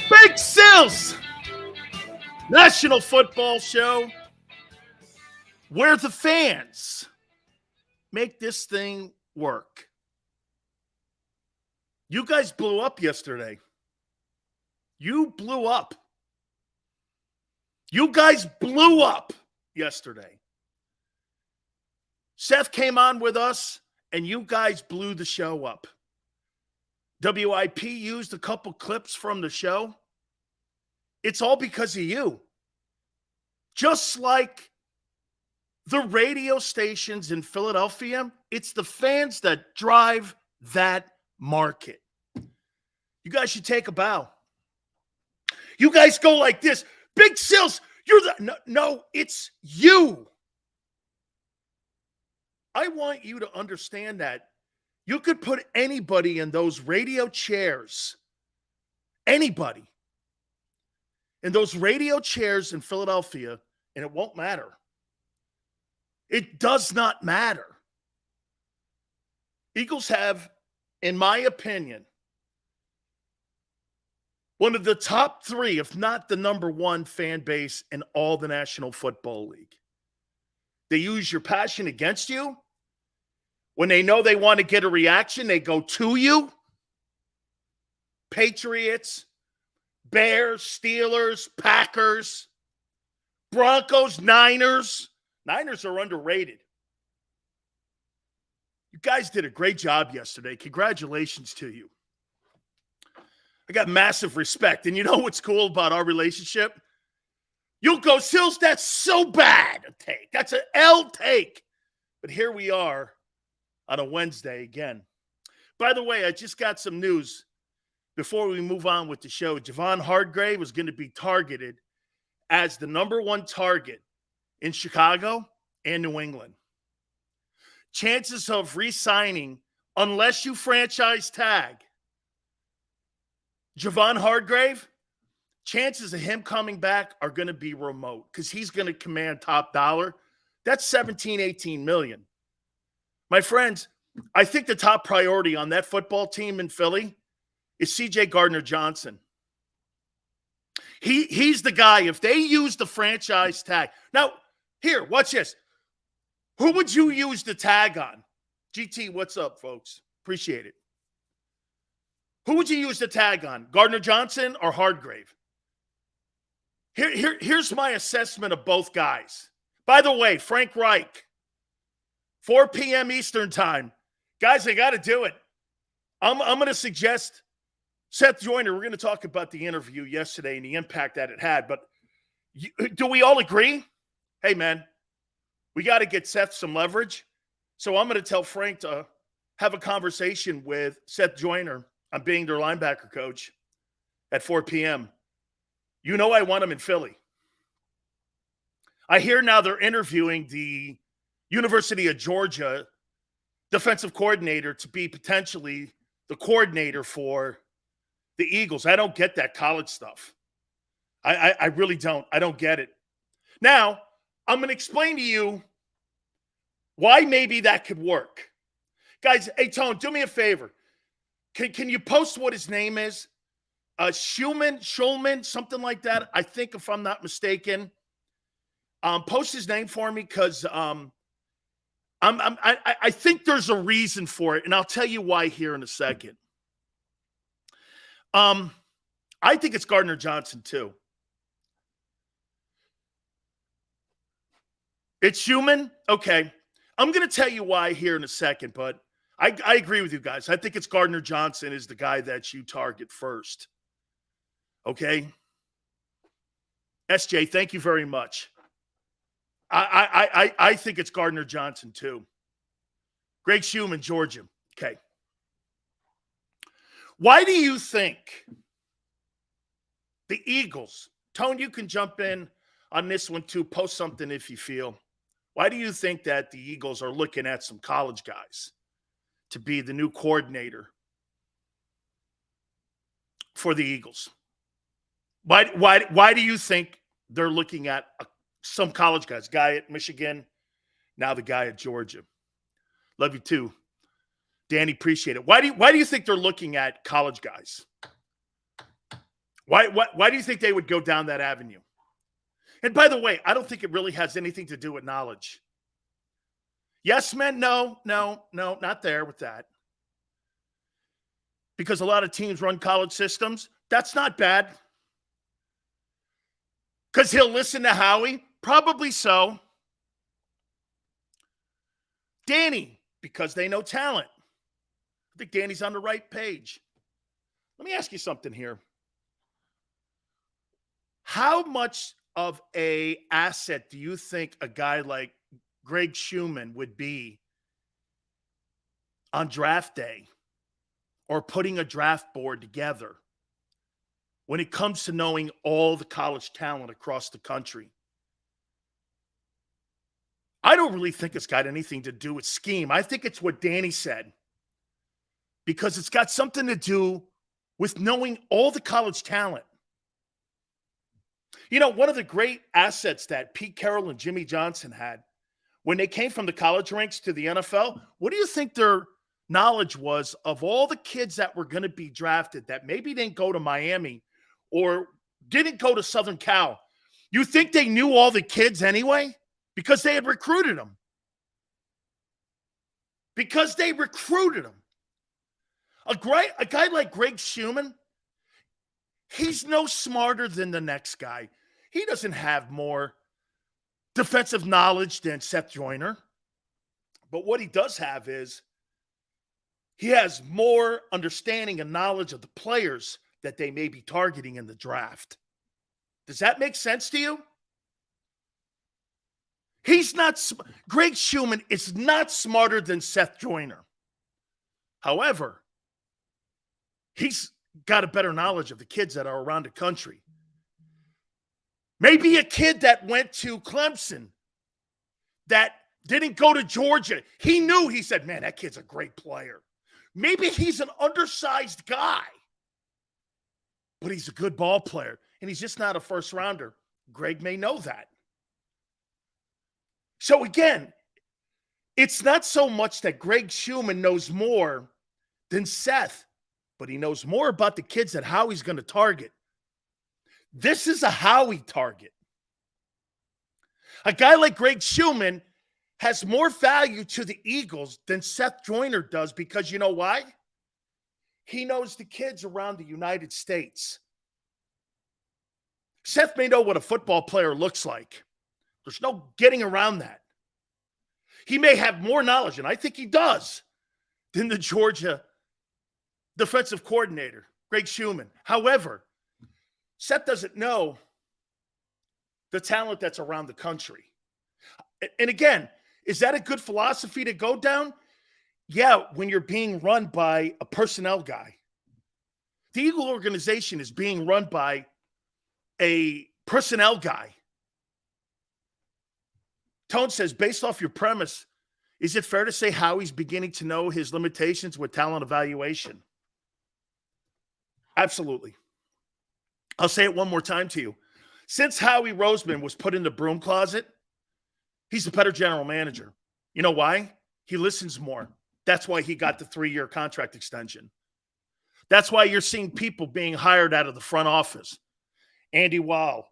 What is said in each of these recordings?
Big Sills, National Football Show, where the fans make this thing work. You guys blew up yesterday. You blew up. You guys blew up yesterday. Seth came on with us, and you guys blew the show up. WIP used a couple clips from the show. It's all because of you. Just like the radio stations in Philadelphia, it's the fans that drive that market. You guys should take a bow. You guys go like this. Big Sills, you're the... No, it's you. I want you to understand that. You could put anybody in those radio chairs, anybody, in those radio chairs in Philadelphia, and it won't matter. It does not matter. Eagles have, in my opinion, one of the top three, if not the number one fan base in all the National Football League. They use your passion against you. When they know they want to get a reaction, they go to you. Patriots, Bears, Steelers, Packers, Broncos, Niners. Niners are underrated. You guys did a great job yesterday. Congratulations to you. I got massive respect. And you know what's cool about our relationship? You'll go, Sills, that's so bad a take. That's an L take. But here we are on a Wednesday again. By the way, I just got some news before we move on with the show. Javon Hargrave was going to be targeted as the number one target in Chicago and New England. Chances of re-signing, unless you franchise tag Javon Hargrave, chances of him coming back are going to be remote because he's going to command top dollar. That's 17, 18 million. My friends, I think the top priority on that football team in Philly is CJ Gardner-Johnson. He's the guy, if they use the franchise tag. Now, here, watch this. Who would you use the tag on? GT, what's up, folks? Appreciate it. Who would you use the tag on? Gardner-Johnson or Hargrave? Here's my assessment of both guys. By the way, Frank Reich, 4 p.m. Eastern time. Guys, I got to do it. I'm going to suggest Seth Joyner. We're going to talk about the interview yesterday and the impact that it had. But do we all agree? Hey, man, we got to get Seth some leverage. So I'm going to tell Frank to have a conversation with Seth Joyner on being their linebacker coach at 4 p.m. You know I want him in Philly. I hear now they're interviewing the University of Georgia defensive coordinator to be potentially the coordinator for the Eagles. I don't get that college stuff. I really don't. I don't get it. Now, I'm going to explain to you why maybe that could work. Guys, hey, Tone, do me a favor. Can you post what his name is? Schulman, something like that. I think, if I'm not mistaken. Post his name for me because I think there's a reason for it, and I'll tell you why here in a second. I think it's Gardner-Johnson too. It's Schulman? Okay. I'm going to tell you why here in a second, but I agree with you guys. I think it's Gardner-Johnson is the guy that you target first. Okay? SJ, thank you very much. I think it's Gardner-Johnson too. Greg Schulman, Georgia. Okay. Why do you think the Eagles, Tone, you can jump in on this one too, post something if you feel. Why do you think that the Eagles are looking at some college guys to be the new coordinator for the Eagles? Why do you think they're looking at some college guys? Guy at Michigan, now the guy at Georgia. Love you too, Danny. Appreciate it. Why do you think they're looking at college guys? Why do you think they would go down that avenue? And by the way, I don't think it really has anything to do with knowledge. Yes, men, no, not there with that. Because a lot of teams run college systems. That's not bad. Because he'll listen to Howie? Probably so. Danny, because they know talent. I think Danny's on the right page. Let me ask you something here. How much of an asset do you think a guy like Greg Schumann would be on draft day or putting a draft board together when it comes to knowing all the college talent across the country? I don't really think it's got anything to do with scheme. I think it's what Danny said, because it's got something to do with knowing all the college talent. You know, one of the great assets that Pete Carroll and Jimmy Johnson had when they came from the college ranks to the NFL, what do you think their knowledge was of all the kids that were going to be drafted that maybe didn't go to Miami or didn't go to Southern Cal? You think they knew all the kids anyway? Because they had recruited them. Because they recruited them. A guy like Greg Schumann, he's no smarter than the next guy. He doesn't have more defensive knowledge than Seth Joyner. But what he does have is he has more understanding and knowledge of the players that they may be targeting in the draft. Does that make sense to you? Greg Schumann is not smarter than Seth Joyner. However, he's got a better knowledge of the kids that are around the country. Maybe a kid that went to Clemson that didn't go to Georgia. He said, man, that kid's a great player. Maybe he's an undersized guy, but he's a good ball player, and he's just not a first rounder. Greg may know that. So again, it's not so much that Greg Schumann knows more than Seth, but he knows more about the kids that Howie's going to target. This is a Howie target. A guy like Greg Schumann has more value to the Eagles than Seth Joyner does, because you know why? He knows the kids around the United States. Seth may know what a football player looks like. There's no getting around that. He may have more knowledge, and I think he does, than the Georgia defensive coordinator, Greg Schumann. However, Seth doesn't know the talent that's around the country. And again, is that a good philosophy to go down? Yeah, when you're being run by a personnel guy. The Eagle organization is being run by a personnel guy. Tone says, based off your premise, is it fair to say Howie's beginning to know his limitations with talent evaluation? Absolutely. I'll say it one more time to you. Since Howie Roseman was put in the broom closet, he's a better general manager. You know why? He listens more. That's why he got the 3-year contract extension. That's why you're seeing people being hired out of the front office. Andy Wall,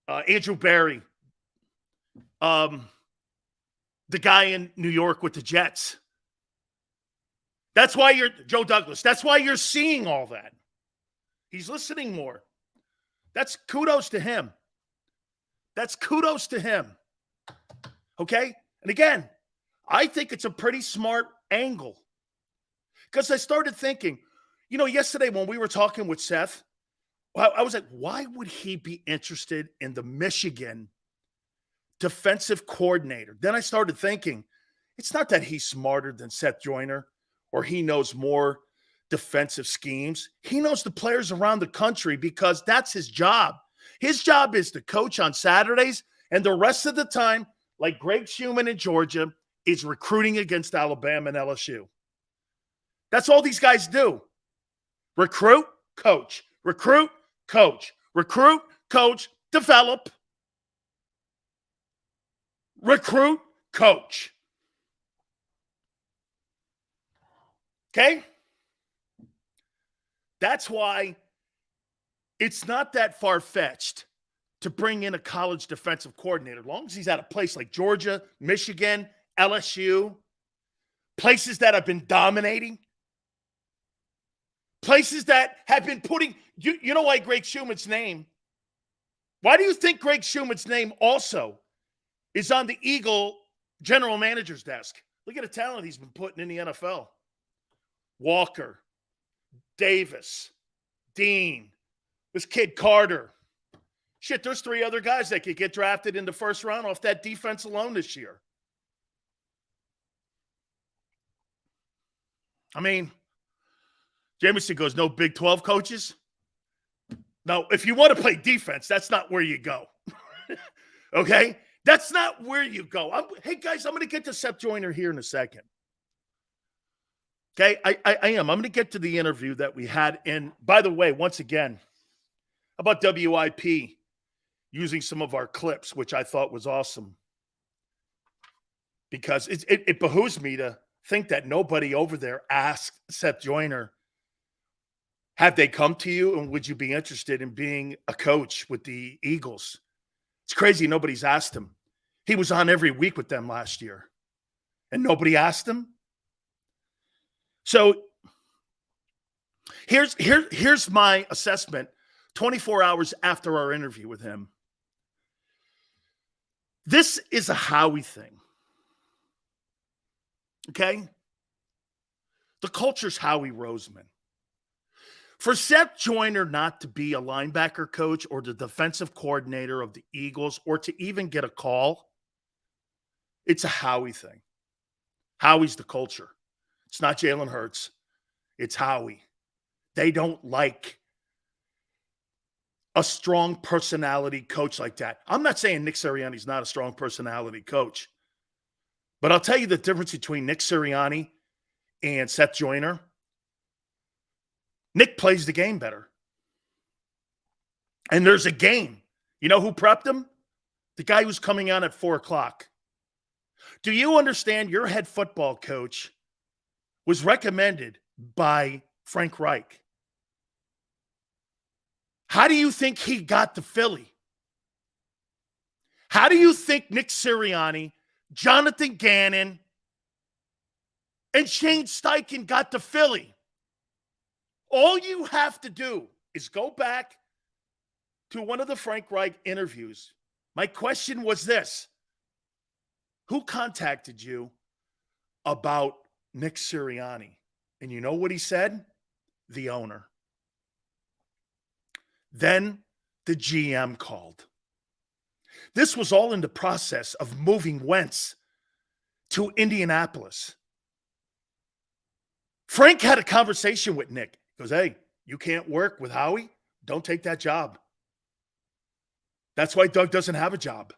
Andrew Barry, the guy in New York with the Jets. That's why Joe Douglas. That's why you're seeing all that. He's listening more. That's kudos to him. That's kudos to him. Okay? And again, I think it's a pretty smart angle. Because I started thinking, yesterday when we were talking with Seth, I was like, why would he be interested in the Michigan defensive coordinator? Then I started thinking, it's not that he's smarter than Seth Joyner or he knows more defensive schemes. He knows the players around the country because that's his job. His job is to coach on Saturdays, and the rest of the time, like Greg Schumann in Georgia, is recruiting against Alabama and LSU. That's all these guys do. Recruit, coach. Recruit, coach. Recruit, coach, develop. Recruit, coach. Okay? That's why it's not that far-fetched to bring in a college defensive coordinator, as long as he's at a place like Georgia, Michigan, LSU, places that have been dominating, places that have been putting, you know why Greg Schuman's name, why do you think Greg Schuman's name also is on the Eagle general manager's desk? Look at the talent he's been putting in the NFL. Walker, Davis, Dean, this kid Carter. Shit, there's 3 other guys that could get drafted in the first round off that defense alone this year. I mean, Jameson goes, no Big 12 coaches? No, if you want to play defense, that's not where you go. Okay? That's not where you go. Hey, guys, I'm going to get to Seth Joyner here in a second. Okay? I am. I'm going to get to the interview that we had. And by the way, once again, about WIP using some of our clips, which I thought was awesome. Because it behooves me to think that nobody over there asked Seth Joyner, have they come to you and would you be interested in being a coach with the Eagles? It's crazy nobody's asked him. He was on every week with them last year. And nobody asked him. So here's my assessment 24 hours after our interview with him. This is a Howie thing. Okay? The culture's Howie Roseman. For Seth Joyner not to be a linebacker coach or the defensive coordinator of the Eagles or to even get a call, it's a Howie thing. Howie's the culture. It's not Jalen Hurts. It's Howie. They don't like a strong personality coach like that. I'm not saying Nick Sirianni's not a strong personality coach, but I'll tell you the difference between Nick Sirianni and Seth Joyner. Nick plays the game better. And there's a game. You know who prepped him? The guy who's coming on at 4 o'clock. Do you understand your head football coach was recommended by Frank Reich? How do you think he got to Philly? How do you think Nick Sirianni, Jonathan Gannon, and Shane Steichen got to Philly? All you have to do is go back to one of the Frank Reich interviews. My question was this: who contacted you about Nick Sirianni? And you know what he said? The owner. Then the GM called. This was all in the process of moving Wentz to Indianapolis. Frank had a conversation with Nick. He goes, hey, you can't work with Howie? Don't take that job. That's why Doug doesn't have a job.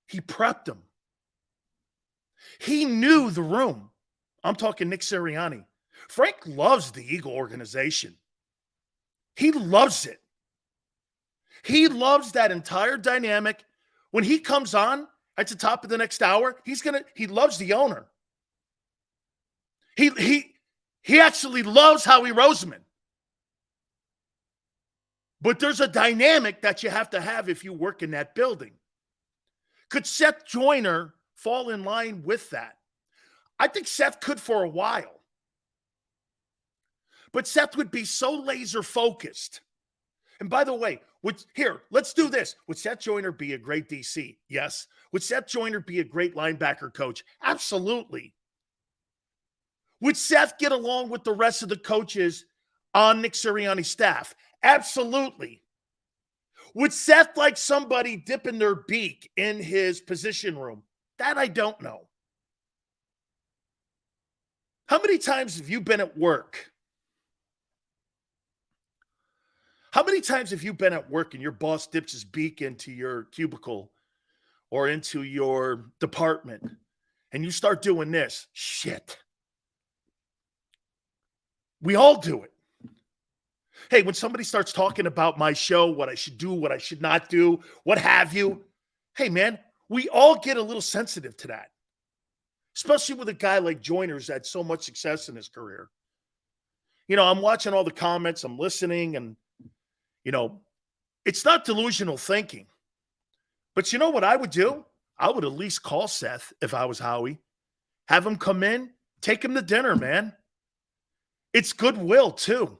He prepped him. He knew the room. I'm talking Nick Sirianni. Frank loves the Eagle organization. He loves it. He loves that entire dynamic. When he comes on at the top of the next hour, he loves the owner. He actually loves Howie Roseman. But there's a dynamic that you have to have if you work in that building. Could Seth Joyner fall in line with that? I think Seth could for a while. But Seth would be so laser focused. And by the way, let's do this. Would Seth Joyner be a great DC? Yes. Would Seth Joyner be a great linebacker coach? Absolutely. Would Seth get along with the rest of the coaches on Nick Sirianni's staff? Absolutely. Would Seth like somebody dipping their beak in his position room? That I don't know. How many times have you been at work? How many times have you been at work and your boss dips his beak into your cubicle or into your department and you start doing this? Shit. We all do it. Hey, when somebody starts talking about my show, what I should do, what I should not do, what have you, hey, man, we all get a little sensitive to that, especially with a guy like Joyner's had so much success in his career. You know, I'm watching all the comments, I'm listening, and, You know, it's not delusional thinking. But you know what I would do? I would at least call Seth if I was Howie. Have him come in, take him to dinner, man. It's goodwill, too.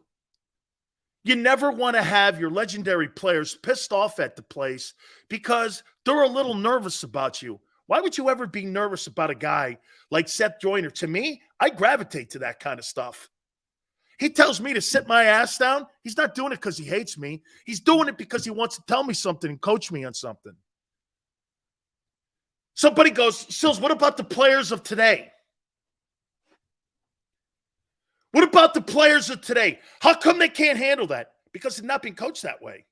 You never want to have your legendary players pissed off at the place because they're a little nervous about you. Why would you ever be nervous about a guy like Seth Joyner? To me, I gravitate to that kind of stuff. He tells me to sit my ass down. He's not doing it because he hates me. He's doing it because he wants to tell me something and coach me on something. Somebody goes, Sills, what about the players of today? What about the players of today? How come they can't handle that? Because they're not being coached that way.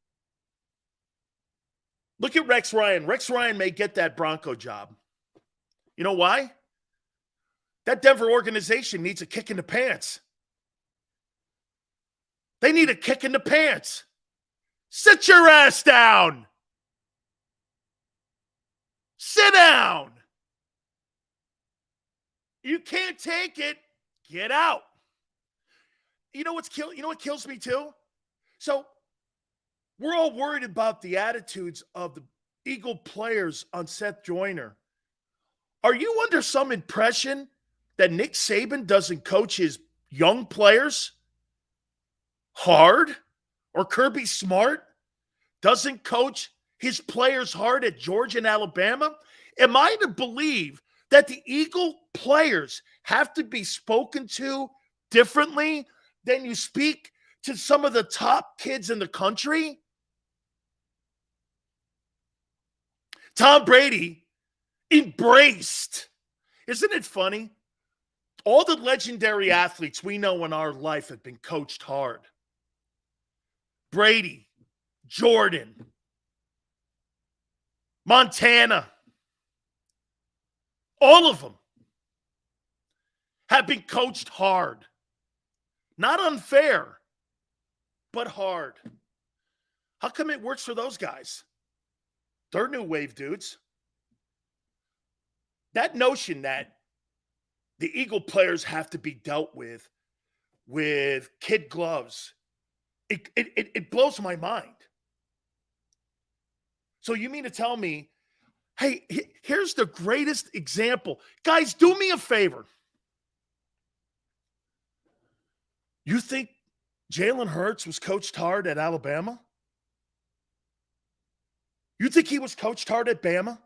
Look at Rex Ryan. Rex Ryan may get that Bronco job. You know why? That Denver organization needs a kick in the pants. They need a kick in the pants. Sit your ass down. Sit down. You can't take it. Get out. You know what kills me too? So we're all worried about the attitudes of the Eagle players on Seth Joyner. Are you under some impression that Nick Saban doesn't coach his young players hard? Or Kirby Smart doesn't coach his players hard at Georgia and Alabama? Am I to believe that the Eagle players have to be spoken to differently than you speak to some of the top kids in the country? Tom Brady embraced. Isn't it funny? All the legendary athletes we know in our life have been coached hard. Brady, Jordan, Montana, all of them have been coached hard. Not unfair, but hard. How come it works for those guys? They're new wave dudes. That notion that the Eagle players have to be dealt with kid gloves, it blows my mind. So you mean to tell me, hey, here's the greatest example. Guys, do me a favor. You think Jalen Hurts was coached hard at Alabama? You think he was coached hard at Bama?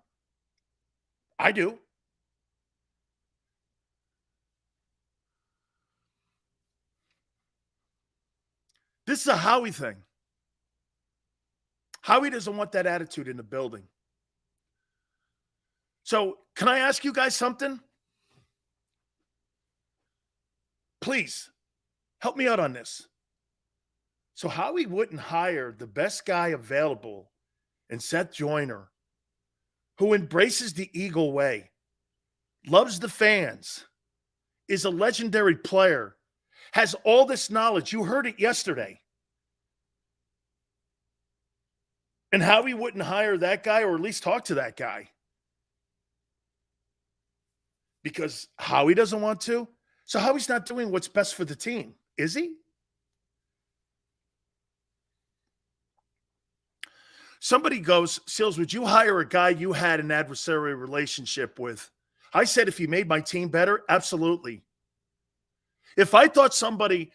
I do. This is a Howie thing. Howie doesn't want that attitude in the building. So, can I ask you guys something? Please, help me out on this. So Howie wouldn't hire the best guy available in Seth Joyner, who embraces the Eagle way, loves the fans, is a legendary player, has all this knowledge. You heard it yesterday. And Howie wouldn't hire that guy, or at least talk to that guy, because Howie doesn't want to. So Howie's not doing what's best for the team, is he? Somebody goes, Sills, would you hire a guy you had an adversarial relationship with? I said, if he made my team better, absolutely. If I thought somebody,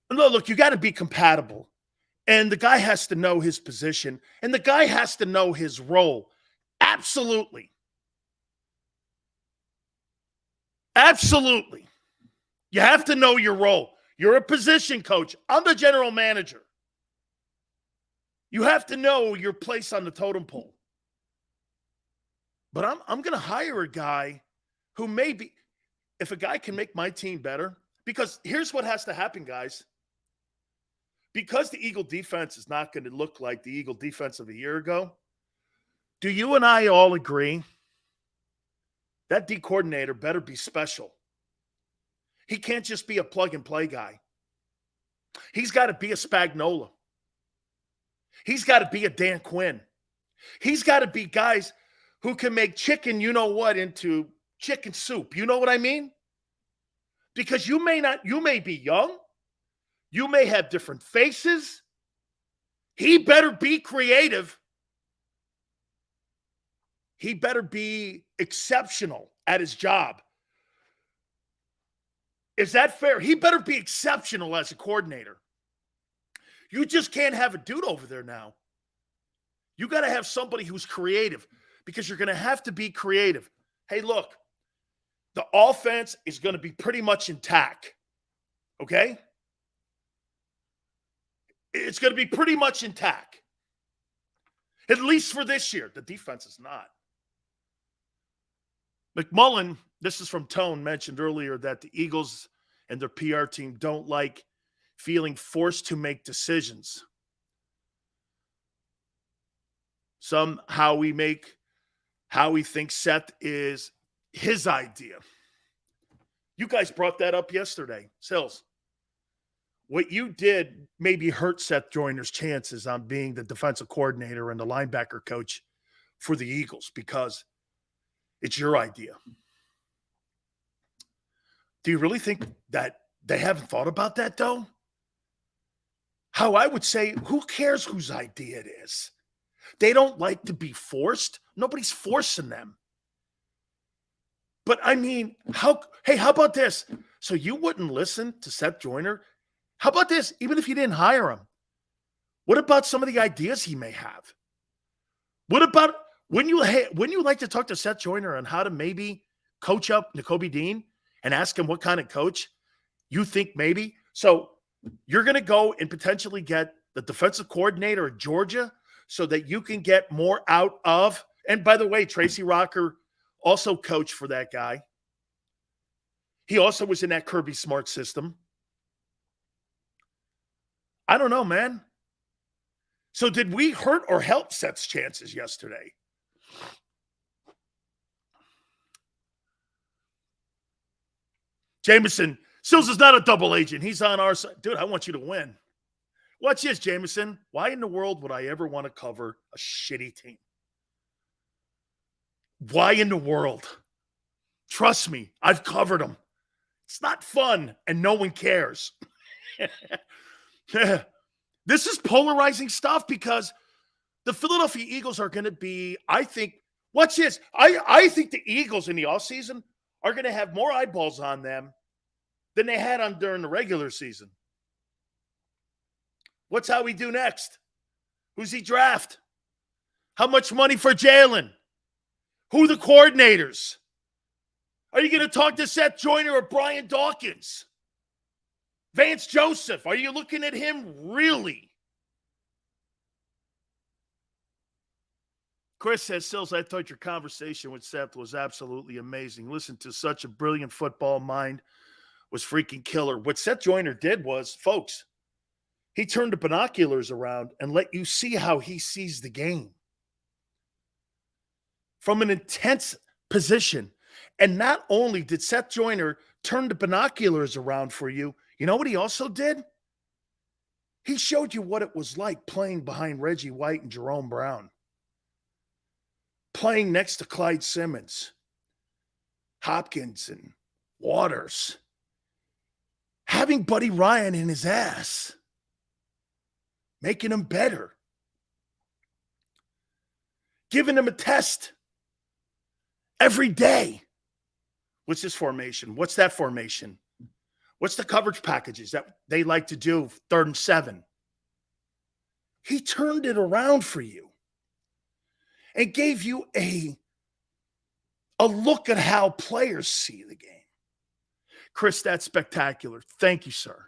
look, you got to be compatible. And the guy has to know his position. And the guy has to know his role. Absolutely. Absolutely. You have to know your role. You're a position coach. I'm the general manager. You have to know your place on the totem pole. But I'm going to hire a guy who maybe, if a guy can make my team better, because here's what has to happen, guys. Because the Eagle defense is not going to look like the Eagle defense of a year ago, do you and I all agree that D coordinator better be special? He can't just be a plug-and-play guy. He's got to be a Spagnuolo. He's got to be a Dan Quinn. He's got to be guys who can make chicken, you know what, into chicken soup. You know what I mean? Because you may be young. You may have different faces. He better be creative. He better be exceptional at his job. Is that fair? He better be exceptional as a coordinator. You just can't have a dude over there now. You got to have somebody who's creative because you're going to have to be creative. Hey, look, the offense is going to be pretty much intact. Okay? It's going to be pretty much intact. At least for this year. The defense is not. McMullen, this is from Tone, mentioned earlier that the Eagles and their PR team don't like feeling forced to make decisions. Somehow we think Seth is his idea. You guys brought that up yesterday. Sills, what you did maybe hurt Seth Joyner's chances on being the defensive coordinator and the linebacker coach for the Eagles because it's your idea. Do you really think that they haven't thought about that, though? How I would say, who cares whose idea it is? They don't like to be forced. Nobody's forcing them. But I mean, how about this? So you wouldn't listen to Seth Joyner? How about this? Even if you didn't hire him, what about some of the ideas he may have? What about when you like to talk to Seth Joyner on how to maybe coach up Nakobe Dean and ask him what kind of coach you think maybe? So you're going to go and potentially get the defensive coordinator at Georgia so that you can get more out of. And by the way, Tracy Rocker also coached for that guy. He also was in that Kirby Smart system. I don't know, man. So did we hurt or help Seth's chances yesterday? Jameson, Sills is not a double agent. He's on our side. Dude, I want you to win. Watch this, Jameson. Why in the world would I ever want to cover a shitty team? Why in the world? Trust me, I've covered them. It's not fun, and no one cares. This is polarizing stuff because the Philadelphia Eagles are going to be, I think, watch this. I think the Eagles in the offseason are going to have more eyeballs on them than they had on during the regular season. What's how we do next? Who's he draft? How much money for Jalen? Who are the coordinators? Are you going to talk to Seth Joyner or Brian Dawkins? Vance Joseph, are you looking at him really? Chris says, Sills, I thought your conversation with Seth was absolutely amazing. Listen to such a brilliant football mind was freaking killer. What Seth Joyner did was, folks, he turned the binoculars around and let you see how he sees the game. From an intense position. And not only did Seth Joyner turn the binoculars around for you, you know what he also did? He showed you what it was like playing behind Reggie White and Jerome Brown. Playing next to Clyde Simmons, Hopkins, and Waters. Having Buddy Ryan in his ass. Making him better. Giving him a test every day. What's this formation? What's that formation? What's the coverage packages that they like to do 3rd and 7? He turned it around for you and gave you a look at how players see the game. Chris, that's spectacular. Thank you, sir.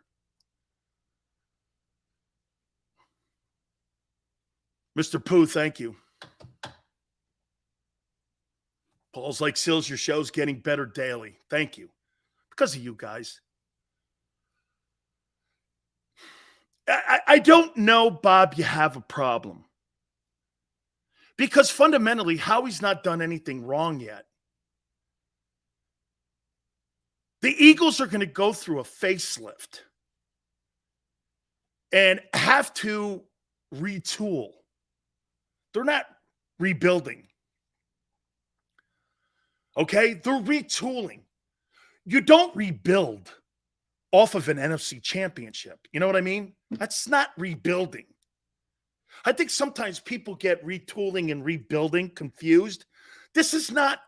Mr. Pooh, thank you. Paul's like, Sills, your show's getting better daily. Thank you. Because of you guys. I don't know, Bob, you have a problem. Because fundamentally, Howie's not done anything wrong yet. The Eagles are going to go through a facelift and have to retool. They're not rebuilding. Okay? They're retooling. You don't rebuild off of an NFC championship. You know what I mean? That's not rebuilding. I think sometimes people get retooling and rebuilding confused. This is not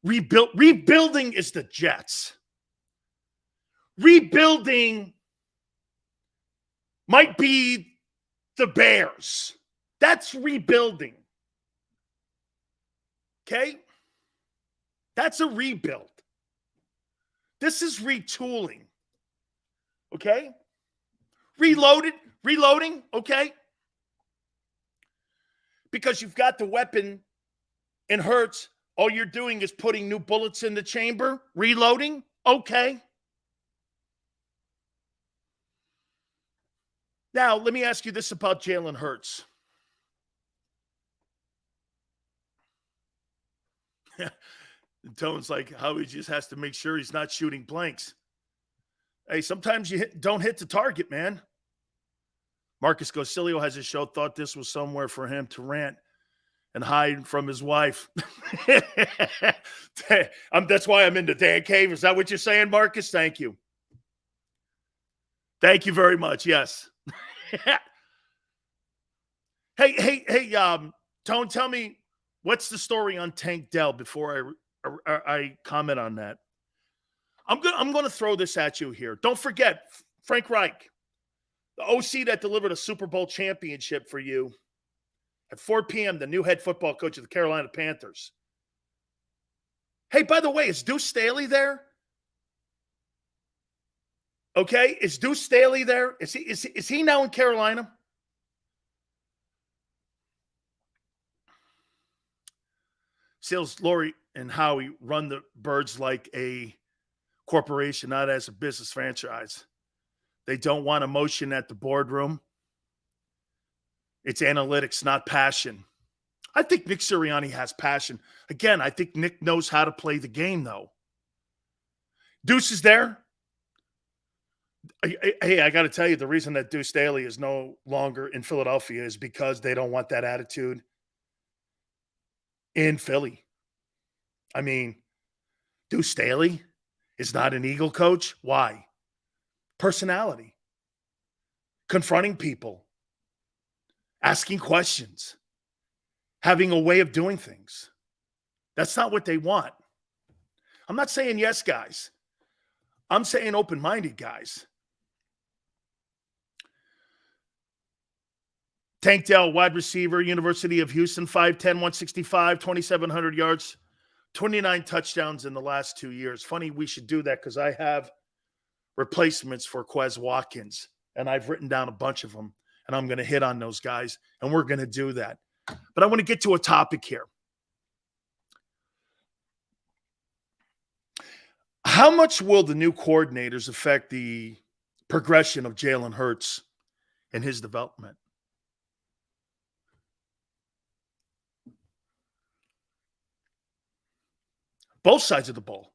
rebuild. Rebuilding is the Jets. Rebuilding might be the Bears. That's rebuilding. Okay? That's a rebuild. This is retooling. Okay? Reloading, okay? Because you've got the weapon in Hurts, all you're doing is putting new bullets in the chamber, reloading, okay. Now, let me ask you this about Jalen Hurts. Tone's like, Howie just has to make sure he's not shooting blanks. Hey, sometimes you don't hit the target, man. Marcus Sileo has a show, thought this was somewhere for him to rant and hide from his wife. That's why I'm in the Dan Cave. Is that what you're saying, Marcus? Thank you. Thank you very much. Yes. Hey, Tone, tell me, what's the story on Tank Dell before I comment on that? I'm going to throw this at you here. Don't forget, Frank Reich, the OC that delivered a Super Bowl championship for you at 4 p.m., the new head football coach of the Carolina Panthers. Hey, by the way, is Deuce Staley there? Okay, is Deuce Staley there? Is he now in Carolina? Sales, Lori, and Howie run the Birds like a corporation, not as a business franchise. They don't want emotion at the boardroom. It's analytics, not passion. I think Nick Sirianni has passion. Again, I think Nick knows how to play the game, though. Deuce is there. Hey, I got to tell you, the reason that Deuce Staley is no longer in Philadelphia is because they don't want that attitude in Philly. I mean, Deuce Staley is not an Eagle coach. Why? Personality. Confronting people. Asking questions. Having a way of doing things. That's not what they want. I'm not saying yes, guys. I'm saying open-minded guys. Tank Dell, wide receiver, University of Houston, 5'10", 165, 2,700 yards, 29 touchdowns in the last 2 years. Funny we should do that because I have replacements for Quez Watkins, and I've written down a bunch of them, and I'm going to hit on those guys, and we're going to do that. But I want to get to a topic here. How much will the new coordinators affect the progression of Jalen Hurts and his development? Both sides of the ball.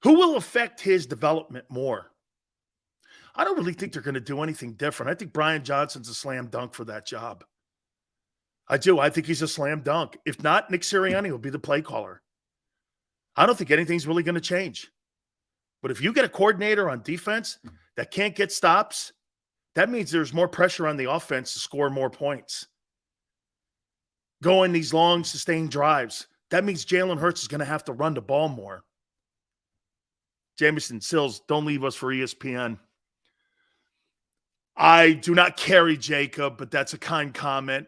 Who will affect his development more? I don't really think they're going to do anything different. I think Brian Johnson's a slam dunk for that job. I do. I think he's a slam dunk. If not, Nick Sirianni will be the play caller. I don't think anything's really going to change. But if you get a coordinator on defense that can't get stops, that means there's more pressure on the offense to score more points. Going these long, sustained drives. That means Jalen Hurts is going to have to run the ball more. Jameson Sills, don't leave us for ESPN. I do not carry JAKIB, but that's a kind comment.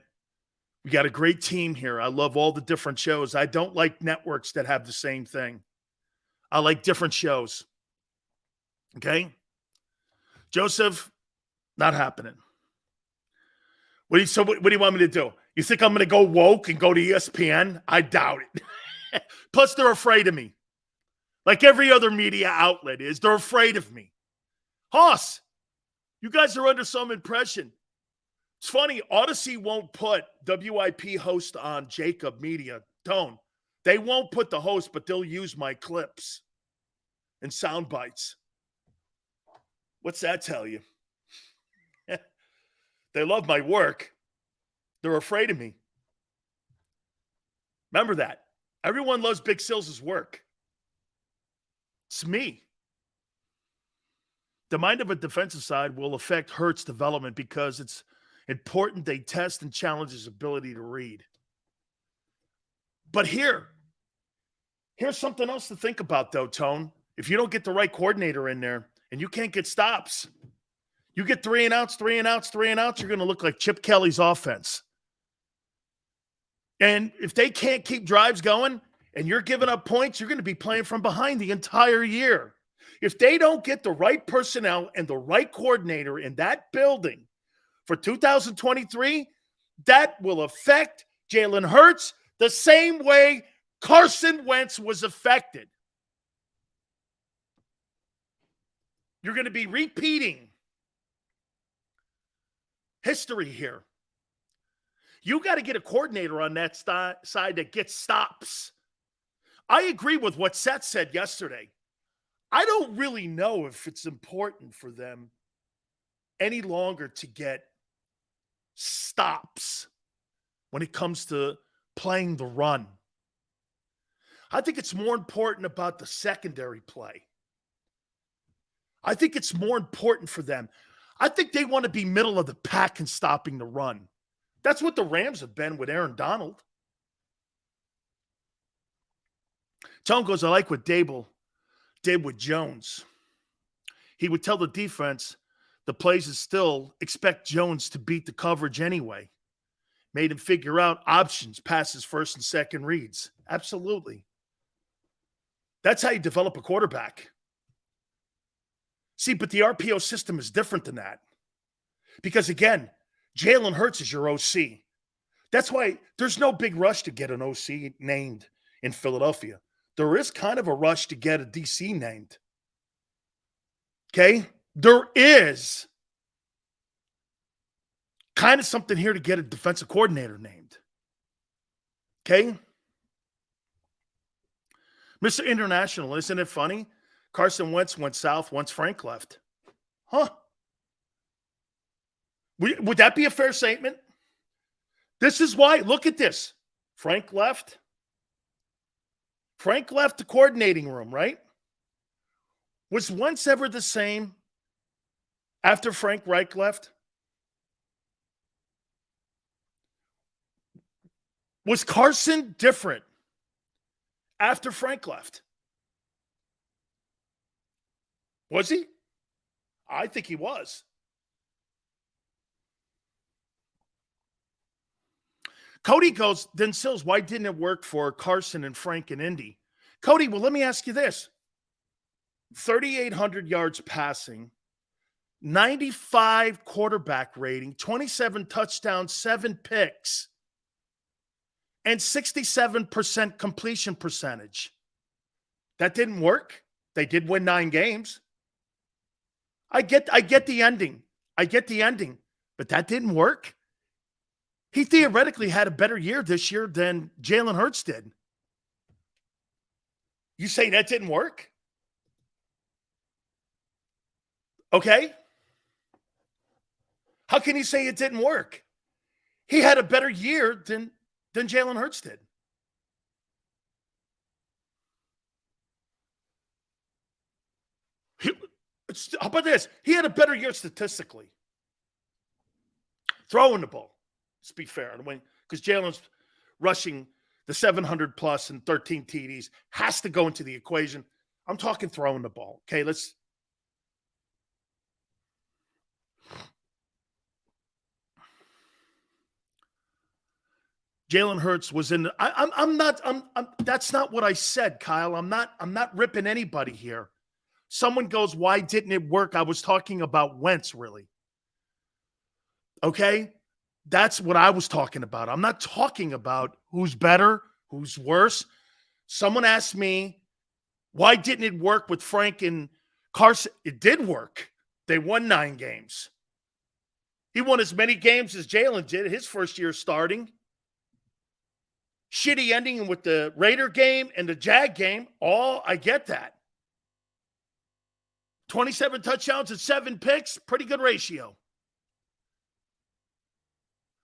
We got a great team here. I love all the different shows. I don't like networks that have the same thing. I like different shows. Okay? Joseph, not happening. What do you want me to do? You think I'm going to go woke and go to ESPN? I doubt it. Plus, they're afraid of me. Like every other media outlet is. They're afraid of me. Hoss, you guys are under some impression. It's funny, Odyssey won't put WIP host on JAKIB Media. Don't. They won't put the host, but they'll use my clips and sound bites. What's that tell you? They love my work. They're afraid of me. Remember that. Everyone loves Big Sills' work. It's me. The mind of a defensive side will affect Hurts' development because Important they test and challenge his ability to read. But here's something else to think about, though, Tone. If you don't get the right coordinator in there and you can't get stops, you get 3 and outs, you're going to look like Chip Kelly's offense. And if they can't keep drives going and you're giving up points, you're going to be playing from behind the entire year. If they don't get the right personnel and the right coordinator in that building for 2023, that will affect Jalen Hurts the same way Carson Wentz was affected. You're going to be repeating history here. You got to get a coordinator on that side that gets stops. I agree with what Seth said yesterday. I don't really know if it's important for them any longer to get stops when it comes to playing the run. I think it's more important about the secondary play. I think it's more important for them. I think they want to be middle of the pack in stopping the run. That's what the Rams have been with Aaron Donald. Tone goes, I like what Dable did with Jones. He would tell the defense the plays is still expect Jones to beat the coverage anyway. Made him figure out options, passes, first and second reads. Absolutely. That's how you develop a quarterback. See, but the RPO system is different than that. Because again, Jalen Hurts is your OC. That's why there's no big rush to get an OC named in Philadelphia. There is kind of a rush to get a DC named. Okay? There is kind of something here to get a defensive coordinator named. Okay? Mr. International, isn't it funny? Carson Wentz went south once Frank left. Huh? Would that be a fair statement? This is why, look at this. Frank left. Frank left the coordinating room, right? Was Wentz ever the same after Frank Reich left? Was Carson different after Frank left? Was he? I think he was. Cody goes, then Sills, why didn't it work for Carson and Frank and Indy? Cody, well, let me ask you this. 3,800 yards passing, 95 quarterback rating, 27 touchdowns, 7 picks, and 67% completion percentage. That didn't work. They did win 9 games. I get the ending. But that didn't work. He theoretically had a better year this year than Jalen Hurts did. You say that didn't work? Okay. How can you say it didn't work? He had a better year than Jalen Hurts did. How about this? He had a better year statistically. Throwing the ball. Let's be fair. Because Jalen's rushing the 700 plus and 13 TDs has to go into the equation. I'm talking throwing the ball. Okay, let's. Jalen Hurts was in. That's not what I said, Kyle. I'm not ripping anybody here. Someone goes, why didn't it work? I was talking about Wentz, really. Okay? That's what I was talking about. I'm not talking about who's better, who's worse. Someone asked me, why didn't it work with Frank and Carson? It did work. They won 9 games. He won as many games as Jalen did his first year starting. Shitty ending with the Raider game and the Jag game. I get that. 27 touchdowns and 7 picks, pretty good ratio.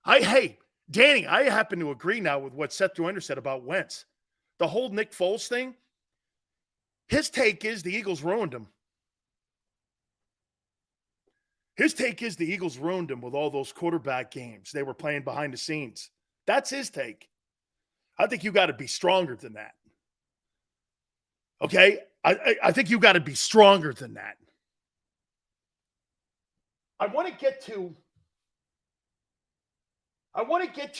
Hey, Danny, I happen to agree now with what Seth Joyner said about Wentz. The whole Nick Foles thing, his take is the Eagles ruined him. His take is the Eagles ruined him with all those quarterback games they were playing behind the scenes. That's his take. I think you got to be stronger than that. Okay? I think you got to be stronger than that. I want to get to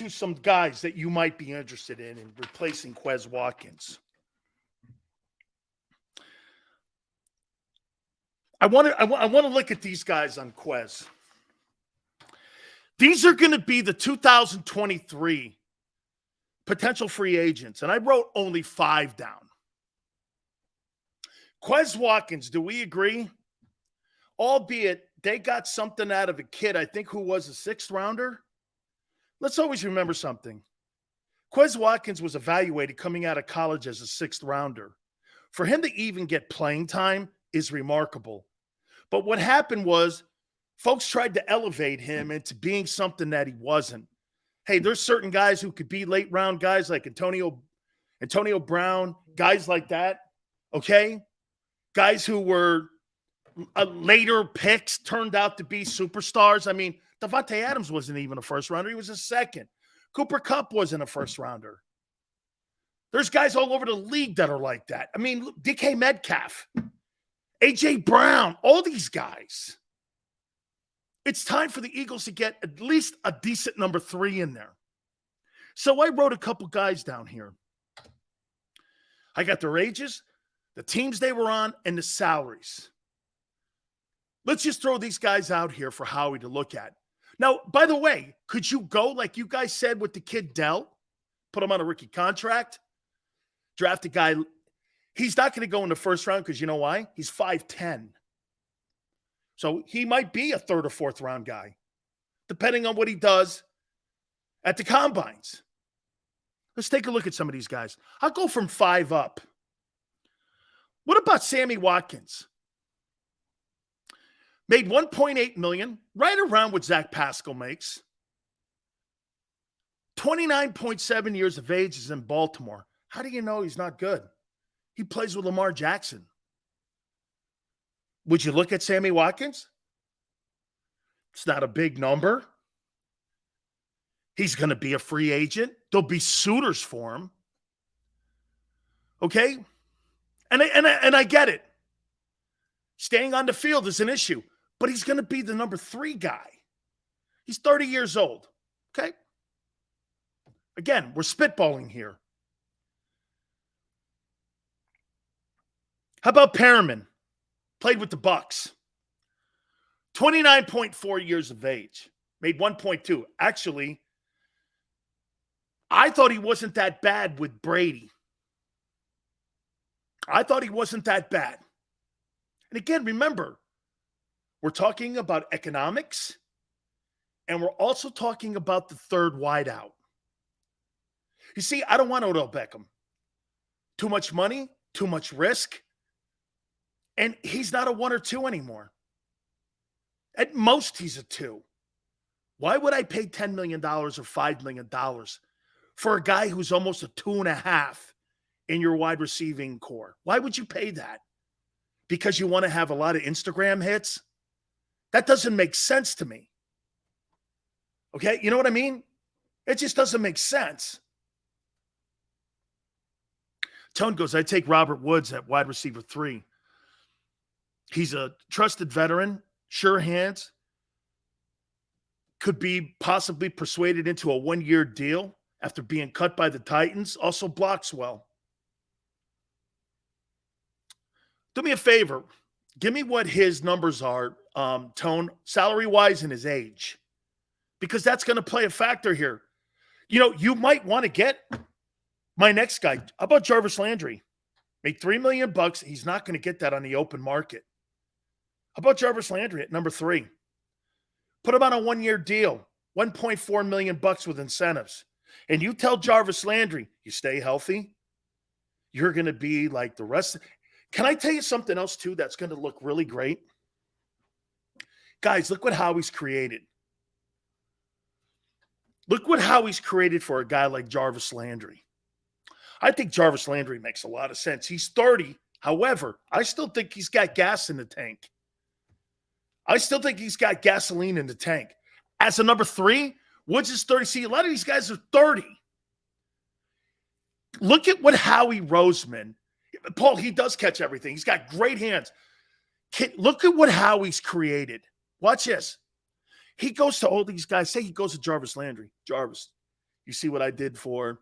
some guys that you might be interested in replacing Quez Watkins. I want to look at these guys on Quez. These are going to be the 2023 potential free agents, and I wrote only 5 down. Quez Watkins, do we agree? Albeit they got something out of a kid, I think, who was a 6th rounder. Let's always remember something. Quez Watkins was evaluated coming out of college as a 6th rounder. For him to even get playing time is remarkable. But what happened was folks tried to elevate him into being something that he wasn't. Hey, there's certain guys who could be late round guys like Antonio Brown, guys like that, okay? Guys who were later picks turned out to be superstars. I mean, Devontae Adams wasn't even a first rounder. He was a 2nd. Cooper Kupp wasn't a first rounder. There's guys all over the league that are like that. I mean, DK Metcalf, A.J. Brown, all these guys. It's time for the Eagles to get at least a decent number 3 in there. So I wrote a couple guys down here. I got their ages, the teams they were on, and the salaries. Let's just throw these guys out here for Howie to look at. Now, by the way, could you go like you guys said with the kid Dell? Put him on a rookie contract, draft a guy. He's not going to go in the first round because you know why? He's 5'10". So he might be a 3rd or 4th round guy, depending on what he does at the combines. Let's take a look at some of these guys. I'll go from 5 up. What about Sammy Watkins? Made $1.8 million, right around what Zach Pascal makes. 29.7 years of age, is in Baltimore. How do you know he's not good? He plays with Lamar Jackson. Would you look at Sammy Watkins? It's not a big number. He's going to be a free agent. There'll be suitors for him. Okay? And I get it. Staying on the field is an issue. But he's going to be the number 3 guy. He's 30 years old. Okay? Again, we're spitballing here. How about Perriman? Played with the Bucks. 29.4 years of age. Made 1.2. Actually, I thought he wasn't that bad with Brady. I thought he wasn't that bad. And again, remember, we're talking about economics, and we're also talking about the 3rd wideout. You see, I don't want Odell Beckham. Too much money, too much risk, and he's not a 1 or 2 anymore. At most, he's a 2. Why would I pay $10 million or $5 million for a guy who's almost a 2.5 in your wide receiving core? Why would you pay that? Because you want to have a lot of Instagram hits? That doesn't make sense to me. Okay? You know what I mean? It just doesn't make sense. Tone goes, I take Robert Woods at wide receiver 3. He's a trusted veteran, sure hands, could be possibly persuaded into a 1-year deal after being cut by the Titans, also blocks well. Do me a favor. Give me what his numbers are, Tone, salary-wise and his age, because that's going to play a factor here. You know, you might want to get my next guy. How about Jarvis Landry? Made $3 million. He's not going to get that on the open market. How about Jarvis Landry at number 3? Put him on a 1-year deal, $1.4 million with incentives. And you tell Jarvis Landry, you stay healthy, you're going to be like the rest. Can I tell you something else, too, that's going to look really great? Guys, look what Howie's created. Look what Howie's created for a guy like Jarvis Landry. I think Jarvis Landry makes a lot of sense. He's 30. However, I still think he's got gas in the tank. I still think he's got gasoline in the tank. As a number 3, Woods is 30. See, a lot of these guys are 30. Look at what Howie Roseman, Paul, he does catch everything. He's got great hands. Look at what Howie's created. Watch this. He goes to all these guys. Say he goes to Jarvis Landry. Jarvis, you see what I did for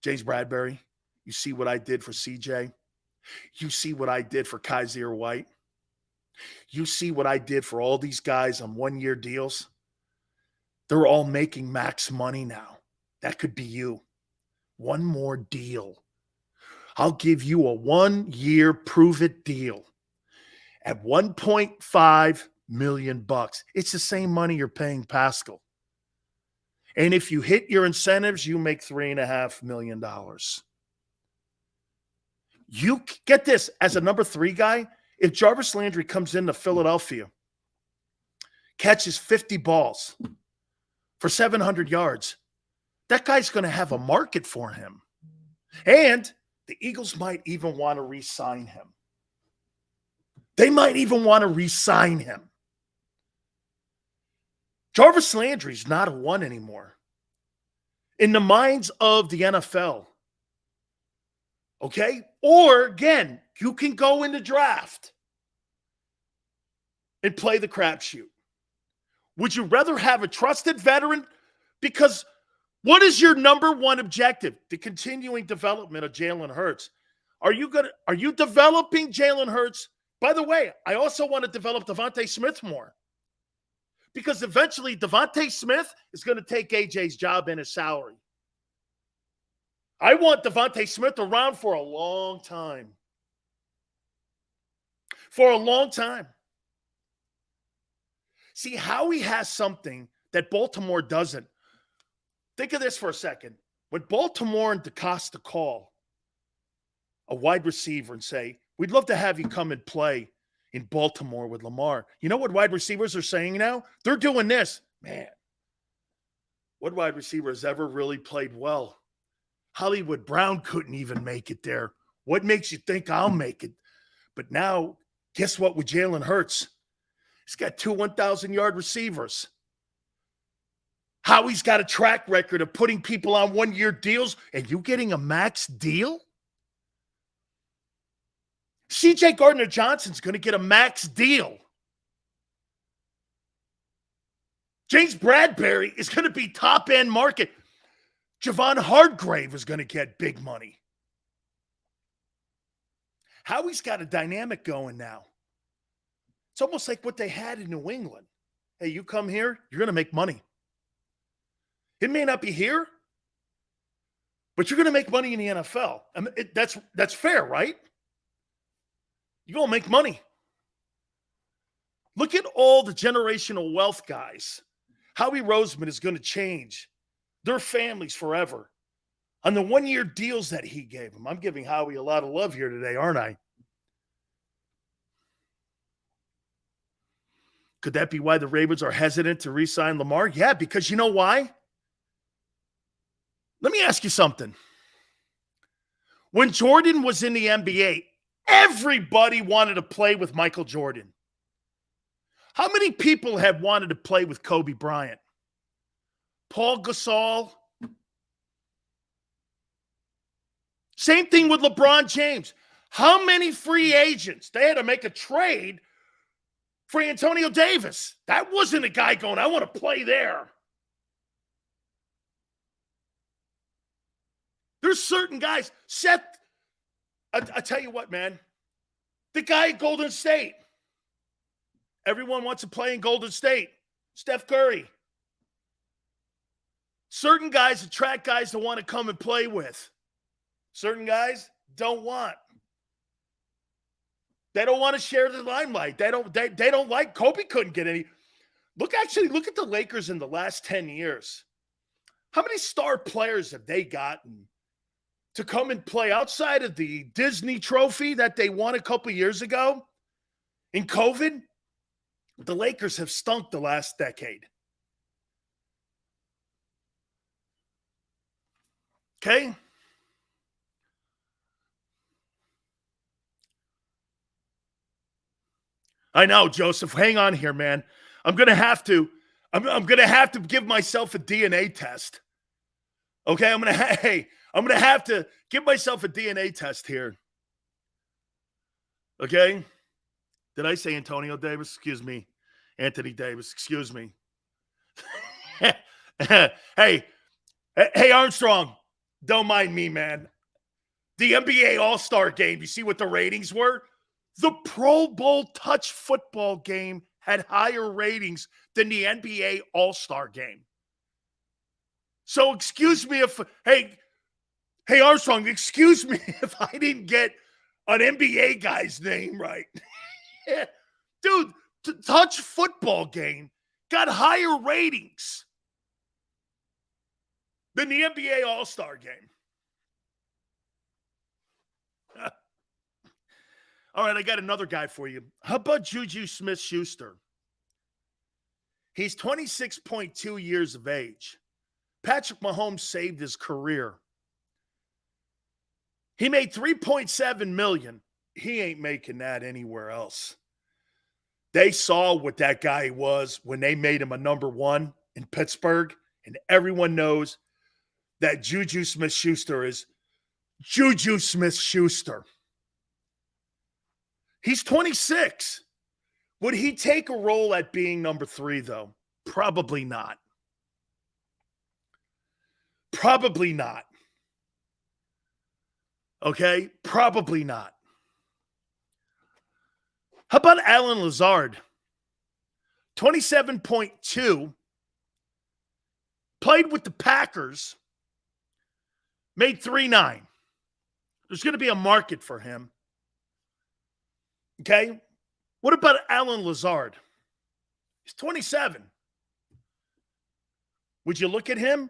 James Bradbury? You see what I did for CJ? You see what I did for Kaiser White? You see what I did for all these guys on one-year deals? They're all making max money now. That could be you. One more deal. I'll give you a 1-year prove-it deal at $1.5 million. It's the same money you're paying Pascal. And if you hit your incentives, you make $3.5 million. You get this, as a number 3 guy, if Jarvis Landry comes into Philadelphia, catches 50 balls for 700 yards, that guy's going to have a market for him. And the Eagles might even want to re-sign him. They might even want to re-sign him. Jarvis Landry's not a 1 anymore. In the minds of the NFL. Okay? Or, again, you can go in the draft and play the crapshoot. Would you rather have a trusted veteran? Because what is your number 1 objective? The continuing development of Jalen Hurts. Are you developing Jalen Hurts? By the way, I also want to develop Devontae Smith more. Because eventually Devontae Smith is going to take AJ's job and his salary. I want Devontae Smith around for a long time. For a long time. See, Howie has something that Baltimore doesn't. Think of this for a second. When Baltimore and DeCosta call a wide receiver and say, we'd love to have you come and play in Baltimore with Lamar. You know what wide receivers are saying now? They're doing this. Man, what wide receiver has ever really played well? Hollywood Brown couldn't even make it there. What makes you think I'll make it? But now, guess what with Jalen Hurts? He's got 2 1,000-yard receivers. Howie's got a track record of putting people on 1-year deals, and you getting a max deal? C.J. Gardner-Johnson's going to get a max deal. James Bradbury is going to be top-end market. Javon Hargrave is going to get big money. Howie's got a dynamic going now. It's almost like what they had in New England. Hey, you come here, you're going to make money. It may not be here, but you're going to make money in the NFL. I mean, that's fair, right? You're going to make money. Look at all the generational wealth guys. Howie Roseman is going to change their families forever on the 1-year deals that he gave them. I'm giving Howie a lot of love here today, aren't I? Could that be why the Ravens are hesitant to re-sign Lamar? Yeah, because you know why? Let me ask you something. When Jordan was in the NBA, everybody wanted to play with Michael Jordan. How many people have wanted to play with Kobe Bryant? Paul Gasol? Same thing with LeBron James. How many free agents? They had to make a trade for Antonio Davis. That wasn't a guy going, I want to play there. There's certain guys. Seth, I tell you what, man. The guy at Golden State. Everyone wants to play in Golden State. Steph Curry. Certain guys attract guys to want to come and play with. Certain guys don't want. They don't want to share the limelight. They don't like. Kobe couldn't get any. Look at the Lakers in the last 10 years. How many star players have they gotten to come and play outside of the Disney trophy that they won a couple years ago in COVID? The Lakers have stunk the last decade. Okay? I know, Joseph. Hang on here, man. I'm gonna have to. I'm gonna have to give myself a DNA test. Okay, I'm gonna have to give myself a DNA test here. Okay. Did I say Antonio Davis? Excuse me. Anthony Davis. Excuse me. Hey, Armstrong. Don't mind me, man. The NBA All-Star game, you see what the ratings were? The Pro Bowl touch football game had higher ratings than the NBA All-Star game. So excuse me if, hey, Armstrong, excuse me if I didn't get an NBA guy's name right. Dude, touch football game got higher ratings than the NBA All-Star game. All right, I got another guy for you. How about Juju Smith-Schuster? He's 26.2 years of age. Patrick Mahomes saved his career. He made $3.7 million. He ain't making that anywhere else. They saw what that guy was when they made him a number one in Pittsburgh, and everyone knows that Juju Smith-Schuster is Juju Smith-Schuster. He's 26. Would he take a role at being number 3, though? Probably not. Probably not. Okay? Probably not. How about Alan Lazard? 27.2. Played with the Packers. Made $3.9. There's going to be a market for him. Okay? What about Alan Lazard? He's 27. Would you look at him?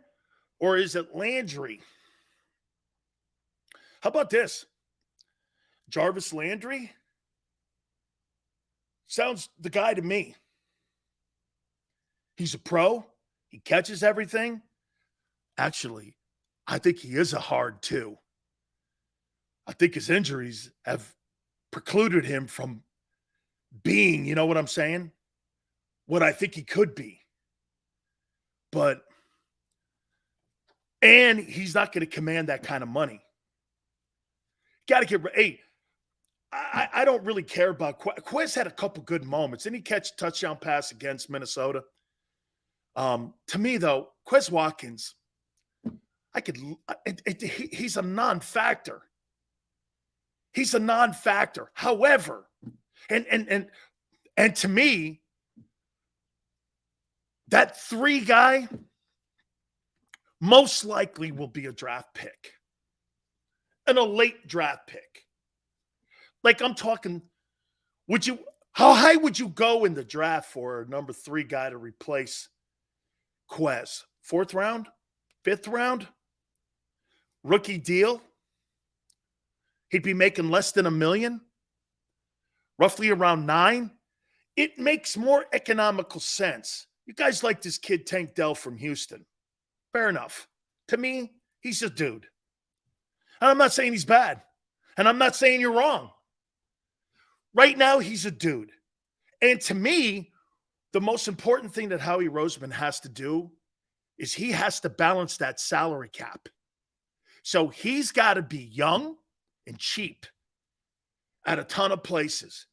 Or is it Landry? How about this? Jarvis Landry? Sounds the guy to me. He's a pro. He catches everything. Actually, I think he is a hard too. I think his injuries have precluded him from being, you know what I'm saying? What I think he could be. And he's not going to command that kind of money. Got to get, hey, I don't really care about Quez had a couple good moments. Didn't he catch a touchdown pass against Minnesota? To me, though, Quez Watkins, he's a non-factor. He's a non-factor. However, and to me, that 3 guy most likely will be a draft pick. And a late draft pick. Like I'm talking, how high would you go in the draft for a number 3 guy to replace Quez? 4th round? 5th round? Rookie deal? He'd be making less than $1 million? Roughly around 9? It makes more economical sense. You guys like this kid Tank Dell from Houston. Fair enough. To me, he's a dude. And I'm not saying he's bad. And I'm not saying you're wrong. Right now, he's a dude. And to me, the most important thing that Howie Roseman has to do is he has to balance that salary cap. So he's got to be young and cheap at a ton of places.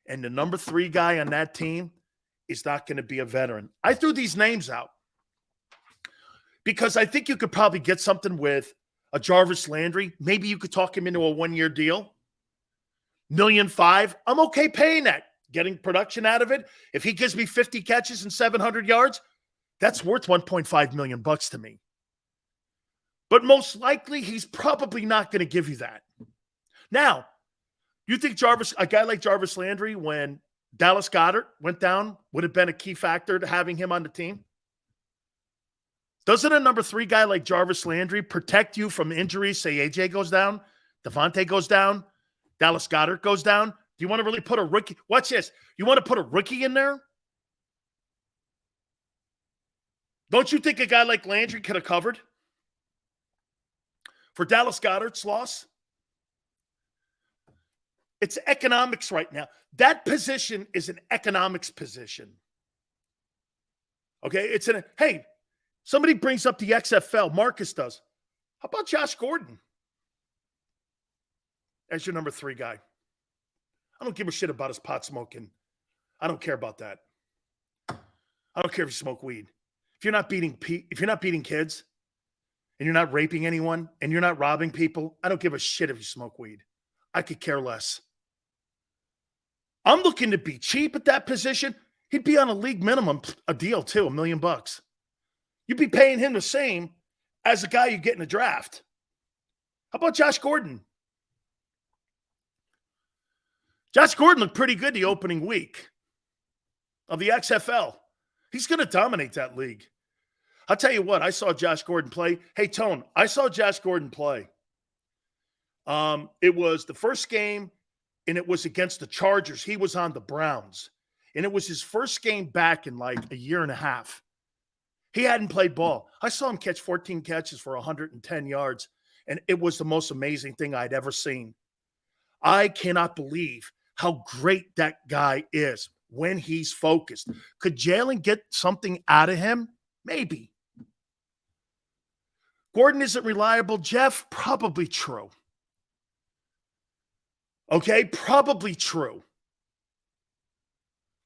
And the number 3 guy on that team is not going to be a veteran. I threw these names out because I think you could probably get something with a Jarvis Landry. Maybe you could talk him into a 1-year deal. $1.5 million. I'm okay paying that. Getting production out of it. If he gives me 50 catches and 700 yards, that's worth $1.5 million to me. But most likely, he's probably not going to give you that. Now, you think a guy like Jarvis Landry, when Dallas Goedert went down, would have been a key factor to having him on the team? Doesn't a number 3 guy like Jarvis Landry protect you from injuries? Say AJ goes down, Devontae goes down, Dallas Goedert goes down. Do you want to really put a rookie? Watch this. You want to put a rookie in there? Don't you think a guy like Landry could have covered for Dallas Goedert's loss? It's economics right now. That position is an economics position. Okay? Hey, somebody brings up the XFL. Marcus does. How about Josh Gordon as your number 3 guy? I don't give a shit about his pot smoking. I don't care about that. I don't care if you smoke weed. If you're not beating kids and you're not raping anyone and you're not robbing people, I don't give a shit if you smoke weed. I could care less. I'm looking to be cheap at that position. He'd be on a league minimum, a deal too, $1 million. You'd be paying him the same as a guy you get in a draft. How about Josh Gordon? Josh Gordon looked pretty good the opening week of the XFL. He's going to dominate that league. I'll tell you what, I saw Josh Gordon play. Hey, Tone, I saw Josh Gordon play. It was the first game, and it was against the Chargers. He was on the Browns, and it was his first game back in like a year and a half. He hadn't played ball. I saw him catch 14 catches for 110 yards, and it was the most amazing thing I'd ever seen. I cannot believe how great that guy is when he's focused. Could Jalen get something out of him? Maybe. Gordon isn't reliable. Jeff, probably true. Okay, probably true.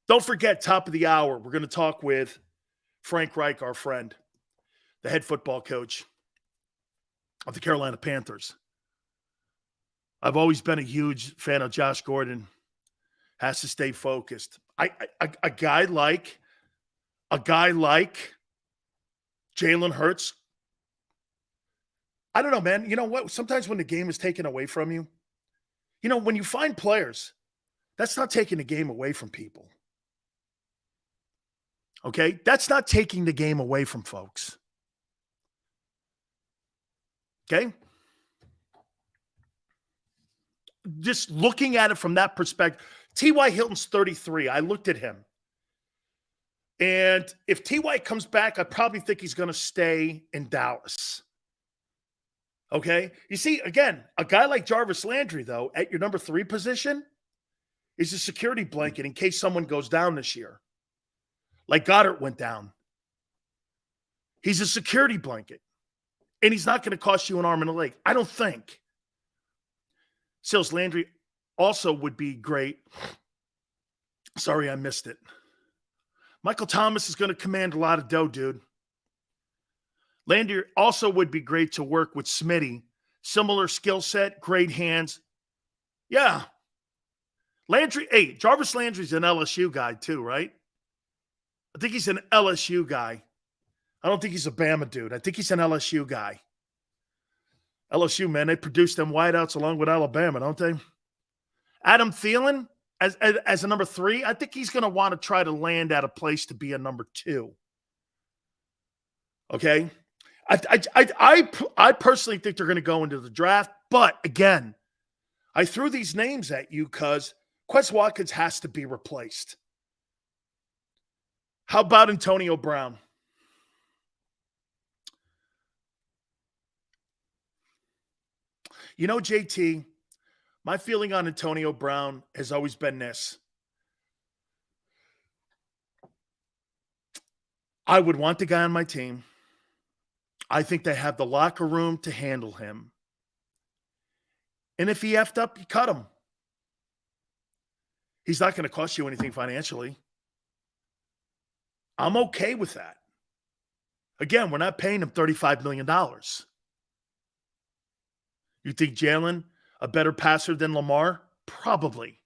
Don't forget, top of the hour, we're going to talk with Frank Reich, our friend, the head football coach of the Carolina Panthers. I've always been a huge fan of Josh Gordon. Has to stay focused. A guy like Jalen Hurts. I don't know, man. You know what? Sometimes when the game is taken away from you, when you find players, that's not taking the game away from people. Okay? That's not taking the game away from folks. Okay? Just looking at it from that perspective, T.Y. Hilton's 33. I looked at him. And if T.Y. comes back, I probably think he's going to stay in Dallas. Okay? You see, again, a guy like Jarvis Landry, though, at your number 3 position is a security blanket in case someone goes down this year. Like Goddard went down. He's a security blanket. And he's not going to cost you an arm and a leg. I don't think. Sills Landry also would be great. Sorry, I missed it. Michael Thomas is going to command a lot of dough, dude. Landry also would be great to work with Smitty. Similar skill set, great hands. Yeah. Landry, hey, Jarvis Landry's an LSU guy too, right? I think he's an LSU guy. I don't think he's a Bama dude. I think he's an LSU guy. LSU, man, they produce them wideouts along with Alabama, don't they? Adam Thielen, as a number 3, I think he's going to want to try to land at a place to be a number 2. Okay? I personally think they're going to go into the draft, but again, I threw these names at you because Quez Watkins has to be replaced. How about Antonio Brown? JT, my feeling on Antonio Brown has always been this. I would want the guy on my team. I think they have the locker room to handle him. And if he effed up, you cut him. He's not going to cost you anything financially. I'm okay with that. Again, we're not paying him $35 million. You think Jalen a better passer than Lamar? Probably.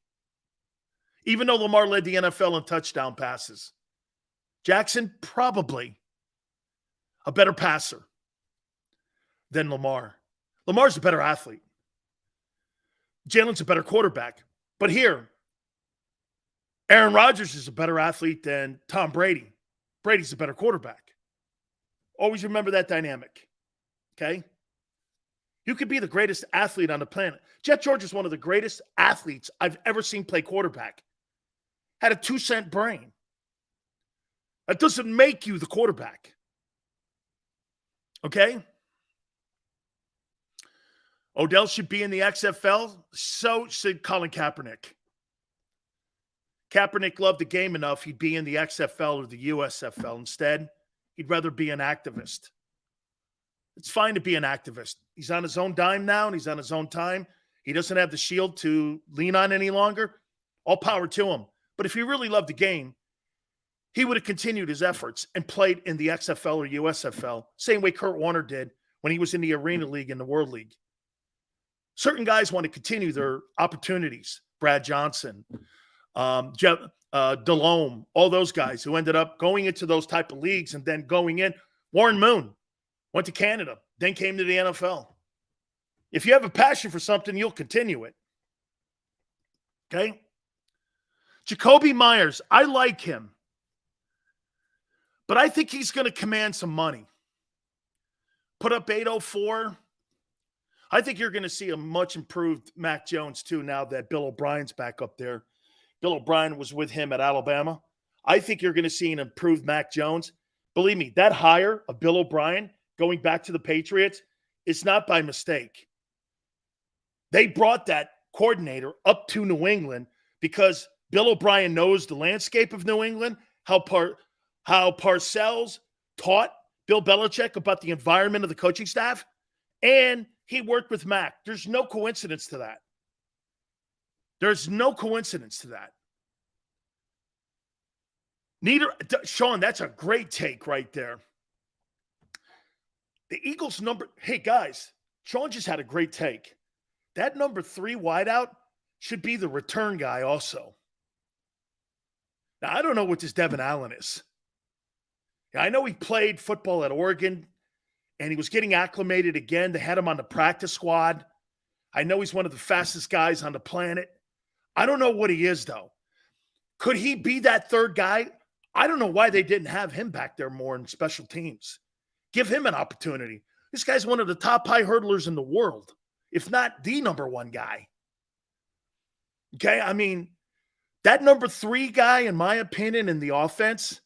Even though Lamar led the NFL in touchdown passes. Jackson, probably a better passer than Lamar. Lamar's a better athlete. Jalen's a better quarterback. But here, Aaron Rodgers is a better athlete than Tom Brady. Brady's a better quarterback. Always remember that dynamic. Okay? You could be the greatest athlete on the planet. Jet George is one of the greatest athletes I've ever seen play quarterback. Had a 2-cent brain. That doesn't make you the quarterback. Okay? Odell should be in the XFL. So should Colin Kaepernick. Kaepernick loved the game enough, he'd be in the XFL or the USFL. Instead, he'd rather be an activist. It's fine to be an activist. He's on his own dime now, and he's on his own time. He doesn't have the shield to lean on any longer. All power to him. But if he really loved the game, he would have continued his efforts and played in the XFL or USFL, same way Kurt Warner did when he was in the Arena League and the World League. Certain guys want to continue their opportunities. Brad Johnson, Delhomme, all those guys who ended up going into those type of leagues and then going in. Warren Moon went to Canada, then came to the NFL. If you have a passion for something, you'll continue it. Okay? Jacoby Myers, I like him. But I think he's going to command some money. Put up 804. I think you're going to see a much improved Mac Jones, too, now that Bill O'Brien's back up there. Bill O'Brien was with him at Alabama. I think you're going to see an improved Mac Jones. Believe me, that hire of Bill O'Brien going back to the Patriots is not by mistake. They brought that coordinator up to New England because Bill O'Brien knows the landscape of New England, how Parcells taught Bill Belichick about the environment of the coaching staff, and he worked with Mac. There's no coincidence to that. There's no coincidence to that. Sean, that's a great take right there. The Eagles hey guys, Sean just had a great take. That number 3 wideout should be the return guy also. Now, I don't know what this Devin Allen is. I know he played football at Oregon, and he was getting acclimated again. They had him on the practice squad. I know he's one of the fastest guys on the planet. I don't know what he is, though. Could he be that third guy? I don't know why they didn't have him back there more in special teams. Give him an opportunity. This guy's one of the top high hurdlers in the world, if not the number 1 guy. Okay, I mean, that number 3 guy, in my opinion, in the offense,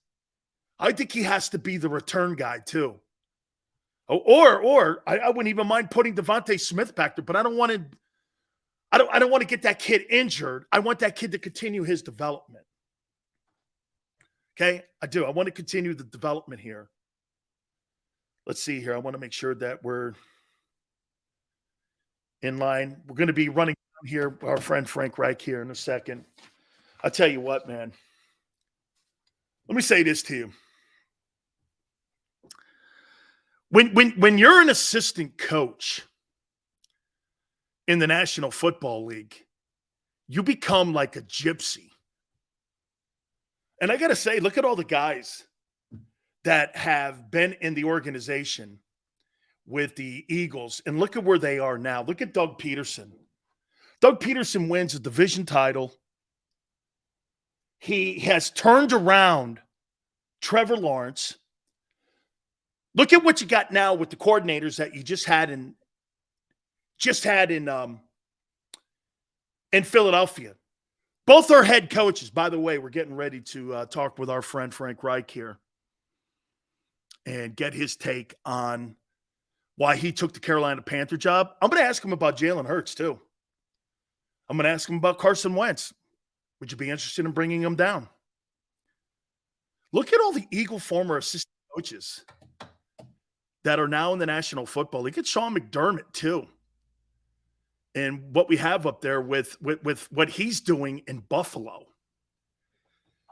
I think he has to be the return guy too. Or I wouldn't even mind putting Devontae Smith back there, but I don't want to get that kid injured. I want that kid to continue his development. Okay, I do. I want to continue the development here. Let's see here. I want to make sure that we're in line. We're going to be running here, our friend Frank Reich here in a second. I'll tell you what, man. Let me say this to you. When you're an assistant coach in the National Football League, you become like a gypsy. And I got to say, look at all the guys that have been in the organization with the Eagles, and look at where they are now. Look at Doug Peterson. Doug Peterson wins a division title. He has turned around Trevor Lawrence. Look at what you got now with the coordinators that you just had in Philadelphia. Both are head coaches. By the way, we're getting ready to talk with our friend Frank Reich here and get his take on why he took the Carolina Panther job. I'm going to ask him about Jalen Hurts too. I'm going to ask him about Carson Wentz. Would you be interested in bringing him down? Look at all the Eagle former assistant coaches that are now in the National Football League. Look at Sean McDermott too. And what we have up there with what he's doing in Buffalo.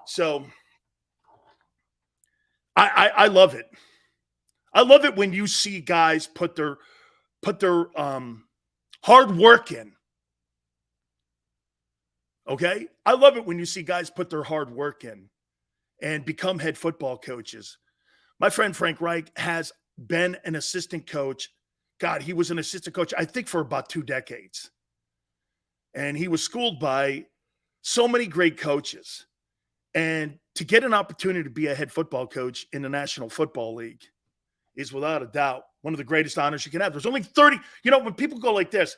So I love it. I love it when you see guys put their hard work in. Okay? I love it when you see guys put their hard work in and become head football coaches. My friend Frank Reich has been an assistant coach. God, he was an assistant coach, I think, for about 2 decades. And he was schooled by so many great coaches. And to get an opportunity to be a head football coach in the National Football League is without a doubt one of the greatest honors you can have. There's only 30, when people go like this,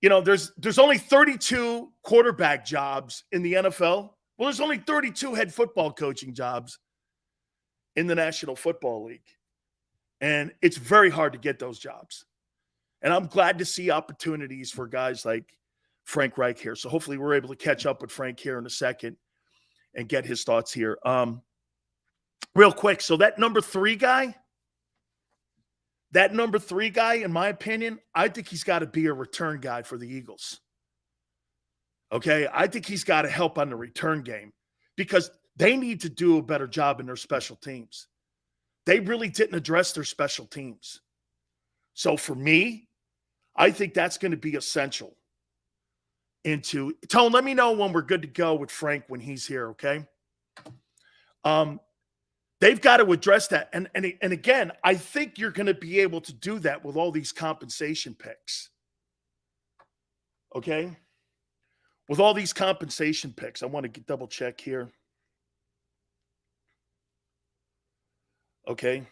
there's only 32 quarterback jobs in the NFL. Well, there's only 32 head football coaching jobs in the National Football League. And it's very hard to get those jobs. And I'm glad to see opportunities for guys like Frank Reich here. So hopefully we're able to catch up with Frank here in a second and get his thoughts here. Real quick. So that number 3 guy, in my opinion, I think he's got to be a return guy for the Eagles. Okay? I think he's got to help on the return game because they need to do a better job in their special teams. They really didn't address their special teams. So for me, I think that's going to be essential. Tone, let me know when we're good to go with Frank when he's here, okay? They've got to address that. And again, I think you're going to be able to do that with all these compensation picks. Okay? With all these compensation picks, I want to double check here. Okay.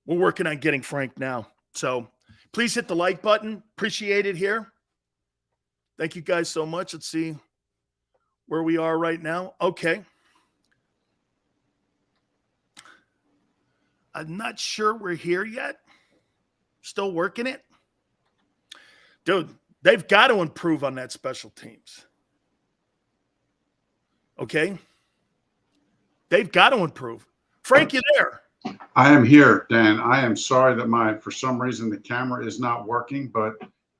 We're working on getting Frank now. So please hit the like button. Appreciate it here. Thank you guys so much. Let's see where we are right now. Okay. I'm not sure we're here yet. Still working it. Dude, they've got to improve on that special teams. Okay? They've got to improve. Frank, you there? I am here, Dan. I am sorry that for some reason the camera is not working, but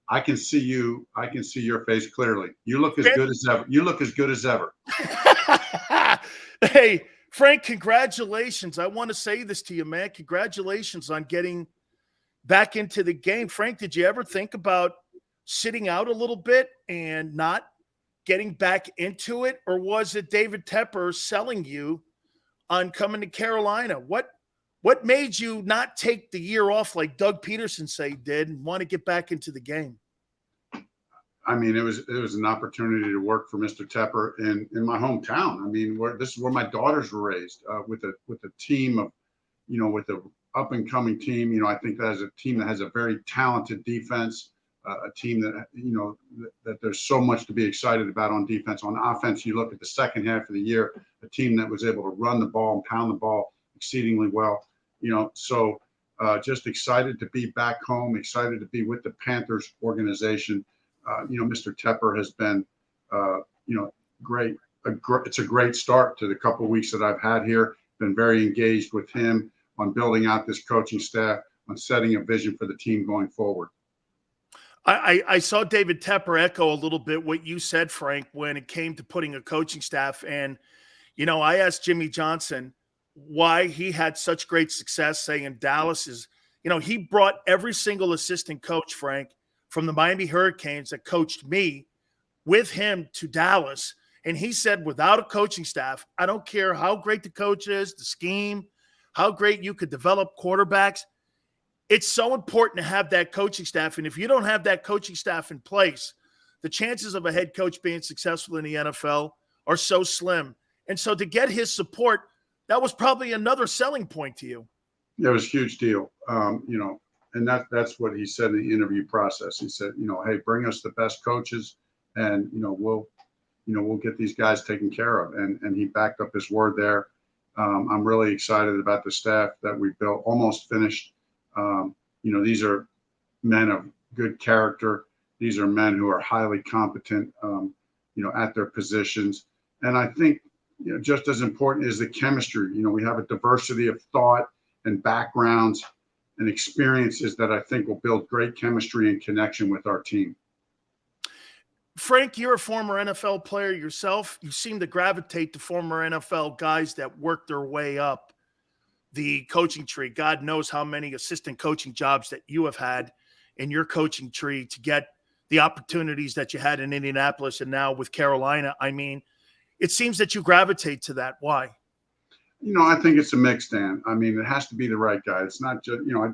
I can see you. I can see your face clearly. You look as good as ever. You look as good as ever. Hey, Frank, congratulations. I want to say this to you, man. Congratulations on getting back into the game. Frank, did you ever think about sitting out a little bit and not getting back into it? Or was it David Tepper selling you on coming to Carolina? What made you not take the year off like Doug Peterson did and want to get back into the game? I mean, it was an opportunity to work for Mr. Tepper in my hometown. I mean, this is where my daughters were raised, with a team of, with a up and coming team. I think that is a team that has a very talented defense, a team that, that there's so much to be excited about on defense. On offense, you look at the second half of the year, a team that was able to run the ball and pound the ball exceedingly well. So just excited to be back home, excited to be with the Panthers organization. Mr. Tepper has been, great. It's a great start to the couple of weeks that I've had here. Been very engaged with him on building out this coaching staff, on setting a vision for the team going forward. I saw David Tepper echo a little bit what you said, Frank, when it came to putting a coaching staff. And, I asked Jimmy Johnson why he had such great success, saying Dallas is, he brought every single assistant coach, Frank, from the Miami Hurricanes that coached me with him to Dallas. And he said, without a coaching staff, I don't care how great the coach is, the scheme, how great you could develop quarterbacks. It's so important to have that coaching staff. And if you don't have that coaching staff in place, the chances of a head coach being successful in the NFL are so slim. And so to get his support, that was probably another selling point to you. Yeah, it was a huge deal. And that's what he said in the interview process. He said, hey, bring us the best coaches and, we'll get these guys taken care of. And he backed up his word there. I'm really excited about the staff that we built, almost finished. These are men of good character. These are men who are highly competent, at their positions. And I think, just as important is the chemistry. We have a diversity of thought and backgrounds and experiences that I think will build great chemistry and connection with our team. Frank, you're a former NFL player yourself. You seem to gravitate to former NFL guys that work their way up the coaching tree. God knows how many assistant coaching jobs that you have had in your coaching tree to get the opportunities that you had in Indianapolis and now with Carolina. I mean, it seems that you gravitate to that. Why? I think it's a mix, Dan. I mean, it has to be the right guy. It's not just, I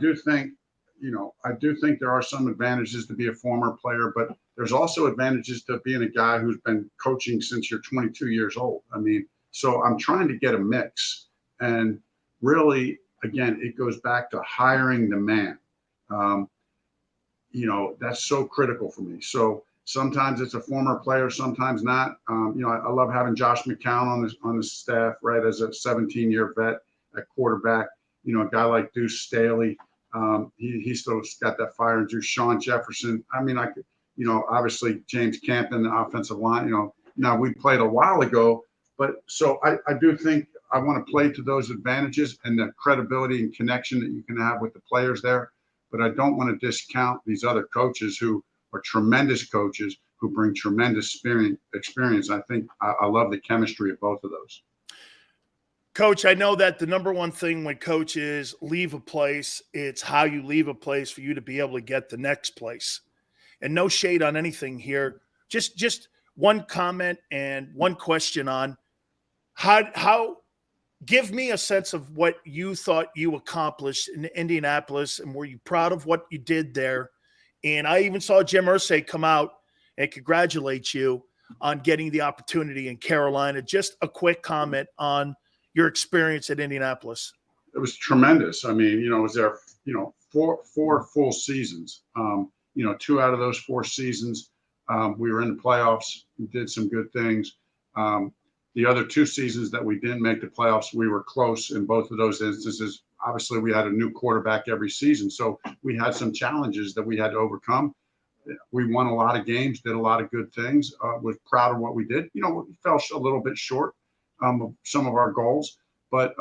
do think there are some advantages to be a former player, but there's also advantages to being a guy who's been coaching since you're 22 years old. I mean, so I'm trying to get a mix. And really, again, it goes back to hiring the man. That's so critical for me. So sometimes it's a former player, sometimes not. I love having Josh McCown on the staff, right, as a 17-year vet. at quarterback. You know, a guy like Deuce Staley, he still got that fire in Juice. Sean Jefferson. I mean, I could, you know, obviously James Campen, the offensive line. You know, now we played a while ago, but so I do think I want to play to those advantages and the credibility and connection that you can have with the players there. But I don't want to discount these other coaches who are tremendous coaches who bring tremendous experience. I think I love the chemistry of both of those. Coach, I know that the number one thing when coaches leave a place, it's how you leave a place for you to be able to get the next place. And no shade on anything here. Just one comment and one question on how give me a sense of what you thought you accomplished in Indianapolis, and were you proud of what you did there? And I even saw Jim Irsay come out and congratulate you on getting the opportunity in Carolina. Just a quick comment on your experience at Indianapolis. It was tremendous. I mean, you know, I was there, you know, four full seasons. You know, 2 out of those 4 seasons, we were in the playoffs. We did some good things. The other 2 seasons that we didn't make the playoffs, we were close in both of those instances. Obviously, we had a new quarterback every season, so we had some challenges that we had to overcome. We won a lot of games, did a lot of good things. Was proud of what we did. You know, we fell a little bit short of some of our goals, but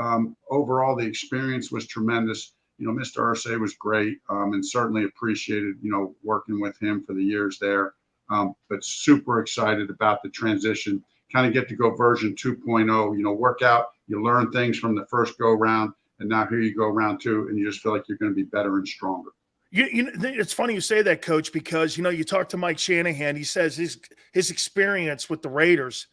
overall the experience was tremendous. You know, Mr. Irsay was great, and certainly appreciated, you know, working with him for the years there. But super excited about the transition. Kind of get to go version 2.0. You know, work out. You learn things from the first go round, and now here you go round 2, and you just feel like you're going to be better and stronger. You know, it's funny you say that, Coach, because, you know, you talk to Mike Shanahan. He says his experience with the Raiders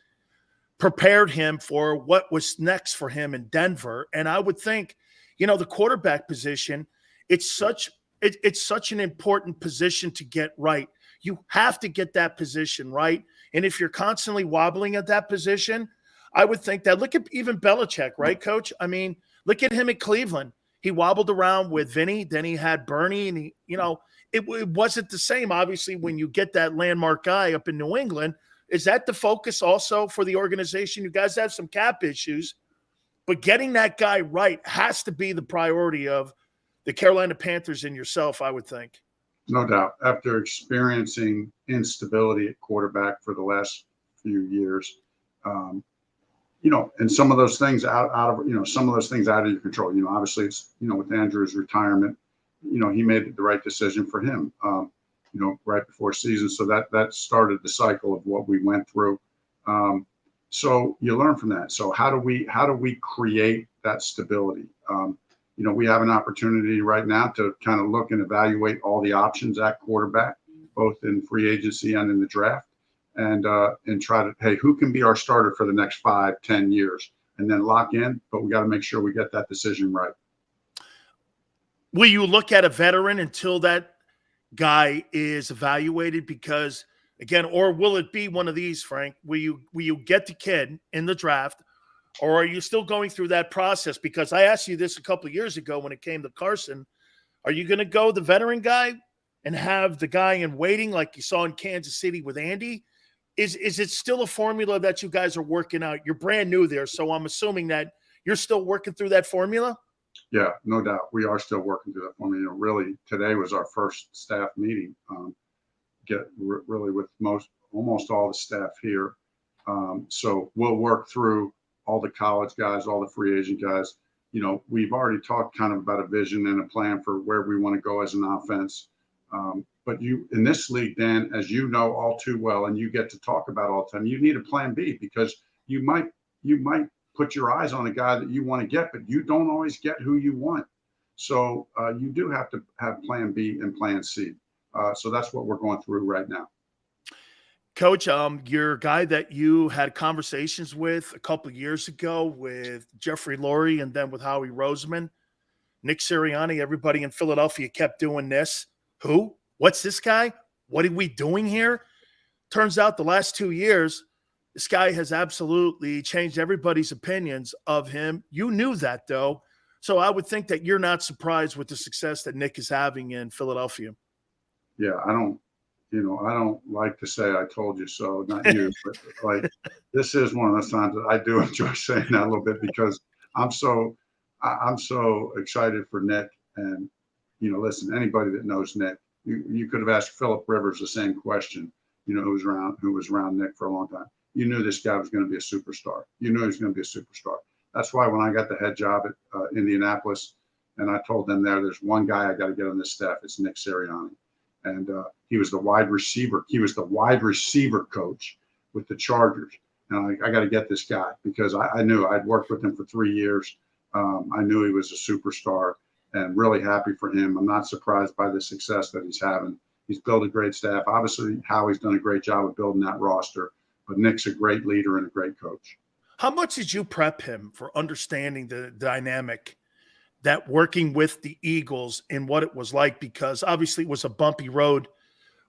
prepared him for what was next for him in Denver. And I would think, you know, the quarterback position, it's such an important position to get right. You have to get that position right. And if you're constantly wobbling at that position, I would think that, look at even Belichick, right, Coach? I mean, look at him at Cleveland. He wobbled around with Vinny, then he had Bernie, and he, you know, it wasn't the same. Obviously, when you get that landmark guy up in New England, is that the focus also for the organization? You guys have some cap issues, but getting that guy right has to be the priority of the Carolina Panthers and yourself, I would think. No doubt. After experiencing instability at quarterback for the last few years, you know, and some of those things out of your control. You know, obviously it's, you know, with Andrew's retirement, you know, he made the right decision for him, you know, right before season. So that started the cycle of what we went through. So you learn from that. So how do we create that stability? You know, we have an opportunity right now to kind of look and evaluate all the options at quarterback, both in free agency and in the draft, and try to, hey, who can be our starter for the next 5-10 years, and then lock in. But we got to make sure we get that decision right. Will you look at a veteran until that guy is evaluated? Because again, or will it be one of these, Frank? Will you get the kid in the draft? Or are you still going through that process? Because I asked you this a couple of years ago when it came to Carson. Are you going to go the veteran guy and have the guy in waiting like you saw in Kansas City with Andy? Is it still a formula that you guys are working out? You're brand new there, so I'm assuming that you're still working through that formula? Yeah, no doubt. We are still working through that formula. You know, really, today was our first staff meeting. Really with almost all the staff here. So we'll work through all the college guys, all the free agent guys. You know, we've already talked kind of about a vision and a plan for where we want to go as an offense. But you, in this league, Dan, as you know all too well, and you get to talk about all the time, you need a plan B, because you might put your eyes on a guy that you want to get, but you don't always get who you want. So you do have to have plan B and plan C. So that's what we're going through right now. Coach, you're a guy that you had conversations with a couple of years ago with Jeffrey Lurie and then with Howie Roseman. Nick Sirianni, everybody in Philadelphia kept doing this. Who? What's this guy? What are we doing here? Turns out the last 2 years, this guy has absolutely changed everybody's opinions of him. You knew that, though. So I would think that you're not surprised with the success that Nick is having in Philadelphia. Yeah, I don't like to say I told you so, not you, but like this is one of those times that I do enjoy saying that a little bit, because I'm so I'm so excited for Nick. And, you know, listen, anybody that knows Nick, you could have asked Phillip Rivers the same question, you know, who was around Nick for a long time. You knew this guy was going to be a superstar. You knew he was going to be a superstar. That's why when I got the head job at Indianapolis, and I told them there's one guy I got to get on this staff. It's Nick Sirianni. And he was the wide receiver. He was the wide receiver coach with the Chargers. And I got to get this guy because I knew I'd worked with him for 3 years. I knew he was a superstar and really happy for him. I'm not surprised by the success that he's having. He's built a great staff. Obviously, Howie's done a great job of building that roster, but Nick's a great leader and a great coach. How much did you prep him for understanding the dynamic that working with the Eagles and what it was like? Because obviously it was a bumpy road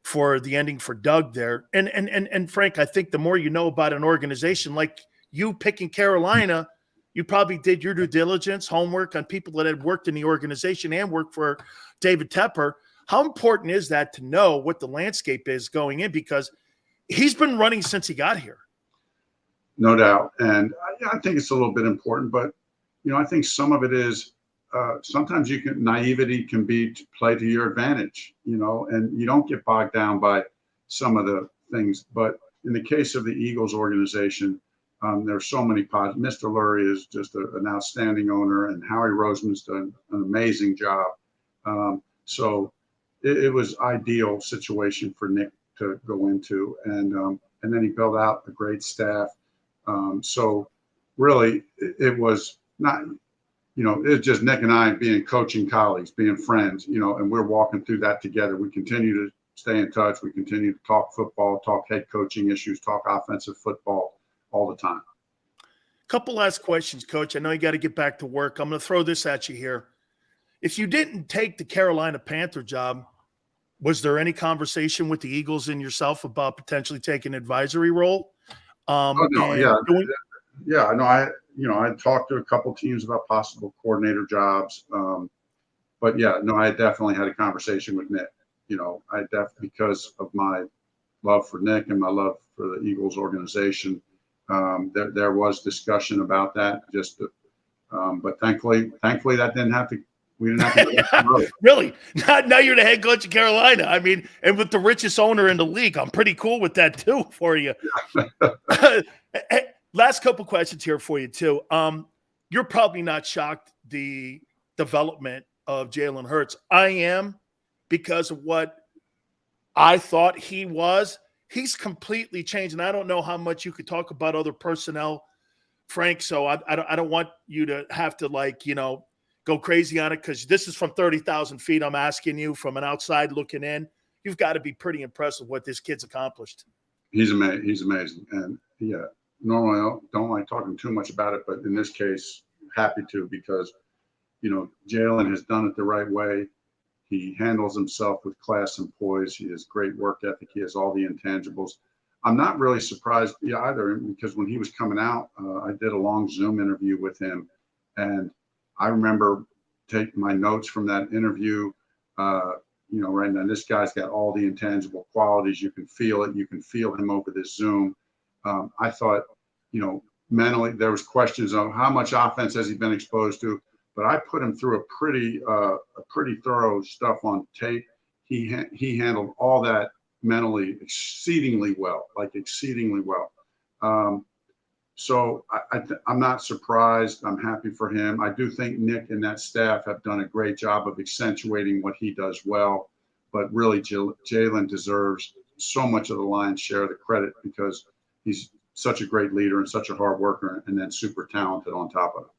for the ending for Doug there. And Frank, I think the more you know about an organization like you picking Carolina, you probably did your due diligence, homework on people that had worked in the organization and worked for David Tepper. How important is that to know what the landscape is going in? Because he's been running since he got here. No doubt. And I think it's a little bit important, but, you know, I think some of it is sometimes naivety can be to play to your advantage, you know, and you don't get bogged down by some of the things. But in the case of the Eagles organization, there's so many positives. Mr. Lurie is just an outstanding owner, and Howie Roseman's done an amazing job. So it was ideal situation for Nick to go into, and then he built out a great staff. So really, it was not, you know, it's just Nick and I being coaching colleagues, being friends, you know, and we're walking through that together. We continue to stay in touch. We continue to talk football, talk head coaching issues, talk offensive football all the time. Couple last questions, Coach. I know you got to get back to work. I'm going to throw this at you here. If you didn't take the Carolina Panther job, was there any conversation with the Eagles and yourself about potentially taking an advisory role? I talked to a couple teams about possible coordinator jobs. But yeah, no, I definitely had a conversation with Nick. You know, because of my love for Nick and my love for the Eagles organization, there was discussion about that. But thankfully that didn't have to. We didn't have to. Really? Now you're the head coach of Carolina. I mean, and with the richest owner in the league, I'm pretty cool with that too for you. Last couple questions here for you too. You're probably not shocked the development of Jalen Hurts. I am, because of what I thought he was. He's completely changed, and I don't know how much you could talk about other personnel, Frank. So I don't want you to have to go crazy on it, because this is from 30,000 feet. I'm asking you from an outside looking in. You've got to be pretty impressed with what this kid's accomplished. He's amazing. He's amazing. And yeah, normally I don't like talking too much about it, but in this case, happy to, because, you know, Jalen has done it the right way. He handles himself with class and poise. He has great work ethic. He has all the intangibles. I'm not really surprised either, because when he was coming out, I did a long Zoom interview with him, and I remember taking my notes from that interview. Right now, this guy's got all the intangible qualities. You can feel it. You can feel him over this Zoom. I thought, mentally, there was questions of how much offense has he been exposed to, but I put him through a pretty thorough stuff on tape. He handled all that mentally exceedingly well. So I'm not surprised. I'm happy for him. I do think Nick and that staff have done a great job of accentuating what he does well, but really Jalen deserves so much of the lion's share of the credit, because he's such a great leader and such a hard worker, and then super talented on top of it.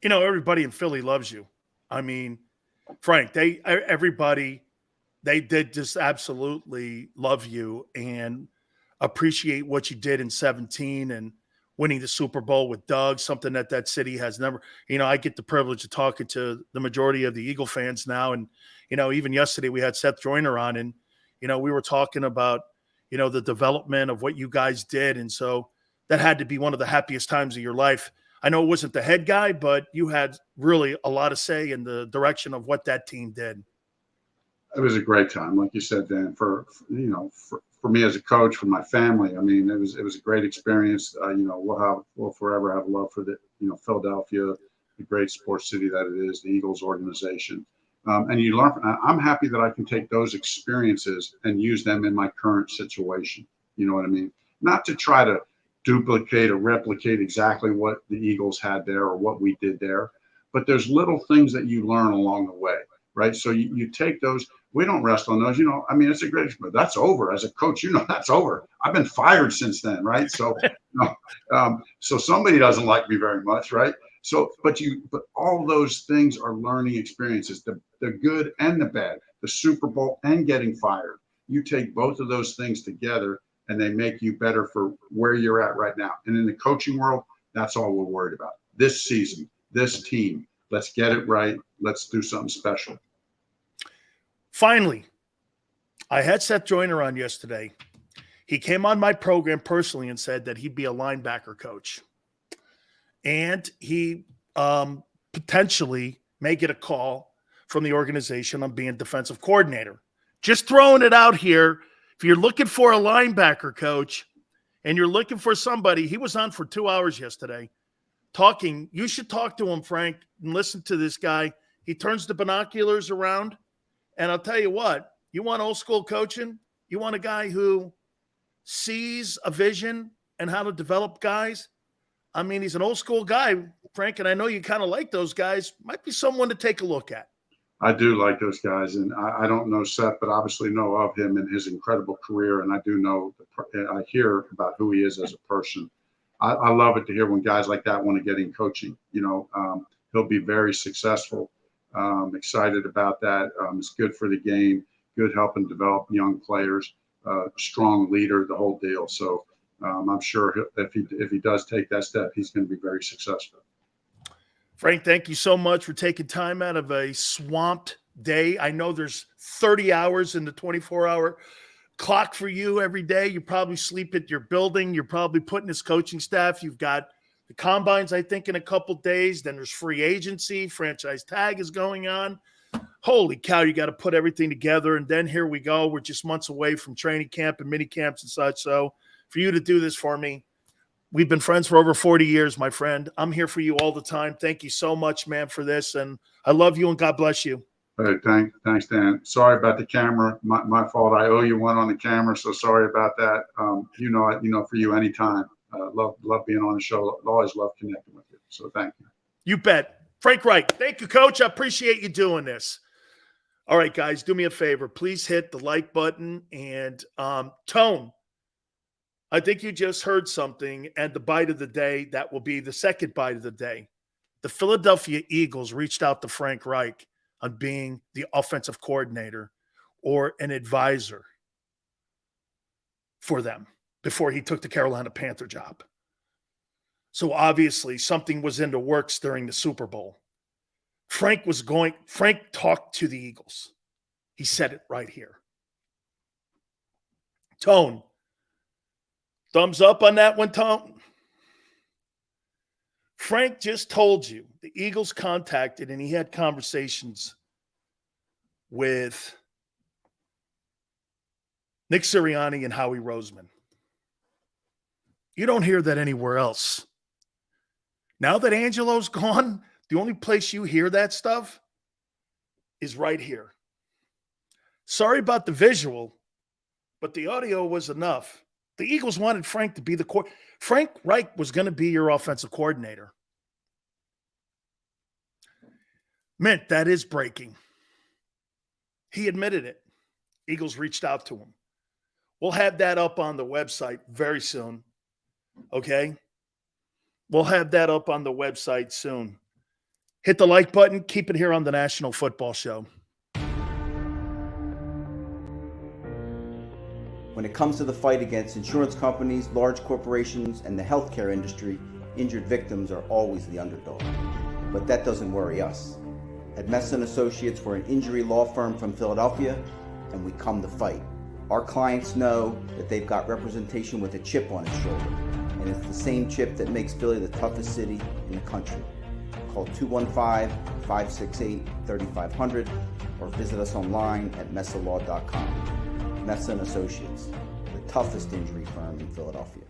Everybody in Philly loves you. I mean, Frank, they did just absolutely love you and appreciate what you did in 2017 and winning the Super Bowl with Doug, something that city has never, I get the privilege of talking to the majority of the Eagle fans now. And, even yesterday we had Seth Joyner on, and, we were talking about, the development of what you guys did. And so that had to be one of the happiest times of your life. I know it wasn't the head guy, but you had really a lot of say in the direction of what that team did. It was a great time. Like you said, Dan, for me as a coach, for my family. I mean, it was a great experience. We'll forever have love for the, Philadelphia, the great sports city that it is, the Eagles organization. And you learn. I'm happy that I can take those experiences and use them in my current situation. You know what I mean? Not to try to duplicate or replicate exactly what the Eagles had there or what we did there, but there's little things that you learn along the way, right? So you take those. We don't rest on those. You know, I mean, it's a great, but that's over. As a coach, you know, that's over. I've been fired since then, right? So, so somebody doesn't like me very much, right? So, but all those things are learning experiences, the good and the bad, the Super Bowl and getting fired. You take both of those things together and they make you better for where you're at right now. And in the coaching world, that's all we're worried about. This season, this team, let's get it right. Let's do something special. Finally, I had Seth Joyner on yesterday. He came on my program personally and said that he'd be a linebacker coach. And he potentially may get a call from the organization on being defensive coordinator. Just throwing it out here. If you're looking for a linebacker coach and you're looking for somebody, he was on for 2 hours yesterday talking. You should talk to him, Frank, and listen to this guy. He turns the binoculars around. And I'll tell you what, you want old school coaching? You want a guy who sees a vision and how to develop guys? I mean, he's an old school guy, Frank, and I know you kind of like those guys. Might be someone to take a look at. I do like those guys, and I don't know Seth, but obviously know of him and his incredible career, and I do know, I hear about who he is as a person. I love it to hear when guys like that want to get in coaching. You know, he'll be very successful. Excited about that. It's good for the game, good helping develop young players, strong leader, the whole deal. So I'm sure if he does take that step, he's going to be very successful. Frank, thank you so much for taking time out of a swamped day. I know there's 30 hours in the 24-hour clock for you every day. You probably sleep at your building. You're probably putting his coaching staff. You've got the combines, I think, in a couple days. Then there's free agency. Franchise tag is going on. Holy cow, you got to put everything together. And then here we go. We're just months away from training camp and mini camps and such. So for you to do this for me, we've been friends for over 40 years, my friend. I'm here for you all the time. Thank you so much, man, for this. And I love you and God bless you. Hey, thanks, Dan. Sorry about the camera. My fault. I owe you one on the camera, so sorry about that. You know, for you anytime. Love being on the show. Always love connecting with you. So thank you. You bet. Frank Reich. Thank you, Coach. I appreciate you doing this. All right, guys, do me a favor. Please hit the like button and Tone. I think you just heard something, and the bite of the day, that will be the second bite of the day. The Philadelphia Eagles reached out to Frank Reich on being the offensive coordinator or an advisor for them before he took the Carolina Panther job. So obviously something was in the works during the Super Bowl. Frank talked to the Eagles. He said it right here. Tone. Thumbs up on that one, Tom. Frank just told you the Eagles contacted and he had conversations with Nick Sirianni and Howie Roseman. You don't hear that anywhere else. Now that Angelo's gone, the only place you hear that stuff is right here. Sorry about the visual, but the audio was enough. The Eagles wanted Frank to be the Frank Reich was going to be your offensive coordinator. Mint, that is breaking. He admitted it. Eagles reached out to him. We'll have that up on the website very soon. Okay? We'll have that up on the website soon. Hit the like button. Keep it here on the National Football Show. When it comes to the fight against insurance companies, large corporations, and the healthcare industry, injured victims are always the underdog. But that doesn't worry us. At Messa & Associates, we're an injury law firm from Philadelphia, and we come to fight. Our clients know that they've got representation with a chip on its shoulder, and it's the same chip that makes Philly the toughest city in the country. Call 215-568-3500 or visit us online at messalaw.com. Messa & Associates, the toughest injury firm in Philadelphia.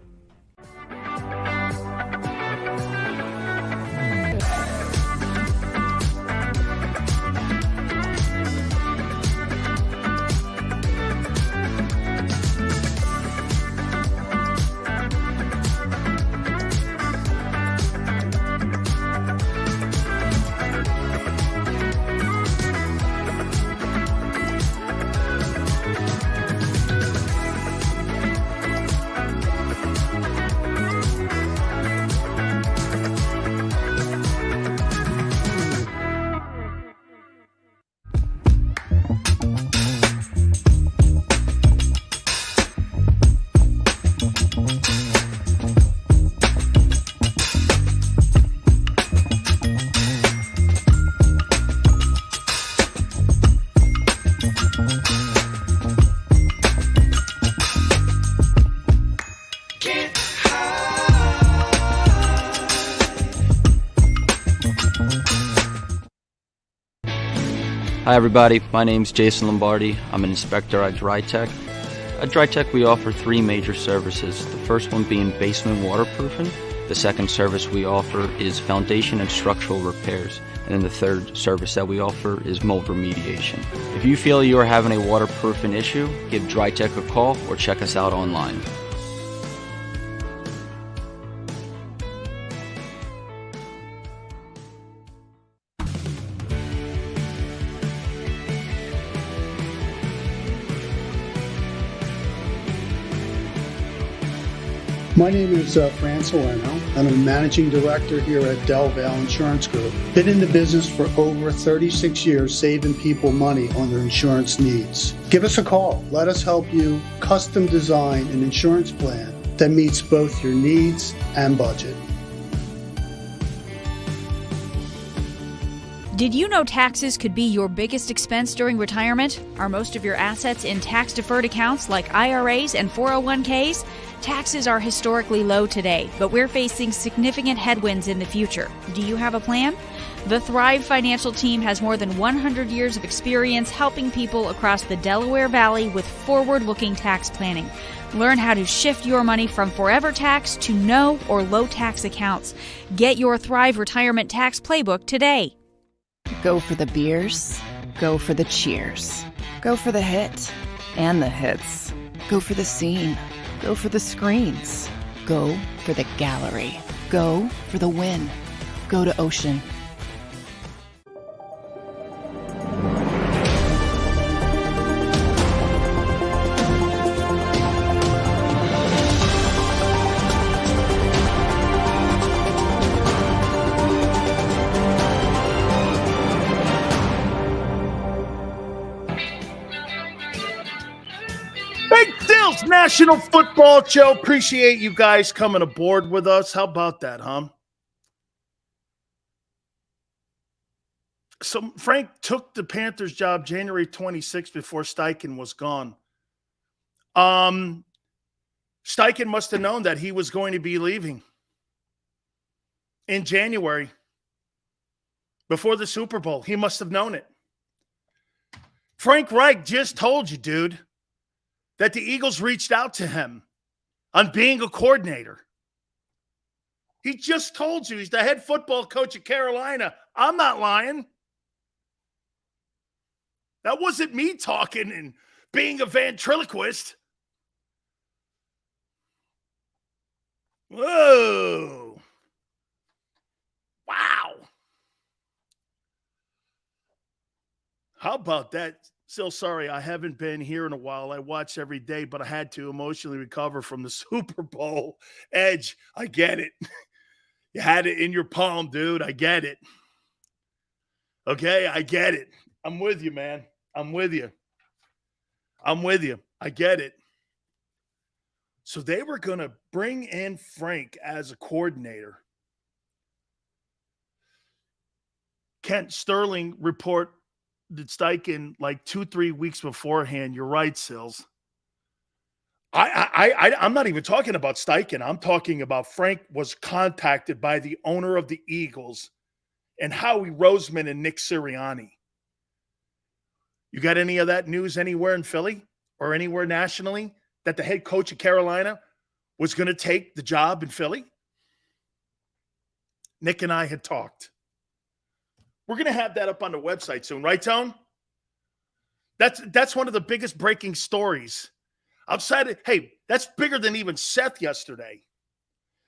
Hi everybody, my name's Jason Lombardi. I'm an inspector at DryTech. At DryTech we offer 3 major services, the first one being basement waterproofing. The second service we offer is foundation and structural repairs. And then the third service that we offer is mold remediation. If you feel you are having a waterproofing issue, give DryTech a call or check us out online. My name is Fran Salerno. I'm a managing director here at Del Valle Insurance Group. Been in the business for over 36 years, saving people money on their insurance needs. Give us a call. Let us help you custom design an insurance plan that meets both your needs and budget. Did you know taxes could be your biggest expense during retirement? Are most of your assets in tax-deferred accounts like IRAs and 401ks? Taxes are historically low today, but we're facing significant headwinds in the future. Do you have a plan? The Thrive Financial team has more than 100 years of experience helping people across the Delaware Valley with forward-looking tax planning. Learn how to shift your money from forever tax to no or low tax accounts. Get your Thrive Retirement Tax Playbook today. Go for the beers. Go for the cheers. Go for the hit and the hits. Go for the scene. Go for the screens. Go for the gallery. Go for the win. Go to Ocean. National Football Show. Appreciate you guys coming aboard with us. How about that, huh? So Frank took the Panthers job January 26th before Steichen was gone. Steichen must have known that he was going to be leaving in January before the Super Bowl. He must have known it. Frank Reich just told you, dude, that the Eagles reached out to him on being a coordinator. He just told you he's the head football coach at Carolina. I'm not lying. That wasn't me talking and being a ventriloquist. Whoa. Wow. How about that? Still sorry, I haven't been here in a while. I watch every day, but I had to emotionally recover from the Super Bowl. Edge, I get it. You had it in your palm, dude. I get it. Okay, I get it. I'm with you, man. I'm with you. I get it. So they were going to bring in Frank as a coordinator. Kent Sterling report did Steichen like 2-3 weeks beforehand. You're right, Sills. I'm not even talking about Steichen. I'm talking about Frank was contacted by the owner of the Eagles and Howie Roseman and Nick Sirianni. You got any of that news anywhere in Philly or anywhere nationally that the head coach of Carolina was going to take the job in Philly? Nick and I had talked. We're going to have that up on the website soon, right, Tone? That's one of the biggest breaking stories. Outside of, hey, that's bigger than even Seth yesterday.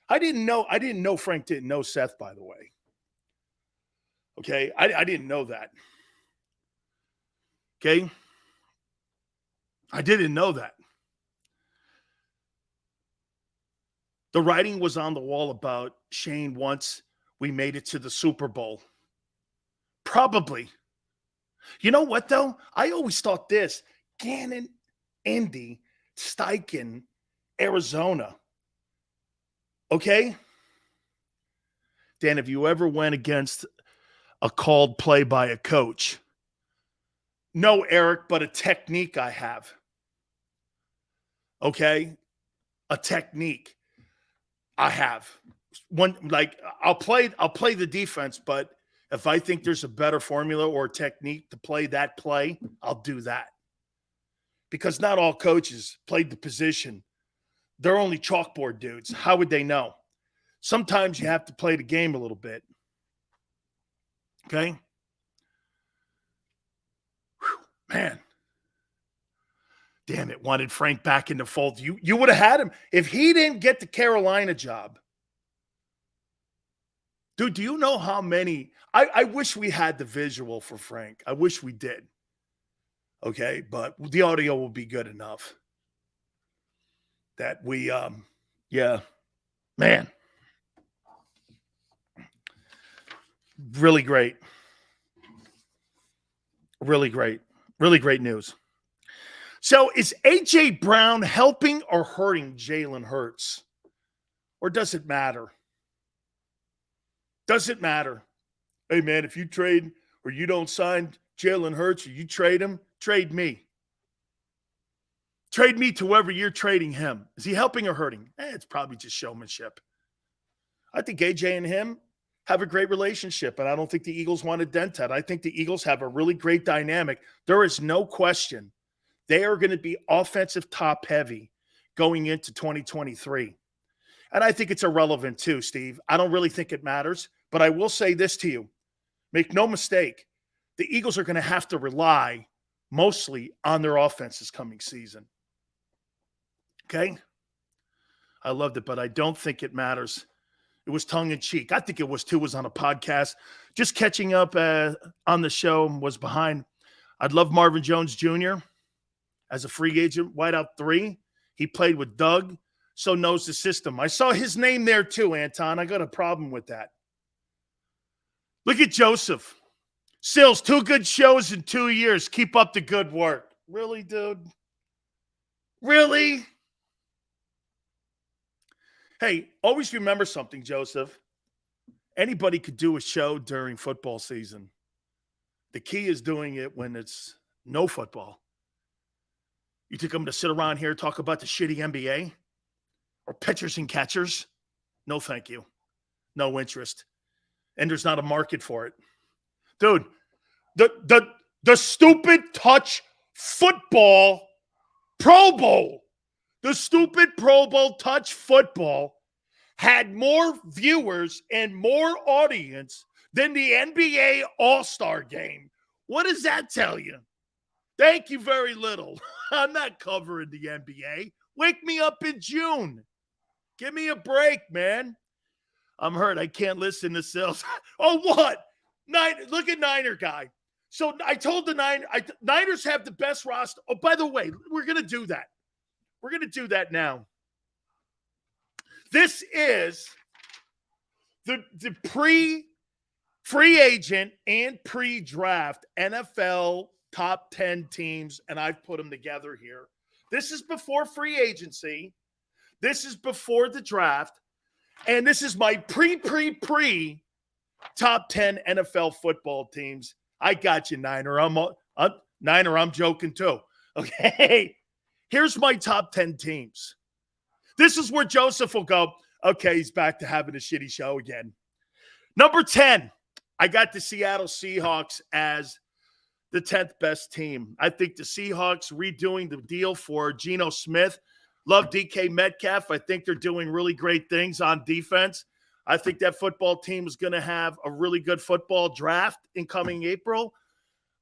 I didn't know Frank didn't know Seth, by the way. Okay, I didn't know that. Okay? I didn't know that. The writing was on the wall about Shane once we made it to the Super Bowl. Probably. You know what, though? I always thought this. Gannon, Indy, Steichen, Arizona. Okay? Dan, have you ever went against a called play by a coach? No, Eric, but a technique I have. Okay? A technique I have. One, like, I'll play the defense, but If I think there's a better formula or technique to play that play, I'll do that. Because not all coaches played the position. They're only chalkboard dudes. How would they know? Sometimes you have to play the game a little bit. Okay? Whew, man. Damn it, wanted Frank back in the fold. You would have had him. If he didn't get the Carolina job, dude, do you know how many? I wish we had the visual for Frank. I wish we did. Okay, but the audio will be good enough that we, yeah, man. Really great. Really great. Really great news. So is A.J. Brown helping or hurting Jalen Hurts? Or does it matter? Does it matter? Hey, man, if you trade or you don't sign Jalen Hurts or you trade him, trade me. Trade me to whoever you're trading him. Is he helping or hurting? It's probably just showmanship. I think A.J. and him have a great relationship, and I don't think the Eagles want to dent that. I think the Eagles have a really great dynamic. There is no question they are going to be offensive top heavy going into 2023. And I think it's irrelevant too, Steve. I don't really think it matters, but I will say this to you. Make no mistake, the Eagles are going to have to rely mostly on their offense this coming season. Okay? I loved it, but I don't think it matters. It was tongue-in-cheek. I think it was too. It was on a podcast. Just catching up on the show was behind. I'd love Marvin Jones Jr. as a free agent, wideout 3. He played with Doug, so knows the system. I saw his name there too, Anton. I got a problem with that. Look at Joseph. Sills, 2 good shows in 2 years. Keep up the good work. Really, dude? Really? Hey, always remember something, Joseph. Anybody could do a show during football season. The key is doing it when it's no football. You think I'm going to sit around here and talk about the shitty NBA or pitchers and catchers? No, thank you. No interest. And there's not a market for it. Dude, the stupid touch football Pro Bowl, the stupid Pro Bowl touch football had more viewers and more audience than the NBA All-Star game. What does that tell you? Thank you very little. I'm not covering the NBA. Wake me up in June. Give me a break, man. I'm hurt. I can't listen to Sills. Oh, what? Look at Niner guy. So I told the Niners have the best roster. Oh, by the way, we're going to do that. We're going to do that now. This is the pre-free agent and pre-draft NFL top 10 teams, and I've put them together here. This is before free agency. This is before the draft. And this is my pre top 10 NFL football teams. I got you, Niner. Niner, I'm joking too. Okay. Here's my top 10 teams. This is where Joseph will go, okay, he's back to having a shitty show again. Number 10, I got the Seattle Seahawks as the 10th best team. I think the Seahawks redoing the deal for Geno Smith. Love DK Metcalf. I think they're doing really great things on defense. I think that football team is going to have a really good football draft in coming April.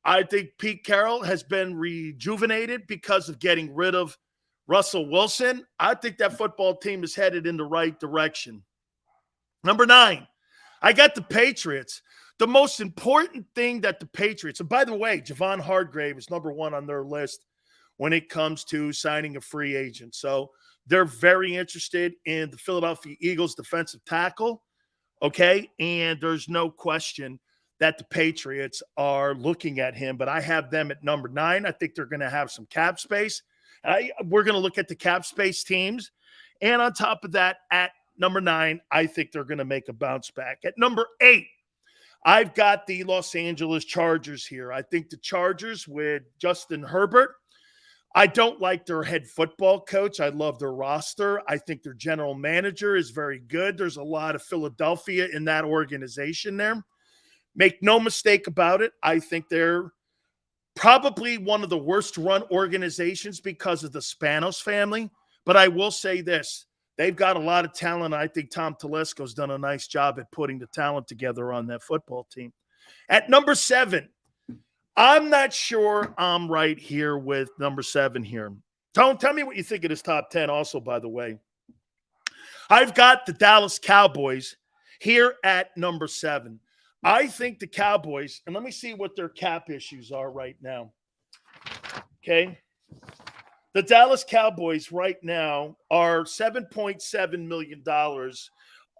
I think Pete Carroll has been rejuvenated because of getting rid of Russell Wilson. I think that football team is headed in the right direction. Number 9, I got the Patriots. The most important thing that the Patriots, and by the way, Javon Hargrave is number 1 on their list when it comes to signing a free agent. So they're very interested in the Philadelphia Eagles defensive tackle, okay? And there's no question that the Patriots are looking at him, but I have them at number 9. I think they're going to have some cap space. We're going to look at the cap space teams. And on top of that, at number 9, I think they're going to make a bounce back. At number 8, I've got the Los Angeles Chargers here. I think the Chargers with Justin Herbert, I don't like their head football coach. I love their roster. I think their general manager is very good. There's a lot of Philadelphia in that organization there. Make no mistake about it. I think they're probably one of the worst run organizations because of the Spanos family. But I will say this. They've got a lot of talent. I think Tom Telesco's done a nice job at putting the talent together on that football team. At number 7, I'm not sure I'm right here with number 7 here. Tone, tell me what you think of this top 10 also, by the way. I've got the Dallas Cowboys here at number 7. I think the Cowboys, and let me see what their cap issues are right now. Okay. The Dallas Cowboys right now are $7.7 million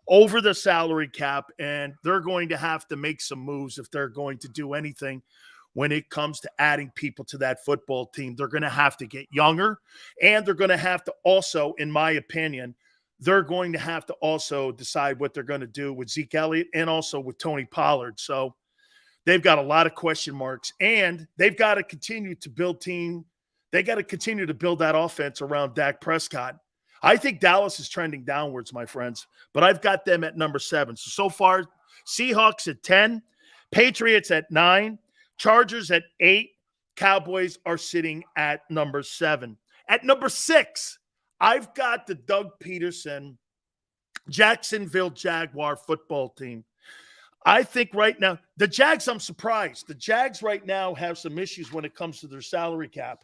over the salary cap, and they're going to have to make some moves if they're going to do anything when it comes to adding people to that football team. They're going to have to get younger, and they're going to have to also, in my opinion, they're going to have to also decide what they're going to do with Zeke Elliott and also with Tony Pollard. So they've got a lot of question marks, and they've got to continue to build team. They got to continue to build that offense around Dak Prescott. I think Dallas is trending downwards, my friends, but I've got them at number 7. So far, Seahawks at 10, Patriots at 9, Chargers at 8, Cowboys are sitting at number 7. At number 6, I've got the Doug Peterson Jacksonville Jaguar football team. I think right now, the Jags, I'm surprised. The Jags right now have some issues when it comes to their salary cap.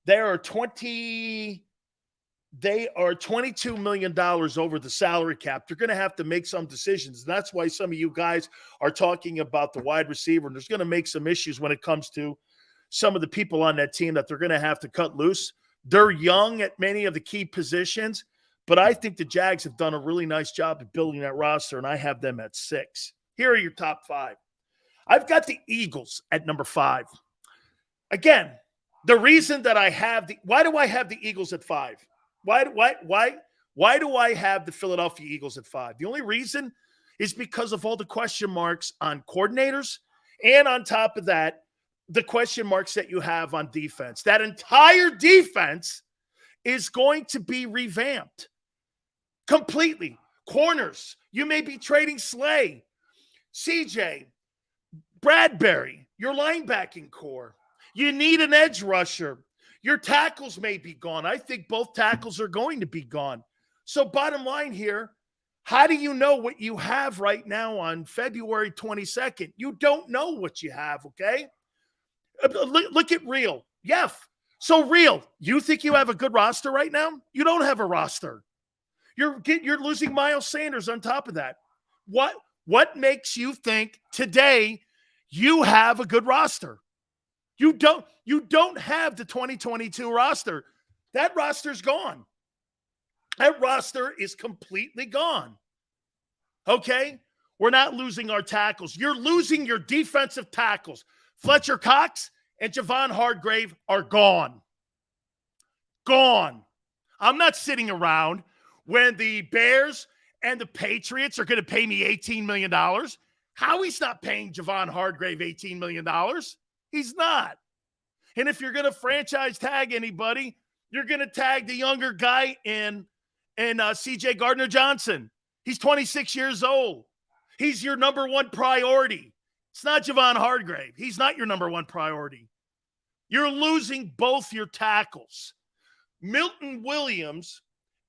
They are $22 million over the salary cap. They're going to have to make some decisions. That's why some of you guys are talking about the wide receiver. And there's going to make some issues when it comes to some of the people on that team that they're going to have to cut loose. They're young at many of the key positions, but I think the Jags have done a really nice job of building that roster, and I have them at 6. Here are your top 5. I've got the Eagles at number 5. Again, the reason that I have why do I have the Eagles at 5? Why do I have the Philadelphia Eagles at 5? The only reason is because of all the question marks on coordinators, and on top of that, the question marks that you have on defense. That entire defense is going to be revamped completely. Corners, you may be trading Slay, CJ, Bradbury, your linebacking core. You need an edge rusher. Your tackles may be gone. I think both tackles are going to be gone. So bottom line here, how do you know what you have right now on February 22nd? You don't know what you have, okay? Look at Real. Yes. So Real, you think you have a good roster right now? You don't have a roster. You're losing Miles Sanders on top of that. What makes you think today you have a good roster? You don't have the 2022 roster. That roster's gone. That roster is completely gone. Okay? We're not losing our tackles. You're losing your defensive tackles. Fletcher Cox and Javon Hargrave are gone. Gone. I'm not sitting around when the Bears and the Patriots are going to pay me $18 million. Howie's not paying Javon Hargrave $18 million. He's not. And if you're going to franchise tag anybody, you're going to tag the younger guy in CJ Gardner-Johnson. He's 26 years old. He's your number one priority. It's not Javon Hargrave. He's not your number one priority. You're losing both your tackles. Milton Williams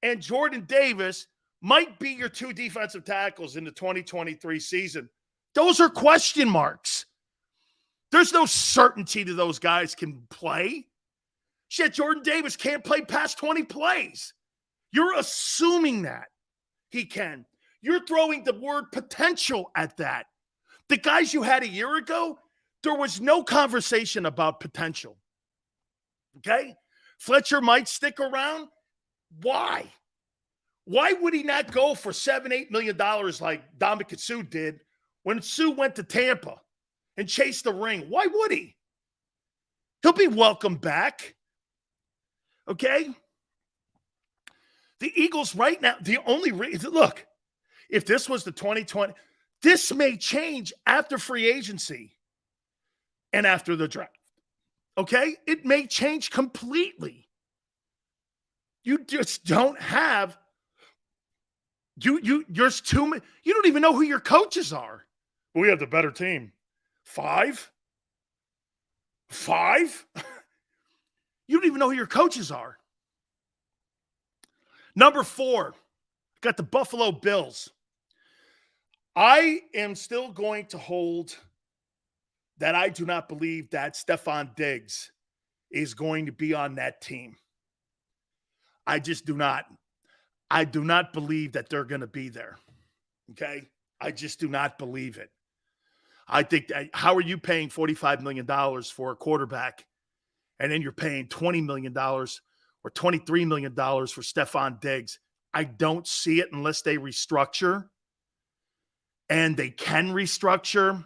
and Jordan Davis might be your 2 defensive tackles in the 2023 season. Those are question marks. There's no certainty that those guys can play. Shit, Jordan Davis can't play past 20 plays. You're assuming that he can. You're throwing the word potential at that. The guys you had a year ago, there was no conversation about potential. Okay? Fletcher might stick around. Why? Why would he not go for $7-8 million like Dominic Sue did when Sue went to Tampa and chased the ring? Why would he? He'll be welcome back. Okay? The Eagles right now, the only reason, look, if this was the 2020, this may change after free agency and after the draft. Okay? It may change completely. You just don't have, there's too many, you don't even know who your coaches are We have the better team. 5? 5? You don't even know who your coaches are. Number 4, got the Buffalo Bills. I am still going to hold that I do not believe that Stephon Diggs is going to be on that team. I just do not. I do not believe that they're going to be there. Okay? I just do not believe it. I think, how are you paying $45 million for a quarterback, and then you're paying $20 million or $23 million for Stephon Diggs? I don't see it unless they restructure, and they can restructure.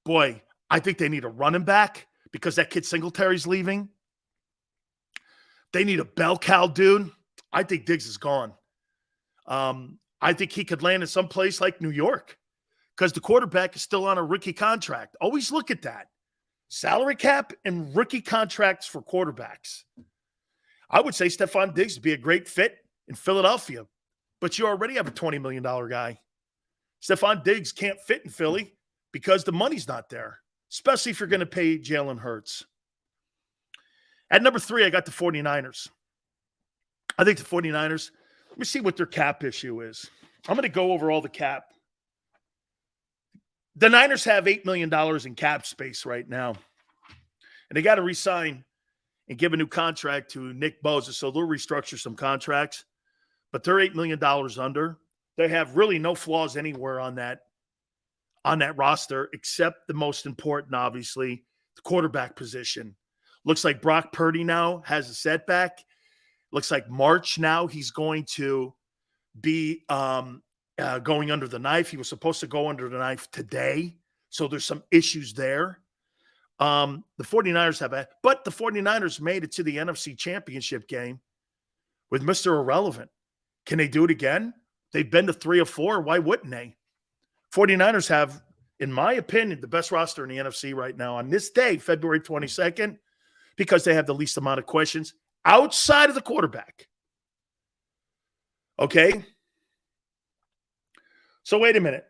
Boy, I think they need a running back because that kid Singletary's leaving. They need a bell cow dude. I think Diggs is gone. I think he could land in some place like New York because the quarterback is still on a rookie contract. Always look at that. Salary cap and rookie contracts for quarterbacks. I would say Stephon Diggs would be a great fit in Philadelphia, but you already have a $20 million guy. Stephon Diggs can't fit in Philly because the money's not there, especially if you're going to pay Jalen Hurts. At number 3, I got the 49ers. I think the 49ers, let me see what their cap issue is. I'm going to go over all the cap. The Niners have $8 million in cap space right now. And they got to re-sign and give a new contract to Nick Bosa, so they'll restructure some contracts. But they're $8 million under. They have really no flaws anywhere on that roster, except the most important, obviously, the quarterback position. Looks like Brock Purdy now has a setback. Looks like March now he's going to be going under the knife. He was supposed to go under the knife today, so there's some issues there. The 49ers but the 49ers made it to the NFC Championship game with Mr. Irrelevant. Can they do it again? They've been to 3 or 4. Why wouldn't they? 49ers have, in my opinion, the best roster in the NFC right now on this day, February 22nd, because they have the least amount of questions outside of the quarterback. Okay? So wait a minute.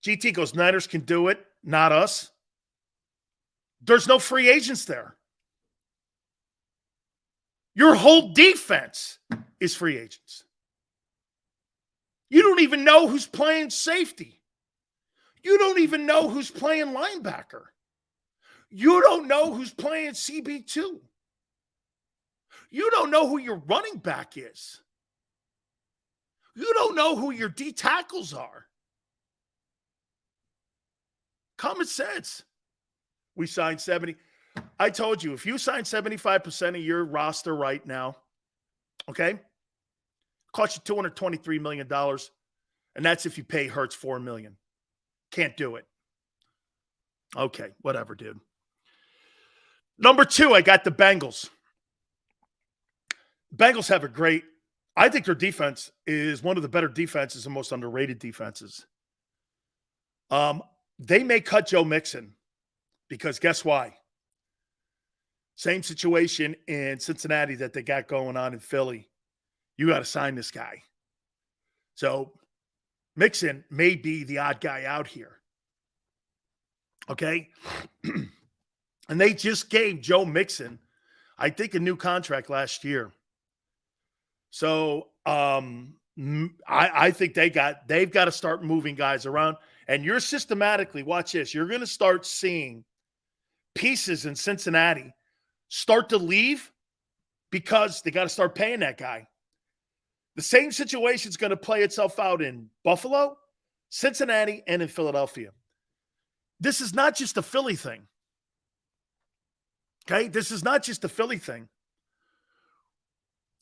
GT goes, Niners can do it, not us. There's no free agents there. Your whole defense is free agents. You don't even know who's playing safety. You don't even know who's playing linebacker. You don't know who's playing CB2. You don't know who your running back is. You don't know who your D tackles are. Common sense. We signed 70. I told you, if you sign 75% of your roster right now, okay, cost you $223 million, and that's if you pay Hurts $4 million. Can't do it. Okay, whatever, dude. Number 2, I got the Bengals. Bengals have I think their defense is one of the better defenses and most underrated defenses. They may cut Joe Mixon because guess why? Same situation in Cincinnati that they got going on in Philly. You got to sign this guy. So Mixon may be the odd guy out here. Okay? And they just gave Joe Mixon, I think, a new contract last year. So I think they've got to start moving guys around. And you're systematically, watch this, you're going to start seeing pieces in Cincinnati start to leave because they got to start paying that guy. The same situation is going to play itself out in Buffalo, Cincinnati, and in Philadelphia. This is not just a Philly thing. Okay? This is not just a Philly thing.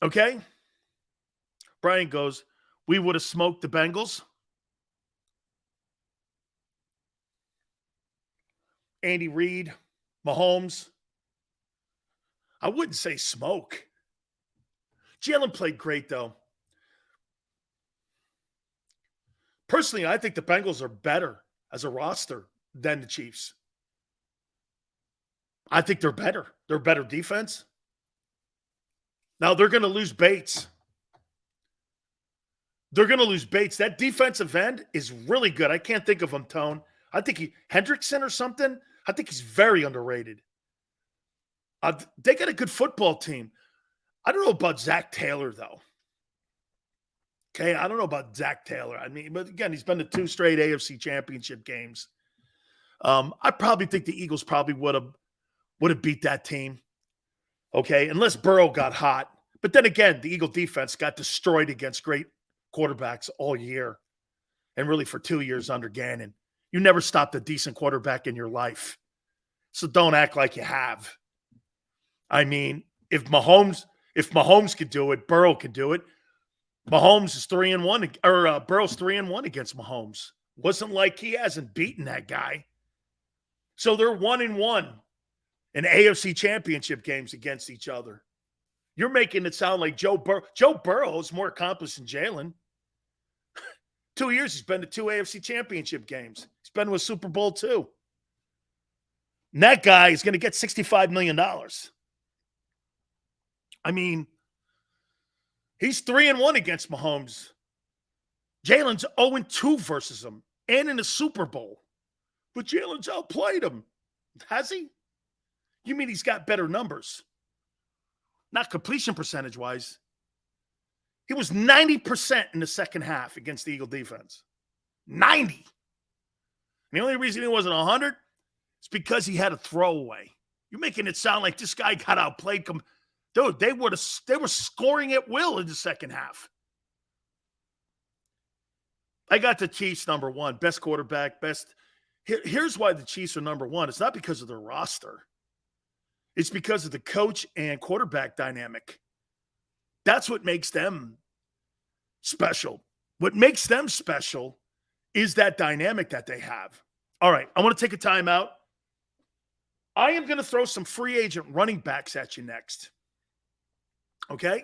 Okay? Brian goes, we would have smoked the Bengals. Andy Reid, Mahomes. I wouldn't say smoke. Jalen played great, though. Personally, I think the Bengals are better as a roster than the Chiefs. I think they're better. They're better defense. Now, they're going to lose Bates. That defensive end is really good. I can't think of him, Tone. I think Hendrickson or something. I think he's very underrated. They got a good football team. I don't know about Zach Taylor, though. Okay, I don't know about Zach Taylor. I mean, but again, he's been to 2 straight AFC championship games. I probably think the Eagles probably would have beat that team. Okay, unless Burrow got hot. But then again, the Eagle defense got destroyed against great quarterbacks all year, and really for 2 years under Gannon. You never stopped a decent quarterback in your life. So don't act like you have. I mean, if Mahomes could do it, Burrow could do it. Mahomes is 3-1, or Burrow's 3-1 against Mahomes. Wasn't like he hasn't beaten that guy. So they're 1-1 in AFC championship games against each other. You're making it sound like Joe Burrow is more accomplished than Jalen. 2 years he's been to 2 AFC championship games. He's been with Super Bowl II. And that guy is going to get $65 million. I mean, he's 3-1 against Mahomes. Jalen's 0-2 versus him and in the Super Bowl. But Jalen's outplayed him. Has he? You mean he's got better numbers? Not completion percentage-wise. He was 90% in the second half against the Eagle defense. 90. And the only reason he wasn't 100 is because he had a throwaway. You're making it sound like this guy got outplayed. Dude, they were scoring at will in the second half. I got the Chiefs number 1. Best quarterback, best. Here's why the Chiefs are number 1. It's not because of their roster. It's because of the coach and quarterback dynamic. That's what makes them special. What makes them special is that dynamic that they have. All right, I want to take a timeout. I am going to throw some free agent running backs at you next. Okay?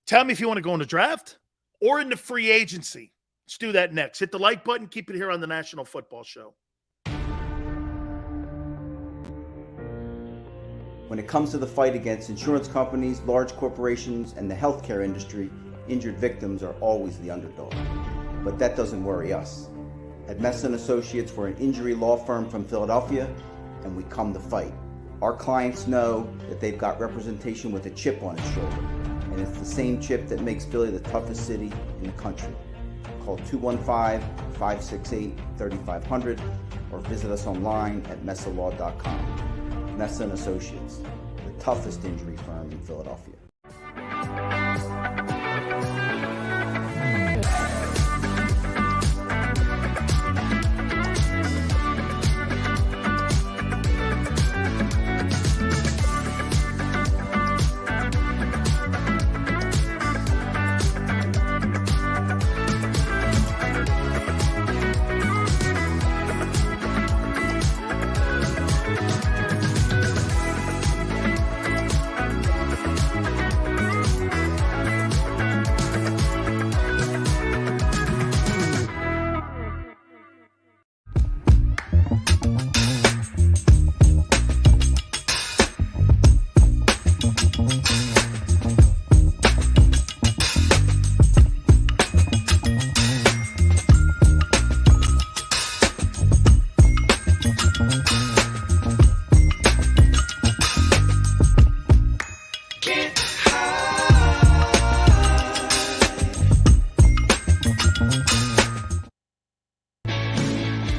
Tell me if you want to go in the draft or in the free agency. Let's do that next. Hit the like button. Keep it here on the National Football Show. When it comes to the fight against insurance companies, large corporations, and the healthcare industry, injured victims are always the underdog. But that doesn't worry us. At Messon Associates, we're an injury law firm from Philadelphia, and we come to fight. Our clients know that they've got representation with a chip on its shoulder, and it's the same chip that makes Philly the toughest city in the country. Call 215-568-3500 or visit us online at messalaw.com. Messon Associates, the toughest injury firm in Philadelphia.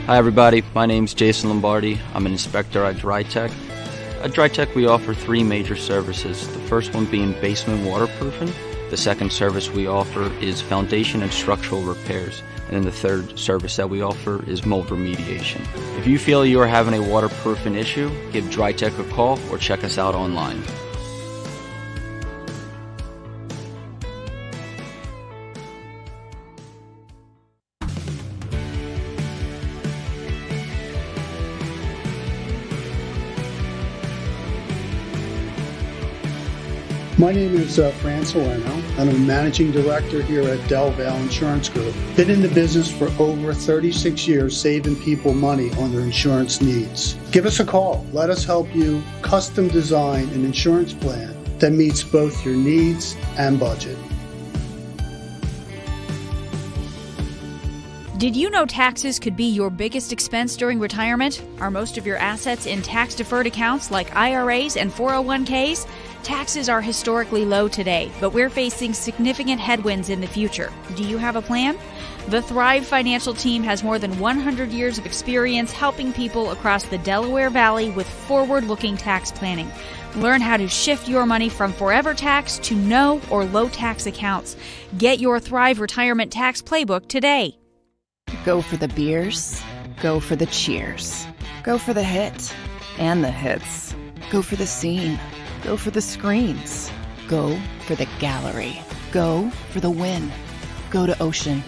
Hi everybody, my name's Jason Lombardi. I'm an inspector at DryTech. At DryTech we offer 3 major services, the first one being basement waterproofing, the second service we offer is foundation and structural repairs, and then the third service that we offer is mold remediation. If you feel you are having a waterproofing issue, give DryTech a call or check us out online. My name is Dan Sileo. I'm a managing director here at Del Valle Insurance Group. Been in the business for over 36 years, saving people money on their insurance needs. Give us a call. Let us help you custom design an insurance plan that meets both your needs and budget. Did you know taxes could be your biggest expense during retirement? Are most of your assets in tax-deferred accounts like IRAs and 401ks? Taxes are historically low today, but we're facing significant headwinds in the future. Do you have a plan? The Thrive Financial team has more than 100 years of experience helping people across the Delaware Valley with forward-looking tax planning. Learn how to shift your money from forever tax to no or low tax accounts. Get your Thrive Retirement Tax Playbook today. Go for the beers, go for the cheers, go for the hit and the hits, go for the scene, go for the screens, go for the gallery, go for the win, go to Ocean.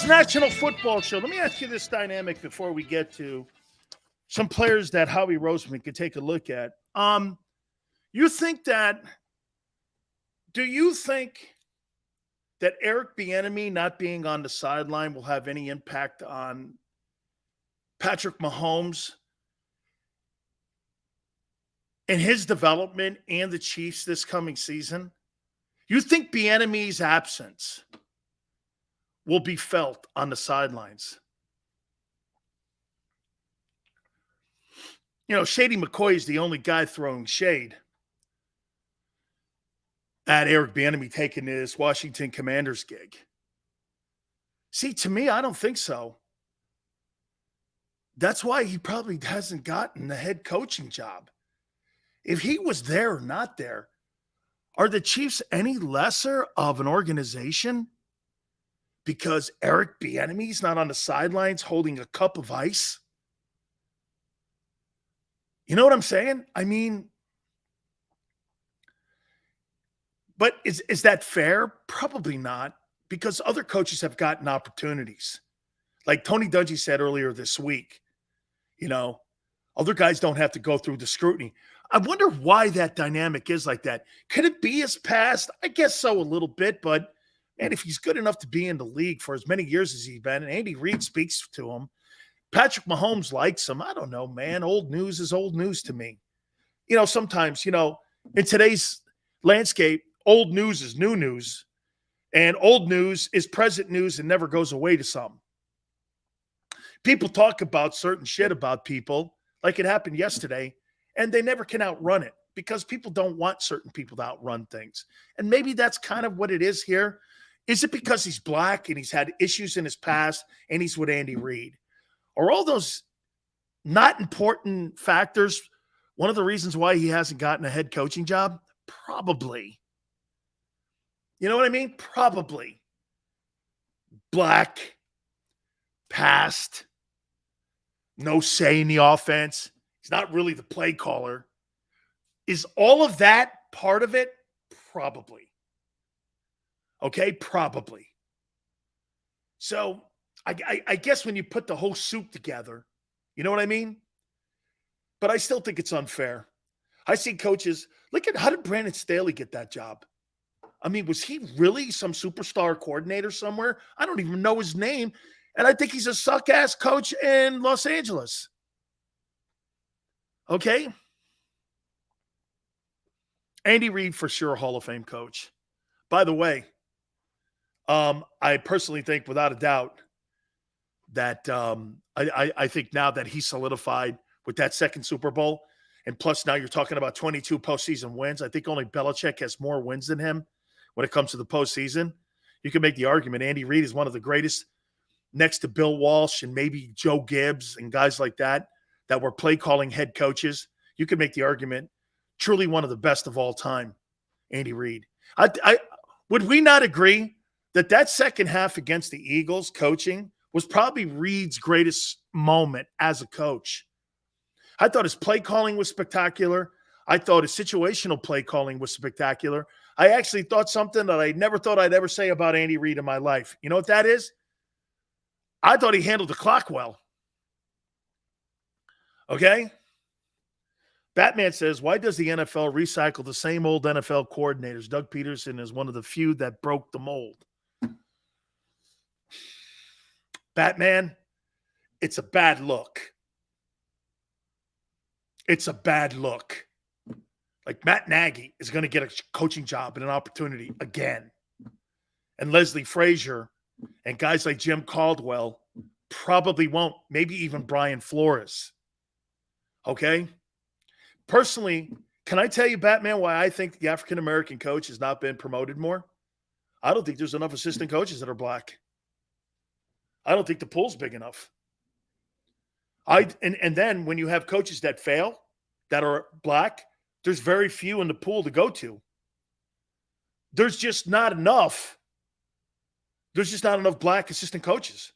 National Football Show. Let me ask you this dynamic before we get to some players that Howie Roseman could take a look at. Do you think that Eric Bieniemy not being on the sideline will have any impact on Patrick Mahomes and his development and the Chiefs this coming season? You think Bieniemy's absence will be felt on the sidelines? You know, Shady McCoy is the only guy throwing shade at Eric Bieniemy taking this Washington Commanders gig. See, to me, I don't think so. That's why he probably hasn't gotten the head coaching job. If he was there or not there, are the Chiefs any lesser of an organization because Eric Bieniemy's not on the sidelines holding a cup of ice? You know what I'm saying? I mean, but is that fair? Probably not, because other coaches have gotten opportunities. Like Tony Dungy said earlier this week, you know, other guys don't have to go through the scrutiny. I wonder why that dynamic is like that. Could it be his past? I guess so, a little bit, but and if he's good enough to be in the league for as many years as he's been, and Andy Reid speaks to him, Patrick Mahomes likes him. I don't know, man. Old news is old news to me. You know, sometimes, you know, in today's landscape, old news is new news, and old news is present news and never goes away to some. People talk about certain shit about people, like it happened yesterday, and they never can outrun it because people don't want certain people to outrun things. And maybe that's kind of what it is here. Is it because he's black and he's had issues in his past and he's with Andy Reid? Are all those not important factors one of the reasons why he hasn't gotten a head coaching job? Probably. You know what I mean? Probably. Black, past, no say in the offense. He's not really the play caller. Is all of that part of it? Probably. Okay, probably. So I guess when you put the whole soup together, you know what I mean? But I still think it's unfair. I see coaches, look at how did Brandon Staley get that job? I mean, was he really some superstar coordinator somewhere? I don't even know his name. And I think he's a suck-ass coach in Los Angeles. Okay? Andy Reid, for sure, Hall of Fame coach. By the way, I personally think, without a doubt, that I think now that he's solidified with that second Super Bowl, and plus now you're talking about 22 postseason wins. I think only Belichick has more wins than him when it comes to the postseason. You can make the argument Andy Reid is one of the greatest, next to Bill Walsh and maybe Joe Gibbs and guys like that were play-calling head coaches. You can make the argument, truly one of the best of all time, Andy Reid. Would we not agree that second half against the Eagles coaching was probably Reid's greatest moment as a coach? I thought his play calling was spectacular. I thought his situational play calling was spectacular. I actually thought something that I never thought I'd ever say about Andy Reid in my life. You know what that is? I thought he handled the clock well. Okay? Batman says, why does the NFL recycle the same old NFL coordinators? Doug Peterson is one of the few that broke the mold. Batman, it's a bad look. It's a bad look. Like Matt Nagy is going to get a coaching job and an opportunity again. And Leslie Frazier and guys like Jim Caldwell probably won't. Maybe even Brian Flores. Okay? Personally, can I tell you, Batman, why I think the African-American coach has not been promoted more? I don't think there's enough assistant coaches that are black. I don't think the pool's big enough. And then when you have coaches that fail, that are black, there's very few in the pool to go to. There's just not enough. There's just not enough black assistant coaches.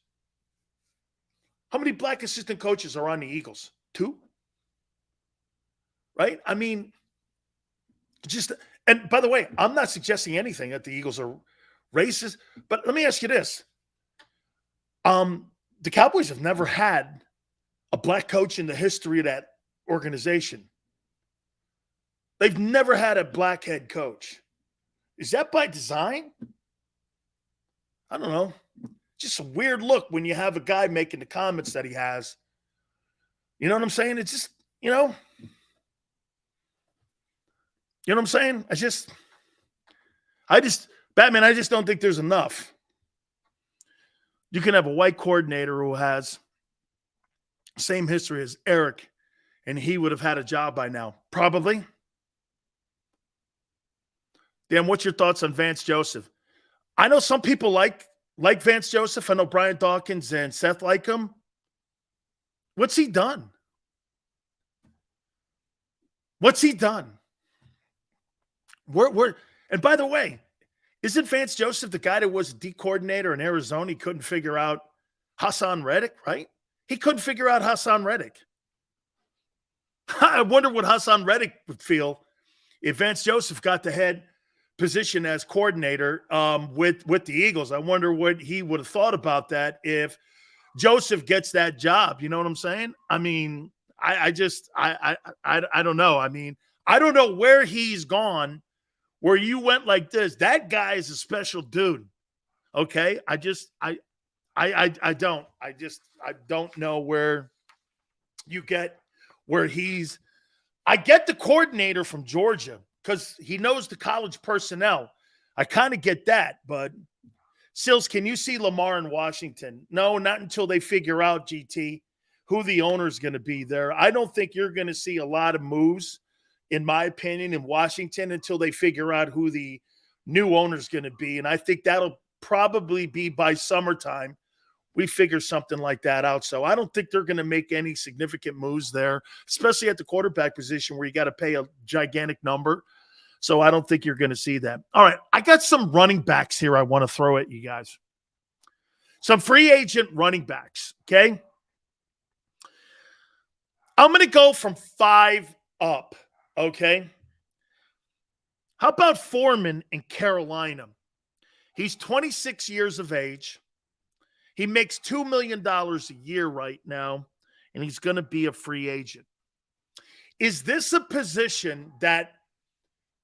How many black assistant coaches are on the Eagles? 2? Right? I mean, and by the way, I'm not suggesting anything that the Eagles are racist, but let me ask you this. The Cowboys have never had a black coach in the history of that organization. They've never had a black head coach. Is that by design? I don't know. Just a weird look when you have a guy making the comments that he has. You know what I'm saying? It's just, you know what I'm saying? Batman, I just don't think there's enough. You can have a white coordinator who has the same history as Eric, and he would have had a job by now. Probably. Dan, what's your thoughts on Vance Joseph? I know some people like Vance Joseph. I know Brian Dawkins and Seth like him. What's he done? What's he done? And by the way, isn't Vance Joseph the guy that was a D coordinator in Arizona? He couldn't figure out Hassan Reddick, right? He couldn't figure out Hassan Reddick. I wonder what Hassan Reddick would feel if Vance Joseph got the head position as coordinator with the Eagles. I wonder what he would have thought about that if Joseph gets that job. You know what I'm saying? I mean, I don't know. I mean, I don't know where he's gone, where you went like this. That guy is a special dude. Okay. I don't know where you get where he's. I get the coordinator from Georgia because he knows the college personnel. I kind of get that, but Sills, can you see Lamar in Washington? No, not until they figure out, GT, who the owner is going to be there. I don't think you're going to see a lot of moves, in my opinion, in Washington until they figure out who the new owner is going to be. And I think that'll probably be by summertime. We figure something like that out. So I don't think they're going to make any significant moves there, especially at the quarterback position where you got to pay a gigantic number. So I don't think you're going to see that. All right, I got some running backs here I want to throw at you guys. Some free agent running backs, okay? I'm going to go from 5 up, okay? How about Foreman in Carolina? He's 26 years of age. He makes $2 million a year right now, and he's going to be a free agent. Is this a position that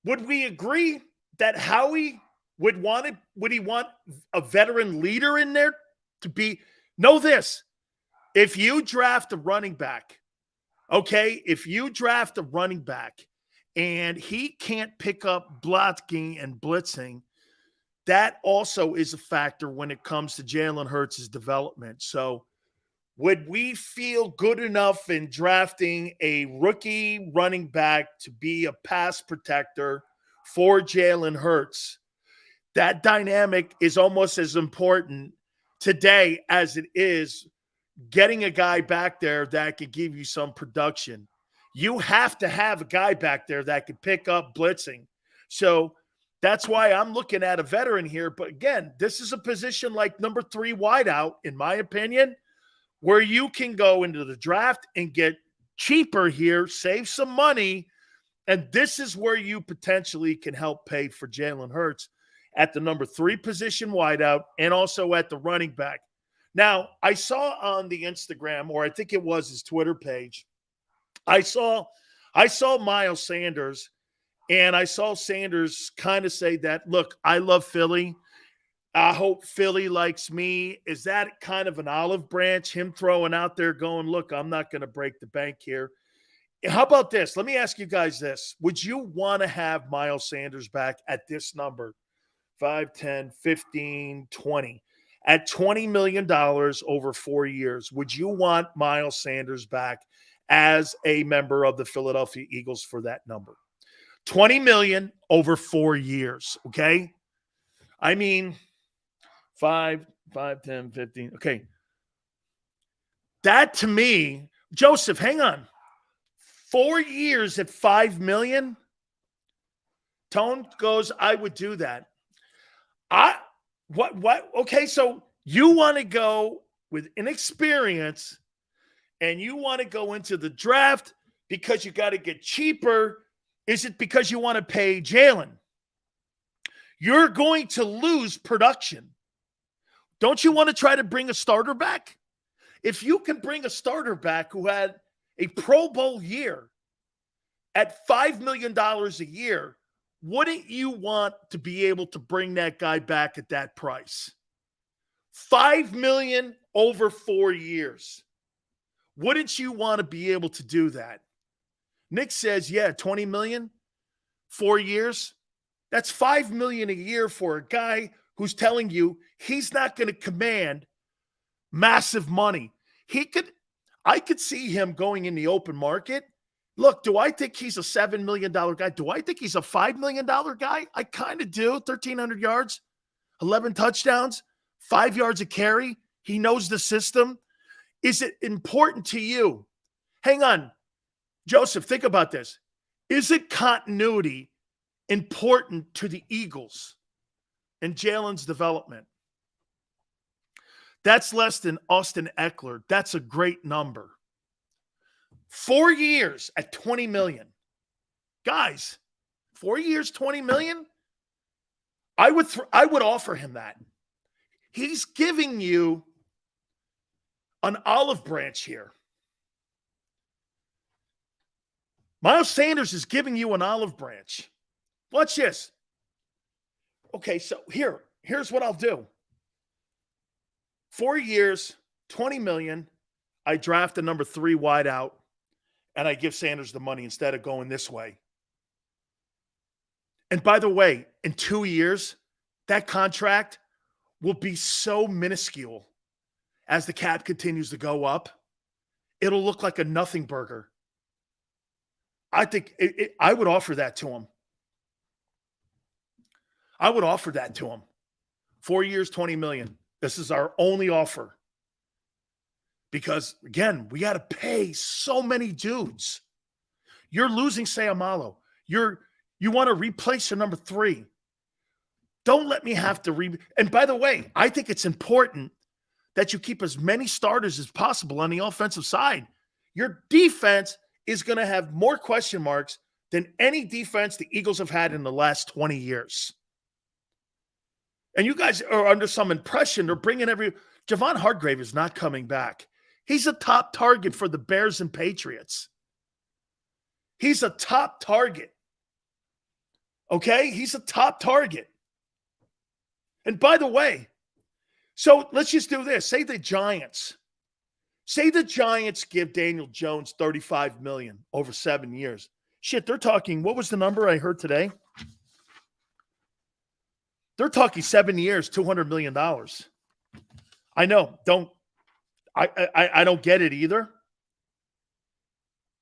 would we agree that Howie would want it? Would he want a veteran leader in there to be? Know this. If you draft a running back, okay, if you draft a running back and he can't pick up blocking and blitzing, that also is a factor when it comes to Jalen Hurts' development. So would we feel good enough in drafting a rookie running back to be a pass protector for Jalen Hurts? That dynamic is almost as important today as it is getting a guy back there that could give you some production. You have to have a guy back there that could pick up blitzing. So that's why I'm looking at a veteran here. But again, this is a position like number 3 wideout, in my opinion, where you can go into the draft and get cheaper here, save some money, and this is where you potentially can help pay for Jalen Hurts at the number 3 position wideout and also at the running back. Now, I saw on the Instagram, or I think it was his Twitter page, I saw I saw Miles Sanders, and I saw Sanders kind of say that, look, I love Philly. I hope Philly likes me. Is that kind of an olive branch, him throwing out there going, look, I'm not going to break the bank here? How about this? Let me ask you guys this. Would you want to have Miles Sanders back at this number? 5, 10, 15, 20. At $20 million over 4 years, would you want Miles Sanders back as a member of the Philadelphia Eagles for that number? $20 million over 4 years, okay? I mean, 5, 10, 15. Okay. That to me, Joseph, hang on. 4 years at $5 million? Tone goes, I would do that. What? Okay, so you want to go with inexperience and you want to go into the draft because you got to get cheaper. Is it because you want to pay Jalen? You're going to lose production. Don't you want to try to bring a starter back? If you can bring a starter back who had a Pro Bowl year at $5 million a year, wouldn't you want to be able to bring that guy back at that price? $5 million over 4 years. Wouldn't you want to be able to do that? Nick says, yeah, $20 million, 4 years. That's $5 million a year for a guy who's telling you he's not going to command massive money. I could see him going in the open market. Look, do I think he's a $7 million guy? Do I think he's a $5 million guy? I kind of do. 1,300 yards, 11 touchdowns, 5 yards a carry. He knows the system. Is it important to you? Hang on. Joseph, think about this. Is it continuity important to the Eagles and Jalen's development? That's less than Austin Eckler. That's a great number. 4 years at $20 million. Guys, 4 years, $20 million? I would offer him that. He's giving you an olive branch here. Miles Sanders is giving you an olive branch. Watch this. Okay, so here's what I'll do. 4 years, $20 million. I draft the number 3 wide out. And I give Sanders the money instead of going this way. And by the way, in 2 years, that contract will be so minuscule as the cap continues to go up. It'll look like a nothing burger. I think I would offer that to him. I would offer that to him. 4 years, $20 million. This is our only offer. Because, again, we got to pay so many dudes. You're losing Sayamalo. You want to replace your number 3. Don't let me have to And by the way, I think it's important that you keep as many starters as possible on the offensive side. Your defense is going to have more question marks than any defense the Eagles have had in the last 20 years. And you guys are under some impression they're bringing Javon Hargrave is not coming back. He's a top target for the Bears and Patriots. He's a top target. Okay? He's a top target. And by the way, so let's just do this. Say the Giants give Daniel Jones $35 million over 7 years. Shit, they're talking, what was the number I heard today? They're talking 7 years, $200 million. I know, I don't get it either.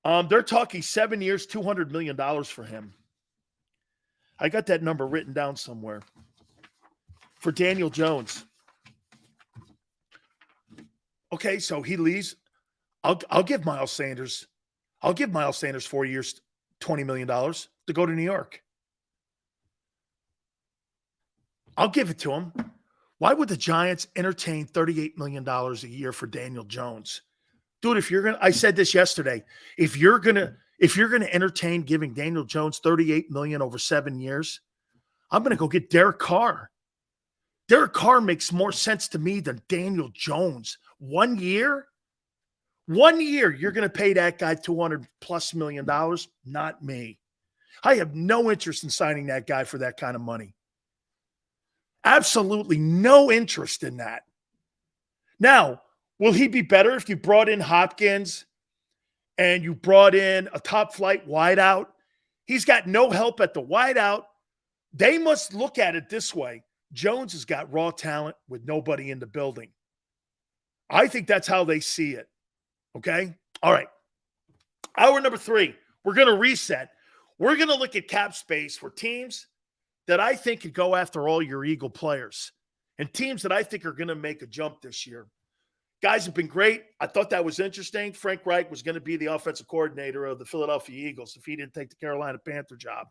They're talking 7 years, $200 million for him. I got that number written down somewhere. For Daniel Jones. Okay, so he leaves. I'll give Miles Sanders 4 years, $20 million to go to New York. I'll give it to him. Why would the Giants entertain $38 million a year for Daniel Jones? Dude, I said this yesterday. If you're gonna entertain giving Daniel Jones $38 million over 7 years, I'm gonna go get Derek Carr. Derek Carr makes more sense to me than Daniel Jones. 1 year? 1 year, you're going to pay that guy $200+ million. Not me. I have no interest in signing that guy for that kind of money. Absolutely no interest in that. Now, will he be better if you brought in Hopkins and you brought in a top flight wideout? He's got no help at the wideout. They must look at it this way. Jones has got raw talent with nobody in the building. I think that's how they see it. Okay? All right. Hour number 3, we're going to reset. We're going to look at cap space for teams that I think could go after all your Eagle players and teams that I think are going to make a jump this year. Guys have been great. I thought that was interesting. Frank Reich was going to be the offensive coordinator of the Philadelphia Eagles if he didn't take the Carolina Panther job.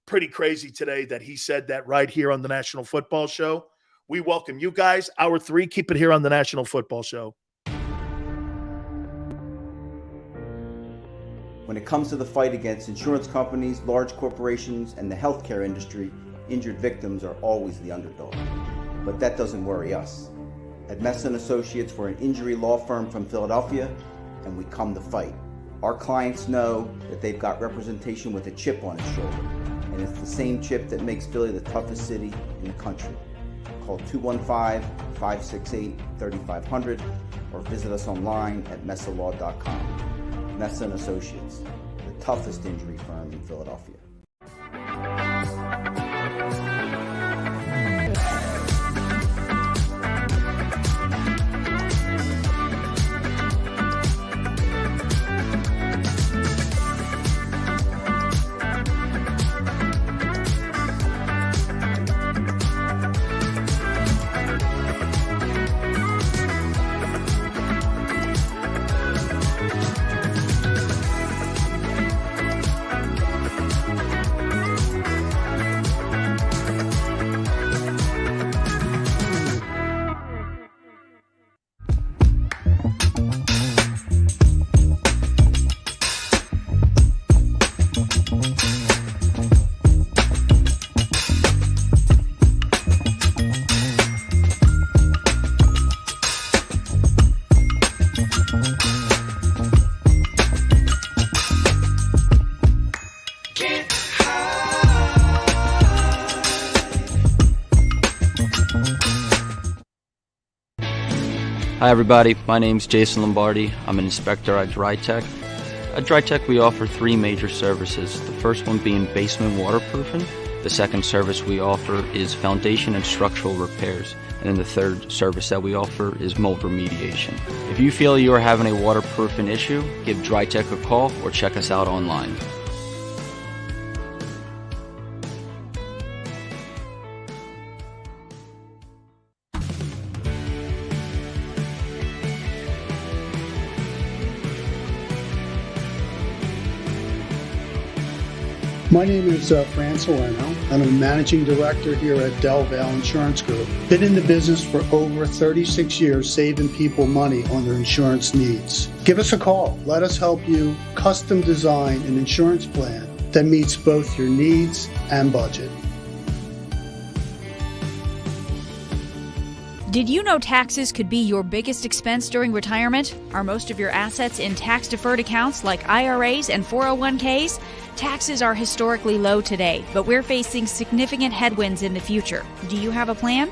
Pretty crazy today that he said that right here on the National Football Show. We welcome you guys. Hour 3, keep it here on the National Football Show. When it comes to the fight against insurance companies, large corporations, and the healthcare industry, injured victims are always the underdog. But that doesn't worry us. At Messon Associates, we're an injury law firm from Philadelphia, and we come to fight. Our clients know that they've got representation with a chip on its shoulder, and it's the same chip that makes Philly the toughest city in the country. Call 215-568-3500 or visit us online at messalaw.com. Messon Associates, the toughest injury firm in Philadelphia. Hi everybody, my name's Jason Lombardi. I'm an inspector at DryTech. At DryTech we offer 3 major services, the first one being basement waterproofing, the second service we offer is foundation and structural repairs, and then the third service that we offer is mold remediation. If you feel you are having a waterproofing issue, give DryTech a call or check us out online. My name is Fran Salerno. I'm a managing director here at Del Valle Insurance Group. Been in the business for over 36 years, saving people money on their insurance needs. Give us a call. Let us help you custom design an insurance plan that meets both your needs and budget. Did you know taxes could be your biggest expense during retirement? Are most of your assets in tax-deferred accounts like IRAs and 401ks? Taxes are historically low today, but we're facing significant headwinds in the future. Do you have a plan?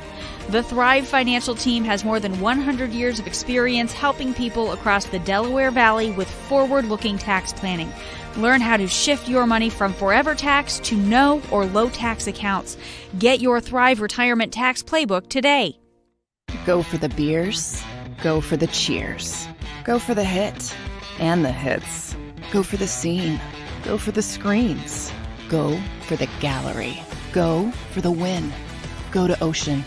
The Thrive Financial team has more than 100 years of experience helping people across the Delaware Valley with forward-looking tax planning. Learn how to shift your money from forever tax to no or low tax accounts. Get your Thrive Retirement Tax Playbook today. Go for the beers, go for the cheers, go for the hit and the hits, go for the scene, go for the screens, go for the gallery, go for the win, go to Ocean.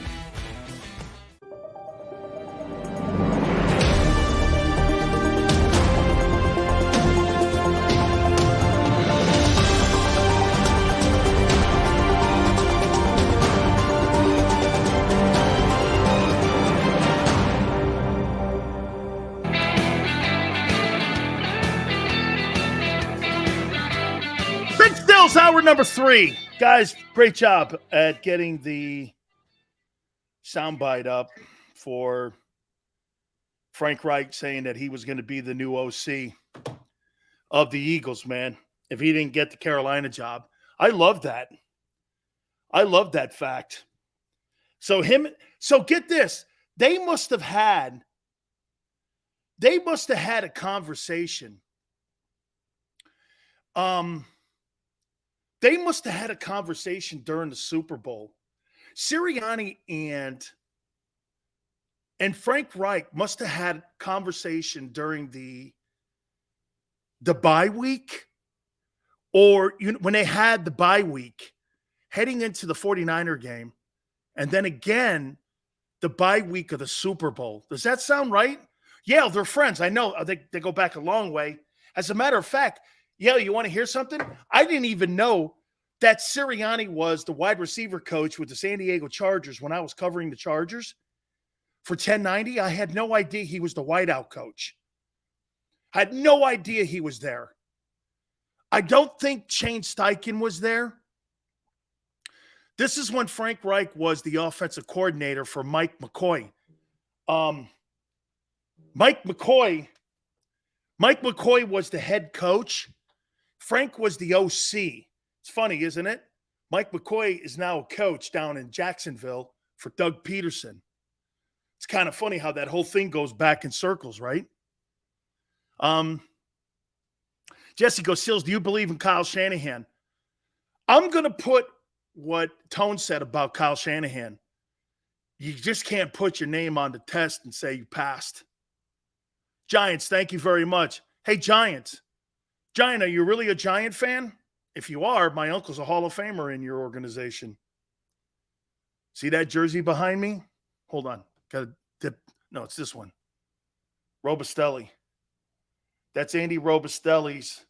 Hour number 3. Guys, great job at getting the soundbite up for Frank Reich saying that he was going to be the new OC of the Eagles, man, if he didn't get the Carolina job. I love that. I love that fact. So get this. They must have had a conversation. They must have had a conversation during the Super Bowl. Sirianni and Frank Reich must have had a conversation during the bye week, or when they had the bye week heading into the 49er game, and then again the bye week of the Super Bowl. Does that sound right? Yeah, they're friends. I know they go back a long way. As a matter of fact, yeah, you want to hear something? I didn't even know that Sirianni was the wide receiver coach with the San Diego Chargers when I was covering the Chargers for 1090. I had no idea he was the wideout coach. I had no idea he was there. I don't think Shane Steichen was there. This is when Frank Reich was the offensive coordinator for Mike McCoy. Mike McCoy was the head coach. Frank was the OC. It's funny, isn't it? Mike McCoy is now a coach down in Jacksonville for Doug Peterson. It's kind of funny how that whole thing goes back in circles, right? Jesse goes, Sills, do you believe in Kyle Shanahan? I'm going to put what Tone said about Kyle Shanahan. You just can't put your name on the test and say you passed. Giants, thank you very much. Hey, Giants. Giant, are you really a Giant fan? If you are, my uncle's a Hall of Famer in your organization. See that jersey behind me? Hold on. Got to dip. No, it's this one. Robustelli. That's Andy Robustelli's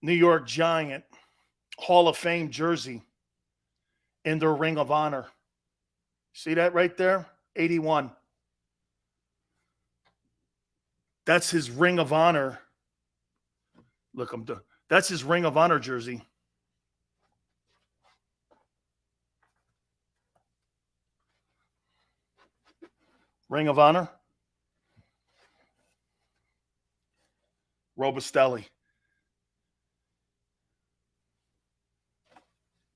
New York Giant Hall of Fame jersey in their Ring of Honor. See that right there? 81. That's his Ring of Honor. Look, that's his Ring of Honor jersey. Ring of Honor. Robustelli.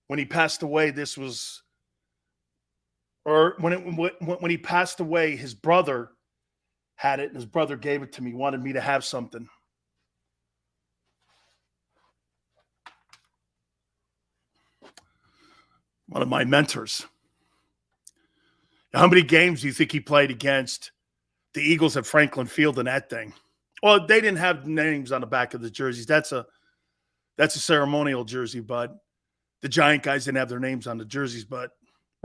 When he passed away, when he passed away, his brother had it, and his brother gave it to me, wanted me to have something. One of my mentors. How many games do you think he played against the Eagles at Franklin Field in that thing? Well, they didn't have names on the back of the jerseys. That's a ceremonial jersey, but the Giant guys didn't have their names on the jerseys. But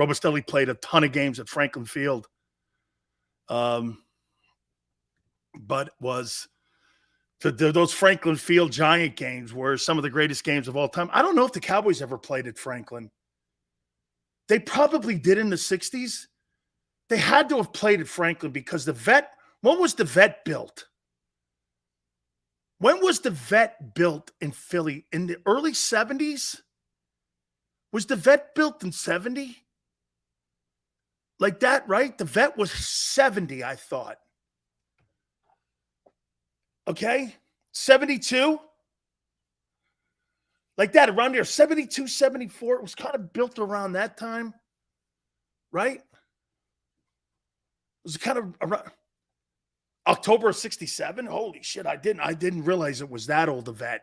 Robustelli played a ton of games at Franklin Field. But those Franklin Field Giant games were some of the greatest games of all time. I don't know if the Cowboys ever played at Franklin. They probably did in the 60s. They had to have played at Franklin because when was the Vet built? When was the Vet built in Philly? In the early 70s? Was the Vet built in 70? Like that, right? The Vet was 70, I thought. Okay? 72? Like that, around there, 72, 74. It was kind of built around that time, right? It was kind of around October of 67. Holy shit, I didn't realize it was that old a Vet.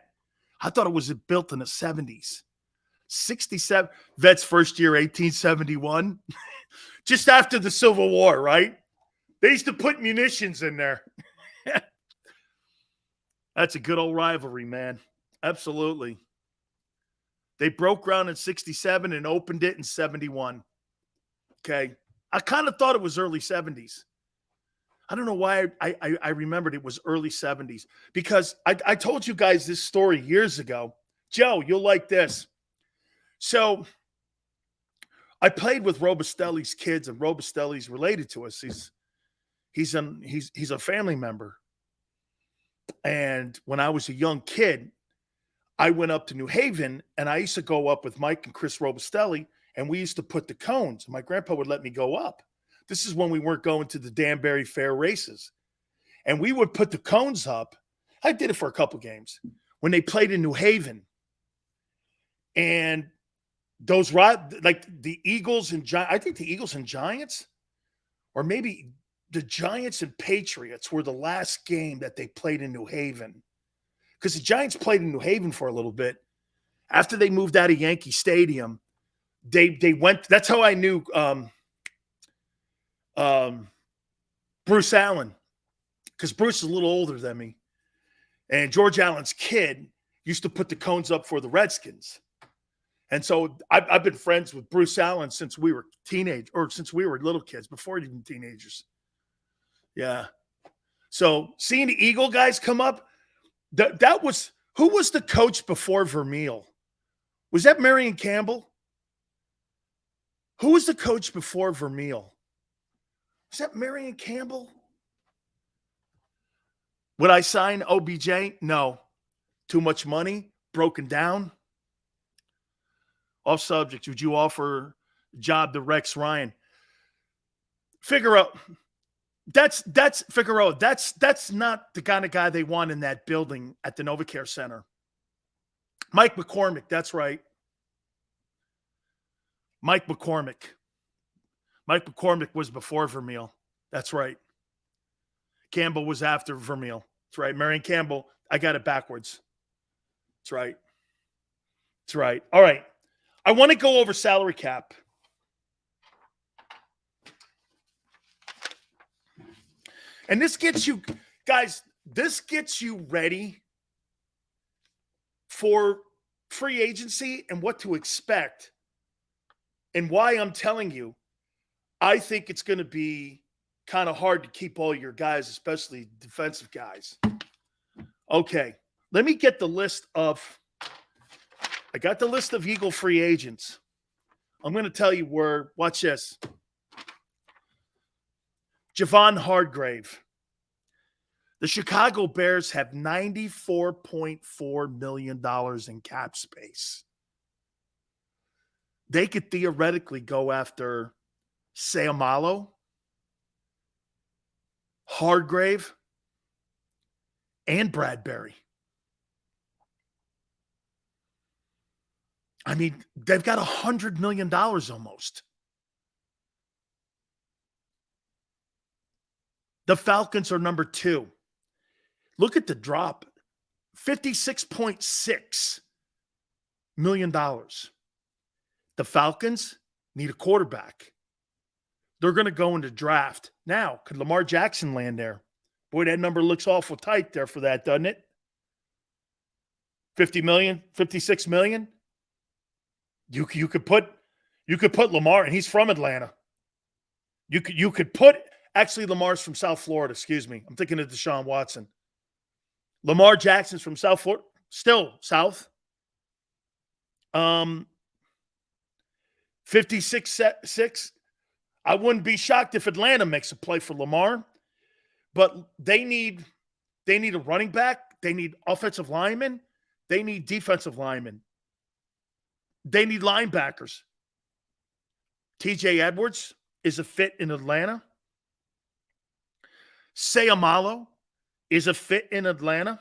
I thought it was built in the 70s. 67. Vet's first year, 1871. Just after the Civil War, right? They used to put munitions in there. That's a good old rivalry, man. Absolutely. They broke ground in 67 and opened it in 71. Okay. I kind of thought it was early 70s. I don't know why I remembered it was early 70s because I told you guys this story years ago. Joe, you'll like this. So I played with Robustelli's kids, and Robustelli's related to us. He's a family member. And when I was a young kid, I went up to New Haven, and I used to go up with Mike and Chris Robustelli, and we used to put the cones. My grandpa would let me go up. This is when we weren't going to the Danbury Fair races. And we would put the cones up. I did it for a couple games when they played in New Haven. And those, like the Eagles and Giants, I think the Eagles and Giants, or maybe the Giants and Patriots were the last game that they played in New Haven. Because the Giants played in New Haven for a little bit. After they moved out of Yankee Stadium, they went. That's how I knew Bruce Allen, because Bruce is a little older than me. And George Allen's kid used to put the cones up for the Redskins. And so I've been friends with Bruce Allen since we were since we were little kids, before even teenagers. Yeah. So seeing the Eagle guys come up, that was, who was the coach before Vermeil? Was that Marion Campbell? Who was the coach before Vermeil? Was that Marion Campbell? Would I sign OBJ? No. Too much money, broken down. Off subject, would you offer a job to Rex Ryan? Figueroa, that's Figueroa. That's not the kind of guy they want in that building at the NovaCare Center. Mike McCormick, that's right. Mike McCormick. Mike McCormick was before Vermeil. That's right. Campbell was after Vermeil. That's right. Marion Campbell, I got it backwards. That's right. That's right. All right. I want to go over salary cap. And this gets you, guys, this gets you ready for free agency and what to expect. And why I'm telling you, I think it's going to be kind of hard to keep all your guys, especially defensive guys. Okay, let me get the list of, I got the list of Eagle free agents. I'm going to tell you where, watch this. Javon Hargrave. The Chicago Bears have $94.4 million in cap space. They could theoretically go after Seumalo, Hargrave, and Bradbury. I mean, they've got $100 million almost. The Falcons are number 2. Look at the drop. $56.6 million. The Falcons need a quarterback. They're going to go into draft. Now, could Lamar Jackson land there? Boy, that number looks awful tight there for that, doesn't it? 50 million, 56 million. You could put Lamar, and he's from Atlanta. You could put, actually Lamar's from South Florida, excuse me. I'm thinking of Deshaun Watson. Lamar Jackson's from South Florida, still South. 56-6. I wouldn't be shocked if Atlanta makes a play for Lamar, but they need a running back. They need offensive linemen. They need defensive linemen. They need linebackers. TJ Edwards is a fit in Atlanta. Seumalo is a fit in Atlanta.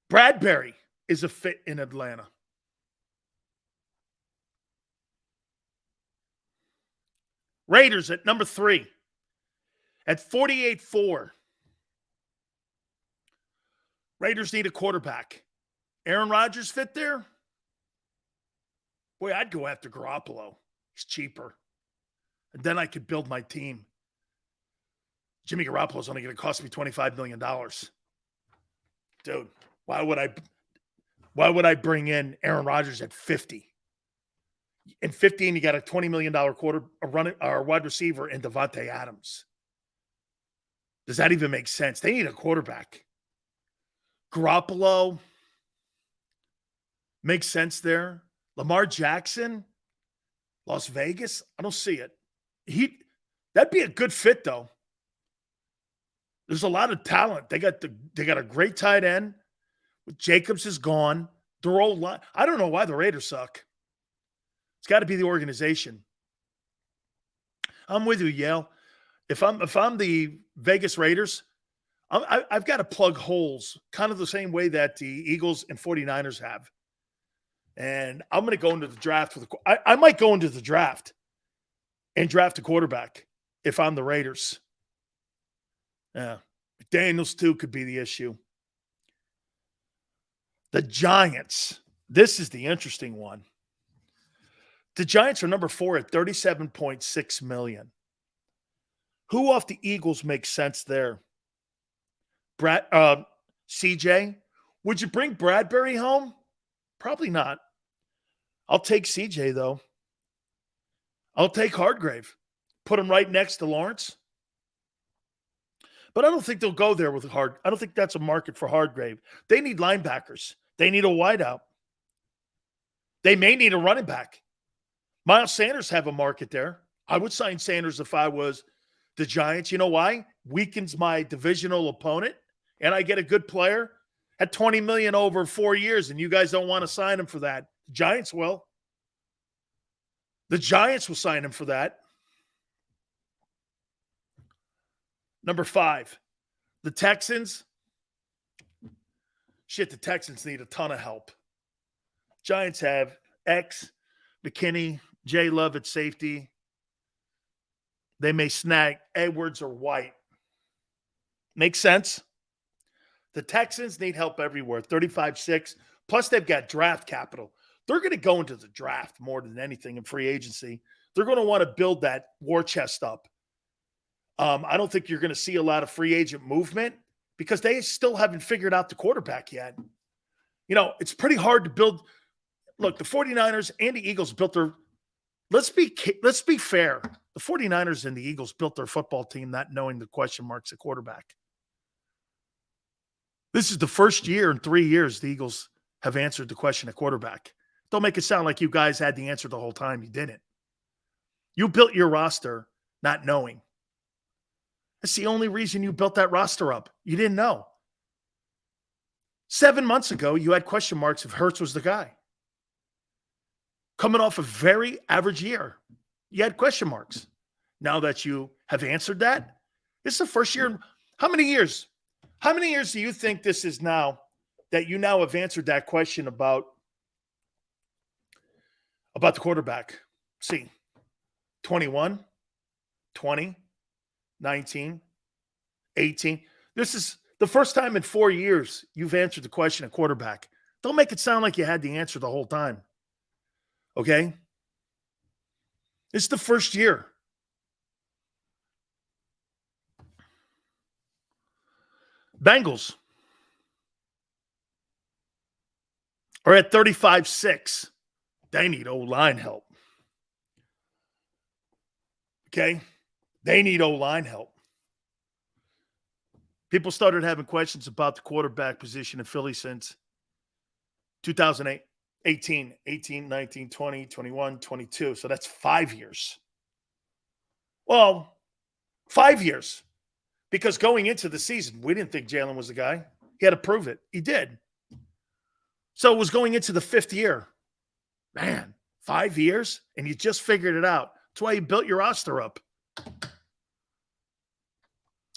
Bradbury is a fit in Atlanta. Raiders at number 3 at 48-4. Raiders need a quarterback. Aaron Rodgers fit there? Boy, I'd go after Garoppolo. He's cheaper. And then I could build my team. Jimmy Garoppolo's only going to cost me $25 million. Dude, why would I bring in Aaron Rodgers at 50? In 15, you got a $20 million wide receiver in Devontae Adams. Does that even make sense? They need a quarterback. Garoppolo makes sense there. Lamar Jackson, Las Vegas. I don't see it. That'd be a good fit though. There's a lot of talent. They got a great tight end. Jacobs is gone. I don't know why the Raiders suck. It's got to be the organization. I'm with you, Yale. If I'm the Vegas Raiders, I've got to plug holes kind of the same way that the Eagles and 49ers have. And I'm going to go into the draft with I might go into the draft and draft a quarterback if I'm the Raiders. Yeah. McDaniels, too, could be the issue. The Giants. This is the interesting one. The Giants are number 4 at $37.6 million. Who off the Eagles makes sense there? CJ? Would you bring Bradbury home? Probably not. I'll take CJ, though. I'll take Hargrave. Put him right next to Lawrence. But I don't think they'll go there with I don't think that's a market for Hargrave. They need linebackers. They need a wideout. They may need a running back. Miles Sanders have a market there. I would sign Sanders if I was the Giants. You know why? Weakens my divisional opponent, and I get a good player at $20 million over 4 years, and you guys don't want to sign him for that. The Giants will. The Giants will sign him for that. Number 5, the Texans. Shit, the Texans need a ton of help. Giants have X, McKinney, Jay Love at safety. They may snag Edwards or White. Makes sense? The Texans need help everywhere, 35-6. Plus, they've got draft capital. They're going to go into the draft more than anything in free agency. They're going to want to build that war chest up. I don't think you're going to see a lot of free agent movement because they still haven't figured out the quarterback yet. You know, it's pretty hard to build. Look, the 49ers and the Eagles built their – let's be fair. The 49ers and the Eagles built their football team not knowing the question marks at quarterback. This is the first year in 3 years the Eagles have answered the question at quarterback. Don't make it sound like you guys had the answer the whole time. You didn't. You built your roster not knowing. That's the only reason you built that roster up. You didn't know. 7 months ago, you had question marks if Hurts was the guy. Coming off a very average year, you had question marks. Now that you have answered that, it's the first year. How many years? How many years do you think this is now that you now have answered that question about the quarterback? See, 21, 20, 19, 18. This is the first time in 4 years you've answered the question at quarterback. Don't make it sound like you had the answer the whole time. Okay? It's the first year. Bengals are at 35-6. They need O-line help. Okay? They need O-line help. People started having questions about the quarterback position in Philly since 2008, 18, 19, 20, 21, 22. So that's 5 years. Well, 5 years. Because going into the season, we didn't think Jalen was the guy. He had to prove it. He did. So it was going into the 5th year. Man, 5 years? And you just figured it out. That's why you built your roster up.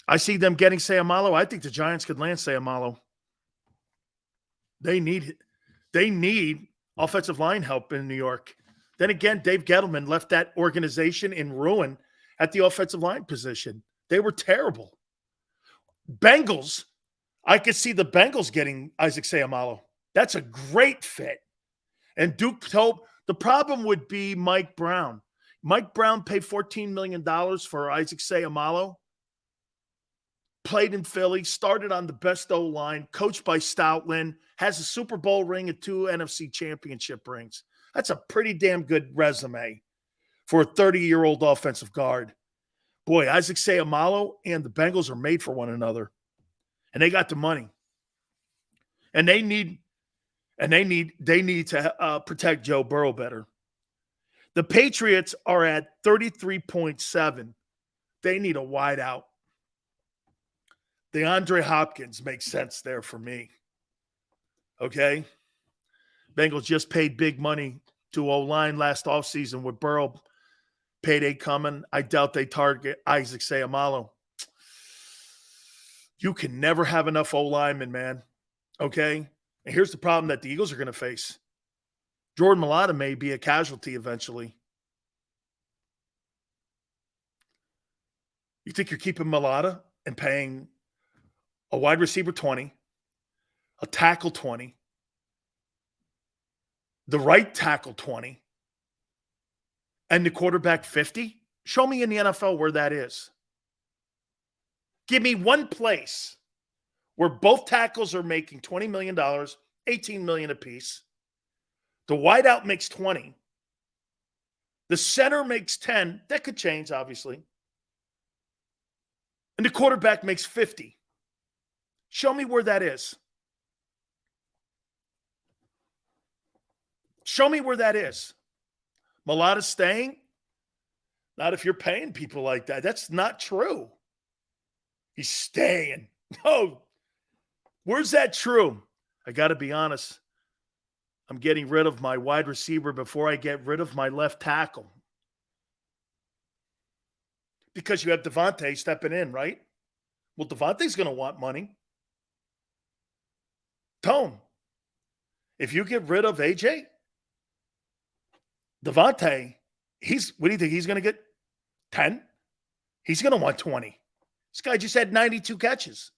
I see them getting Sayamalo. I think the Giants could land Sayamalo. They need offensive line help in New York. Then again, Dave Gettleman left that organization in ruin at the offensive line position. They were terrible. Bengals, I could see the Bengals getting Isaac Sayamalo. That's a great fit. And Duke Tope, the problem would be Mike Brown. Mike Brown paid $14 million for Isaac Sayamalo. Played in Philly, started on the best O-line, coached by Stoutland, has a Super Bowl ring and 2 NFC championship rings. That's a pretty damn good resume for a 30-year-old offensive guard. Boy, Isaac Sayamalo and the Bengals are made for one another. And they got the money. And they need to protect Joe Burrow better. The Patriots are at 33.7. They need a wideout. DeAndre Hopkins makes sense there for me. Okay? Bengals just paid big money to O-line last offseason with Burrow Payday coming. I doubt they target Isaac Seumalo. You can never have enough O-linemen, man. Okay? And here's the problem that the Eagles are going to face. Jordan Mailata may be a casualty eventually. You think you're keeping Mailata and paying a wide receiver 20, a tackle 20, the right tackle 20, and the quarterback 50? Show me in the NFL where that is. Give me one place where both tackles are making $20 million, $18 million apiece. The wideout makes 20. The center makes 10. That could change, obviously. And the quarterback makes 50. Show me where that is. Show me where that is. Mailata's staying? Not if you're paying people like that. That's not true. He's staying. Oh, where's that true? I got to be honest. I'm getting rid of my wide receiver before I get rid of my left tackle. Because you have Devontae stepping in, right? Well, Devontae's going to want money. Tone, if you get rid of AJ, Devontae, what do you think? He's going to get 10? He's going to want 20. This guy just had 92 catches,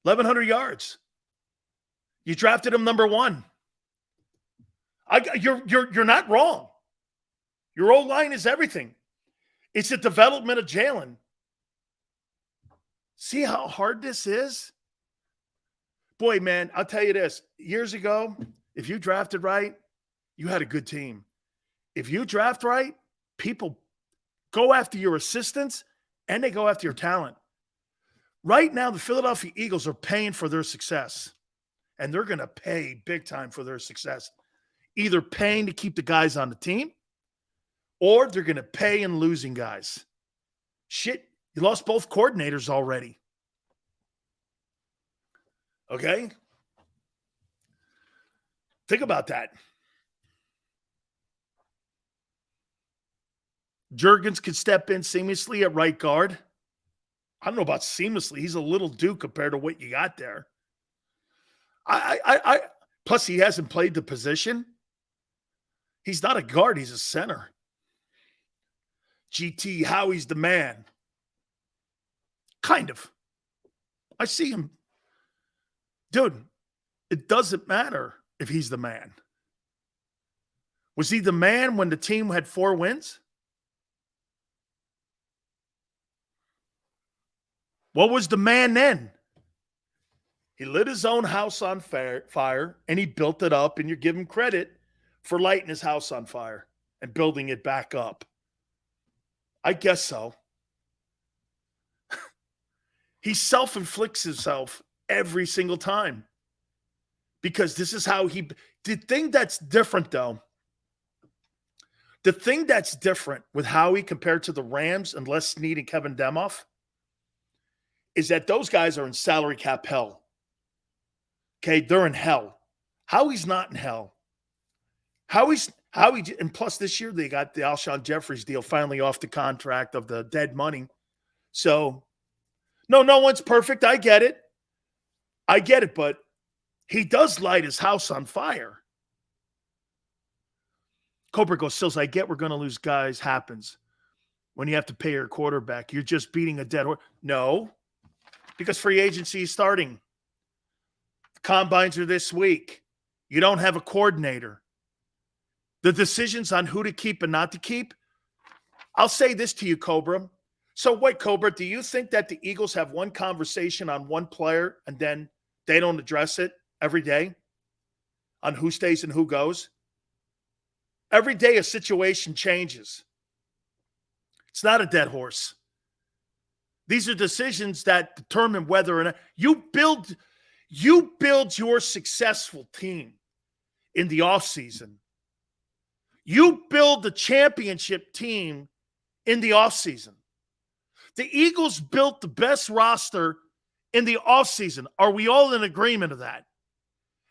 1,100 yards. You drafted him number 1. You're not wrong. Your O-line is everything. It's the development of Jalen. See how hard this is? Boy, man, I'll tell you this. Years ago, if you drafted right, you had a good team. If you draft right, people go after your assistants and they go after your talent. Right now, the Philadelphia Eagles are paying for their success, and they're going to pay big time for their success. Either paying to keep the guys on the team, or they're going to pay in losing guys. Shit, you lost both coordinators already. Okay? Think about that. Juergens could step in seamlessly at right guard. I don't know about seamlessly. He's a little dude compared to what you got there. Plus, he hasn't played the position. He's not a guard. He's a center. GT, Howie's the man. Kind of. I see him. Dude, it doesn't matter if he's the man. Was he the man when the team had 4 wins? What was the man then? He lit his own house on fire, and he built it up, and you give him credit for lighting his house on fire and building it back up. I guess so. He self-inflicts himself every single time because this is how he – the thing that's different, though, the thing that's different with Howie compared to the Rams and Les Snead and Kevin Demoff is that those guys are in salary cap hell. Okay, they're in hell. Howie's not in hell. Howie, and plus this year they got the Alshon Jeffries deal finally off the contract of the dead money. So, no one's perfect. I get it, but he does light his house on fire. Cobra goes, Sills, I get we're going to lose guys. Happens. When you have to pay your quarterback, you're just beating a dead horse. No, because free agency is starting. The combines are this week. You don't have a coordinator. The decisions on who to keep and not to keep, I'll say this to you, Cobra. So wait, Cobra, do you think that the Eagles have one conversation on one player and then they don't address it every day on who stays and who goes? Every day a situation changes. It's not a dead horse. These are decisions that determine whether or not you build your successful team in the offseason. You build the championship team in the offseason. The Eagles built the best roster in the offseason. Are we all in agreement of that?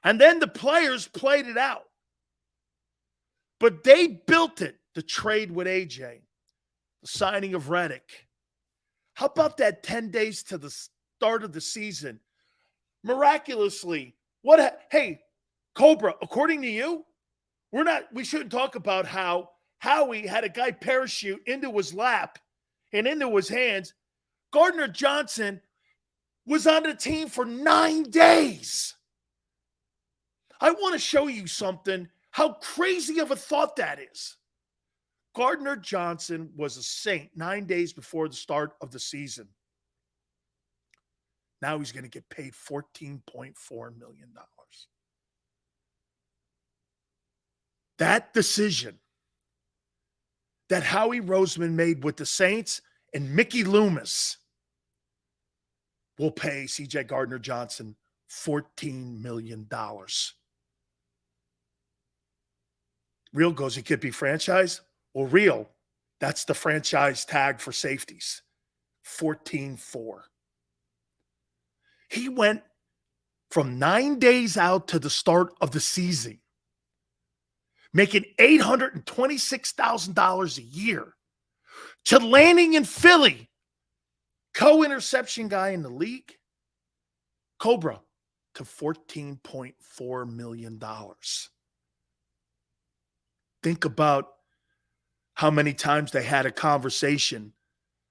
And then the players played it out. But they built it to trade with AJ. the signing of Reddick. How about that 10 days to the start of the season? Miraculously, hey, Cobra, according to you, we shouldn't talk about how Howie had a guy parachute into his lap and into his hands. Gardner Johnson was on the team for 9 days. I want to show you something, how crazy of a thought that is. Gardner Johnson was a Saint 9 days before the start of the season. Now he's going to get paid $14.4 million. That decision that Howie Roseman made with the Saints and Mickey Loomis will pay C.J. Gardner Johnson $14 million. Real goes, he could be franchise. Well, real, that's the franchise tag for safeties. 14-4. He went from 9 days out to the start of the season, making $826,000 a year, to landing in Philly, co-interception guy in the league, Cobra, to $14.4 million. Think about how many times they had a conversation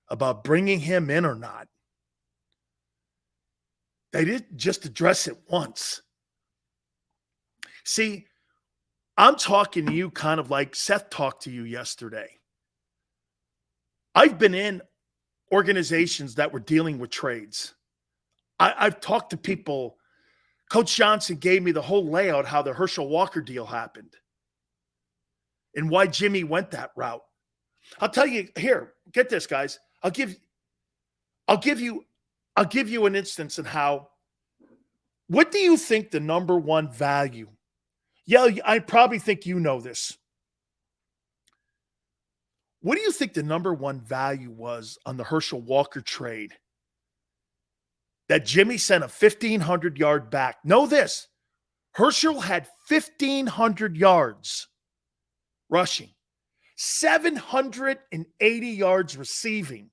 about bringing him in or not. They didn't just address it once. See, I'm talking to you kind of like Seth talked to you yesterday. I've been in organizations that were dealing with trades. I've talked to people. Coach Johnson gave me the whole layout how the Herschel Walker deal happened and why Jimmy went that route. I'll tell you here, get this, guys. I'll give you an instance in how. What do you think the number one value? Yeah, I probably think you know this. What do you think the number one value was on the Herschel Walker trade? That Jimmy sent a 1,500-yard back. Know this. Herschel had 1,500 yards rushing, 780 yards receiving,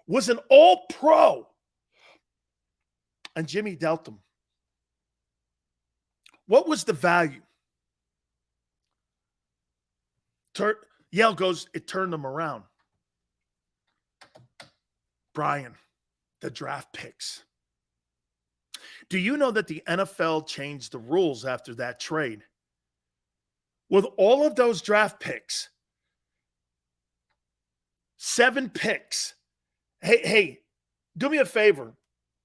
was an all-pro, and Jimmy dealt him. What was the value? Yale goes, it turned them around. Brian, the draft picks. Do you know that the NFL changed the rules after that trade? With all of those draft picks, 7 picks. Hey, do me a favor,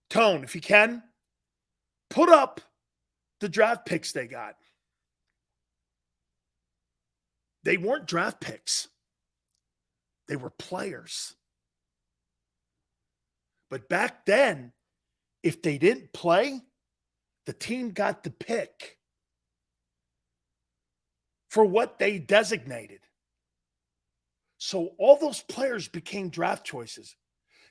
Tone, if you can, put up the draft picks they got. They weren't draft picks. They were players. But back then, if they didn't play, the team got the pick for what they designated. So all those players became draft choices.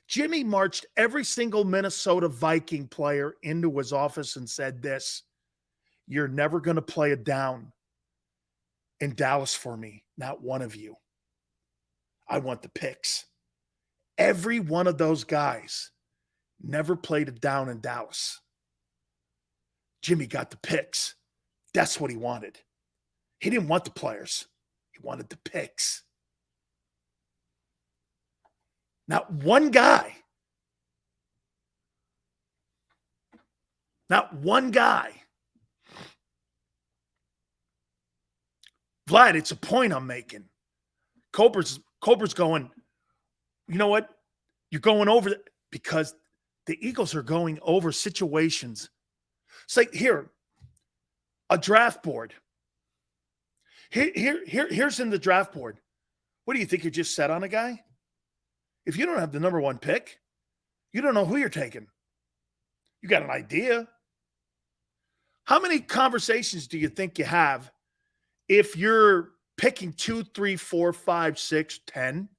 Jimmy marched every single Minnesota Viking player into his office and said this: you're never going to play a down in Dallas for me. Not one of you. I want the picks. Every one of those guys never played a down in Dallas. Jimmy got the picks. That's what he wanted. He didn't want the players. He wanted the picks. Not one guy. Vlad, it's a point I'm making. Cobra's going, you know what? You're going over because the Eagles are going over situations. It's like here, a draft board. Here's in the draft board. What do you think? You're just set on a guy? If you don't have the number one pick, you don't know who you're taking. You got an idea. How many conversations do you think you have if you're picking 2, 3, 4, 5, 6, 10?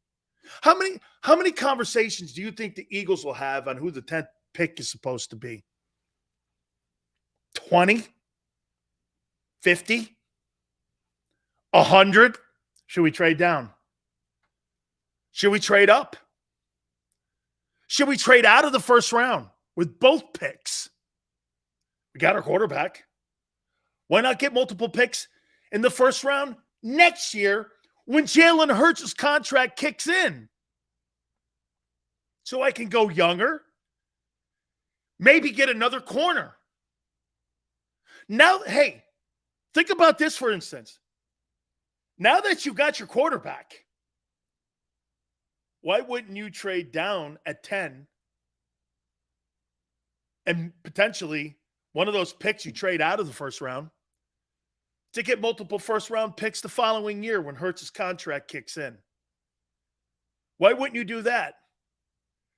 How many conversations do you think the Eagles will have on who the 10th pick is supposed to be? 20? 50? 100? Should we trade down? Should we trade up? Should we trade out of the first round with both picks? We got our quarterback. Why not get multiple picks in the first round next year when Jalen Hurts' contract kicks in? So I can go younger, maybe get another corner. Now, hey, think about this, for instance. Now that you got your quarterback, why wouldn't you trade down at 10 and potentially one of those picks you trade out of the first round to get multiple first-round picks the following year when Hurts' contract kicks in? Why wouldn't you do that?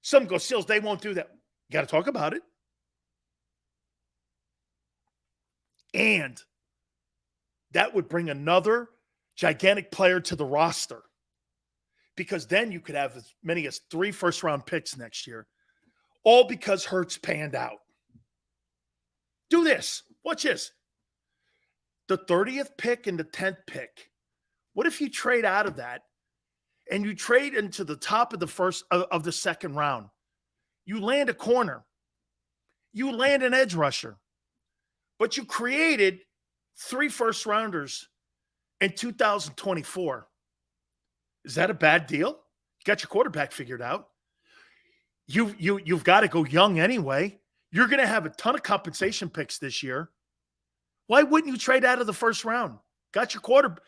Some go, Sills, they won't do that. You got to talk about it. And that would bring another gigantic player to the roster, because then you could have as many as 3 first-round picks next year, all because Hurts panned out. Do this. Watch this. The 30th pick and the 10th pick. What if you trade out of that and you trade into the top of the second round? You land a corner. You land an edge rusher. But you created 3 first-rounders in 2024. Is that a bad deal? You got your quarterback figured out. You've got to go young anyway. You're going to have a ton of compensation picks this year. Why wouldn't you trade out of the first round? Got your quarterback.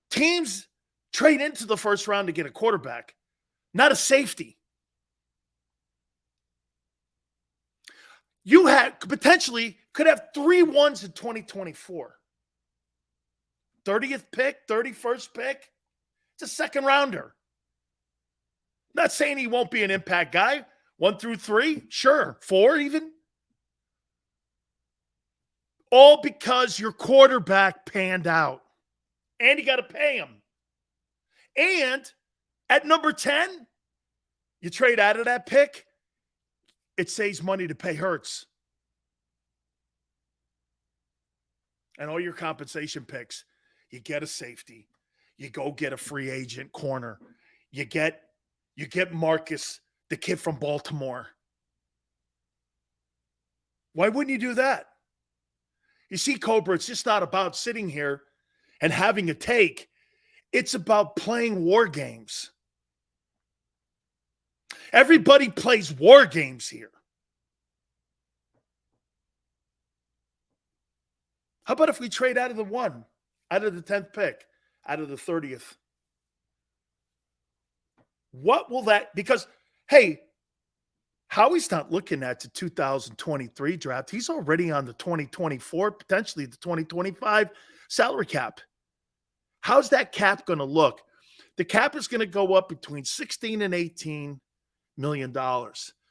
Teams trade into the first round to get a quarterback, not a safety. You potentially could have 3 ones in 2024. 30th pick, 31st pick. It's a second rounder. Not saying he won't be an impact guy. 1 through 3, sure. 4 even. All because your quarterback panned out. And you got to pay him. And at number 10, you trade out of that pick, it saves money to pay Hurts. And all your compensation picks, you get a safety. You go get a free agent corner. You get Marcus, the kid from Baltimore. Why wouldn't you do that? You see, Cobra, it's just not about sitting here and having a take. It's about playing war games. Everybody plays war games here. How about if we trade out of the 1, out of the 10th pick, out of the 30th? What will that – because, hey, Howie's not looking at the 2023 draft. He's already on the 2024, potentially the 2025 salary cap. How's that cap going to look? The cap is going to go up between $16 and $18 million.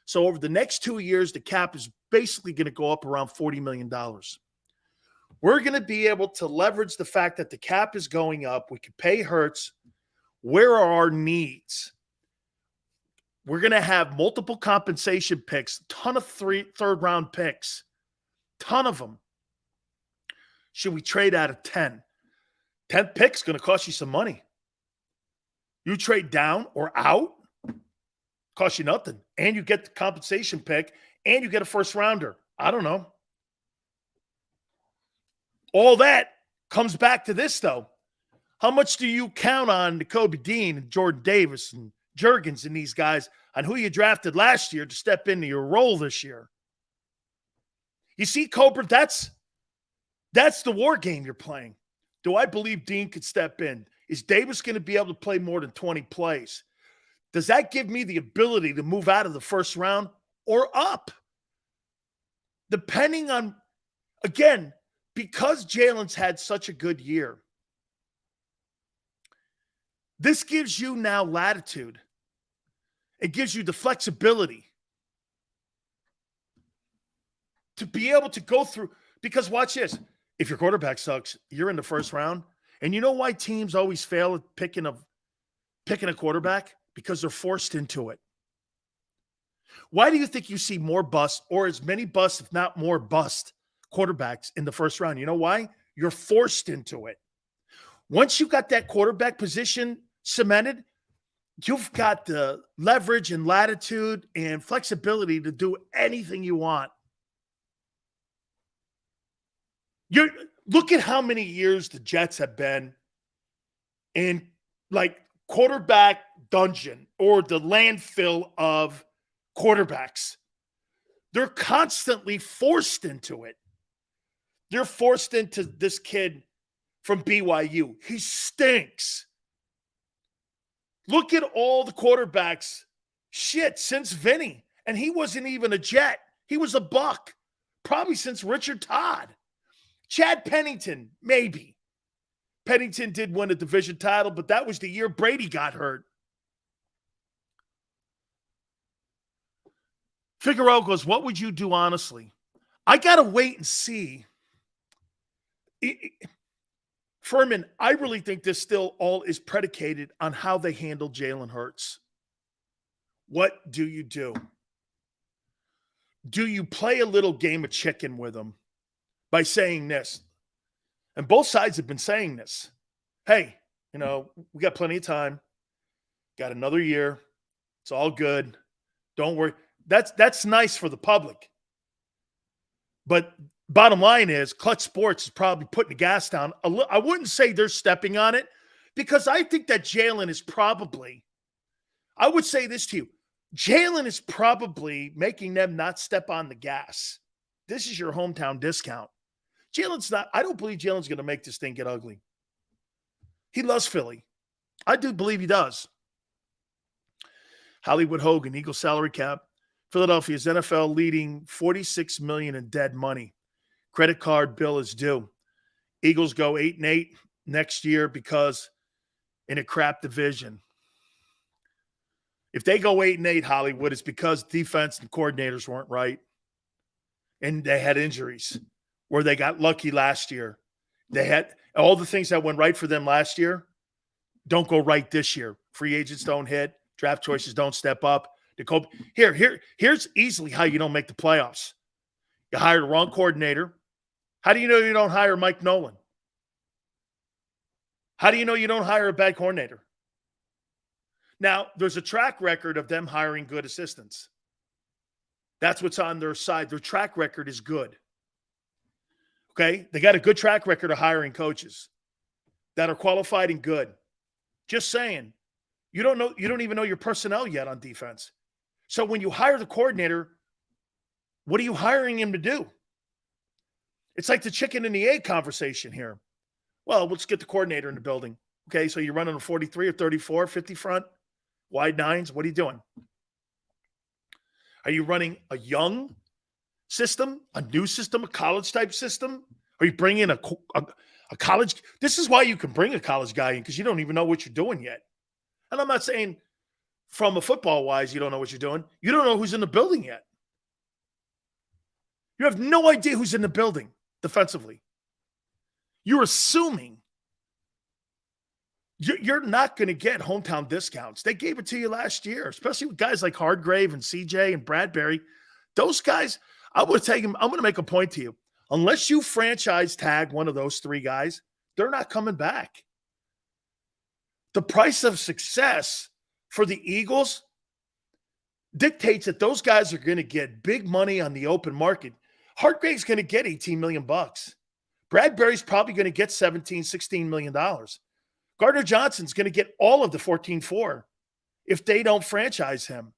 So over the next 2 years, the cap is basically going to go up around $40 million. We're going to be able to leverage the fact that the cap is going up. We can pay Hurts. Where are our needs? We're going to have multiple compensation picks, ton of third-round picks, ton of them. Should we trade out of 10? 10th pick's going to cost you some money. You trade down or out, cost you nothing. And you get the compensation pick, and you get a first-rounder. I don't know. All that comes back to this, though. How much do you count on Nakobe Dean and Jordan Davis and Juergens and these guys on who you drafted last year to step into your role this year? You see, Cobra, that's the war game you're playing. Do I believe Dean could step in? Is Davis going to be able to play more than 20 plays? Does that give me the ability to move out of the first round or up? Depending on, again, because Jalen's had such a good year, this gives you now latitude. It gives you the flexibility to be able to go through. Because watch this. If your quarterback sucks, you're in the first round. And you know why teams always fail at picking a quarterback? Because they're forced into it. Why do you think you see more busts, or as many busts, if not more bust quarterbacks in the first round? You know why? You're forced into it. Once you got that quarterback position cemented, you've got the leverage and latitude and flexibility to do anything you want. Look at how many years the Jets have been in like quarterback dungeon or the landfill of quarterbacks. They're constantly forced into it. They're forced into this kid from BYU. He stinks. Look at all the quarterbacks, since Vinny. And he wasn't even a Jet. He was a Buck, probably since Richard Todd. Chad Pennington, maybe. Pennington did win a division title, but that was the year Brady got hurt. Figueroa goes, what would you do honestly? I got to wait and see. Furman, I really think this still all is predicated on how they handle Jalen Hurts. What do you do? Do you play a little game of chicken with him by saying this? And both sides have been saying this. Hey, we got plenty of time. Got another year. It's all good. Don't worry. That's nice for the public. But bottom line is, Clutch Sports is probably putting the gas down. I wouldn't say they're stepping on it, because I think that Jalen is probably, I would say this to you, Jalen is probably making them not step on the gas. This is your hometown discount. I don't believe Jalen's going to make this thing get ugly. He loves Philly. I do believe he does. Hollywood Hogan, Eagle salary cap. Philadelphia's NFL leading $46 million in dead money. Credit card bill is due. Eagles go 8-8 next year because in a crap division. If they go 8-8, Hollywood, it's because defense and coordinators weren't right. And they had injuries where they got lucky last year. They had all the things that went right for them last year don't go right this year. Free agents don't hit. Draft choices don't step up. Here's easily how you don't make the playoffs. You hire the wrong coordinator. How do you know you don't hire Mike Nolan? How do you know you don't hire a bad coordinator? Now, there's a track record of them hiring good assistants. That's what's on their side. Their track record is good. Okay? They got a good track record of hiring coaches that are qualified and good. Just saying. You don't even know your personnel yet on defense. So when you hire the coordinator, what are you hiring him to do? It's like the chicken and the egg conversation here. Well, let's get the coordinator in the building. Okay, so you're running a 43 or 34, 50 front, wide nines. What are you doing? Are you running a young system, a new system, a college-type system? Are you bringing a college? This is why you can bring a college guy in, because you don't even know what you're doing yet. And I'm not saying from a football-wise you don't know what you're doing. You don't know who's in the building yet. You have no idea who's in the building defensively. You're assuming. You're not going to get hometown discounts. They gave it to you last year, especially with guys like Hardgrave and CJ and Bradbury. Those guys, I would take them. I'm going to make a point to you. Unless you franchise tag one of those three guys, they're not coming back. The price of success for the Eagles dictates that those guys are going to get big money on the open market. Hartgrave's going to get $18 million. Bradbury's probably going to get $17, $16 million. Gardner Johnson's going to get all of the 14-4 if they don't franchise him.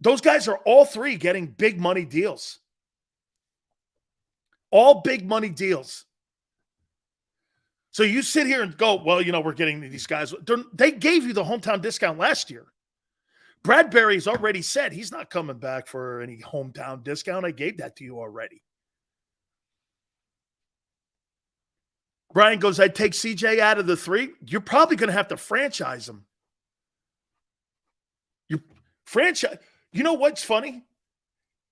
Those guys are all three getting big money deals. All big money deals. So you sit here and go, well, we're getting these guys. They gave you the hometown discount last year. Bradbury's already said he's not coming back for any hometown discount. I gave that to you already. Brian goes, I'd take CJ out of the three. You're probably going to have to franchise him. You know what's funny?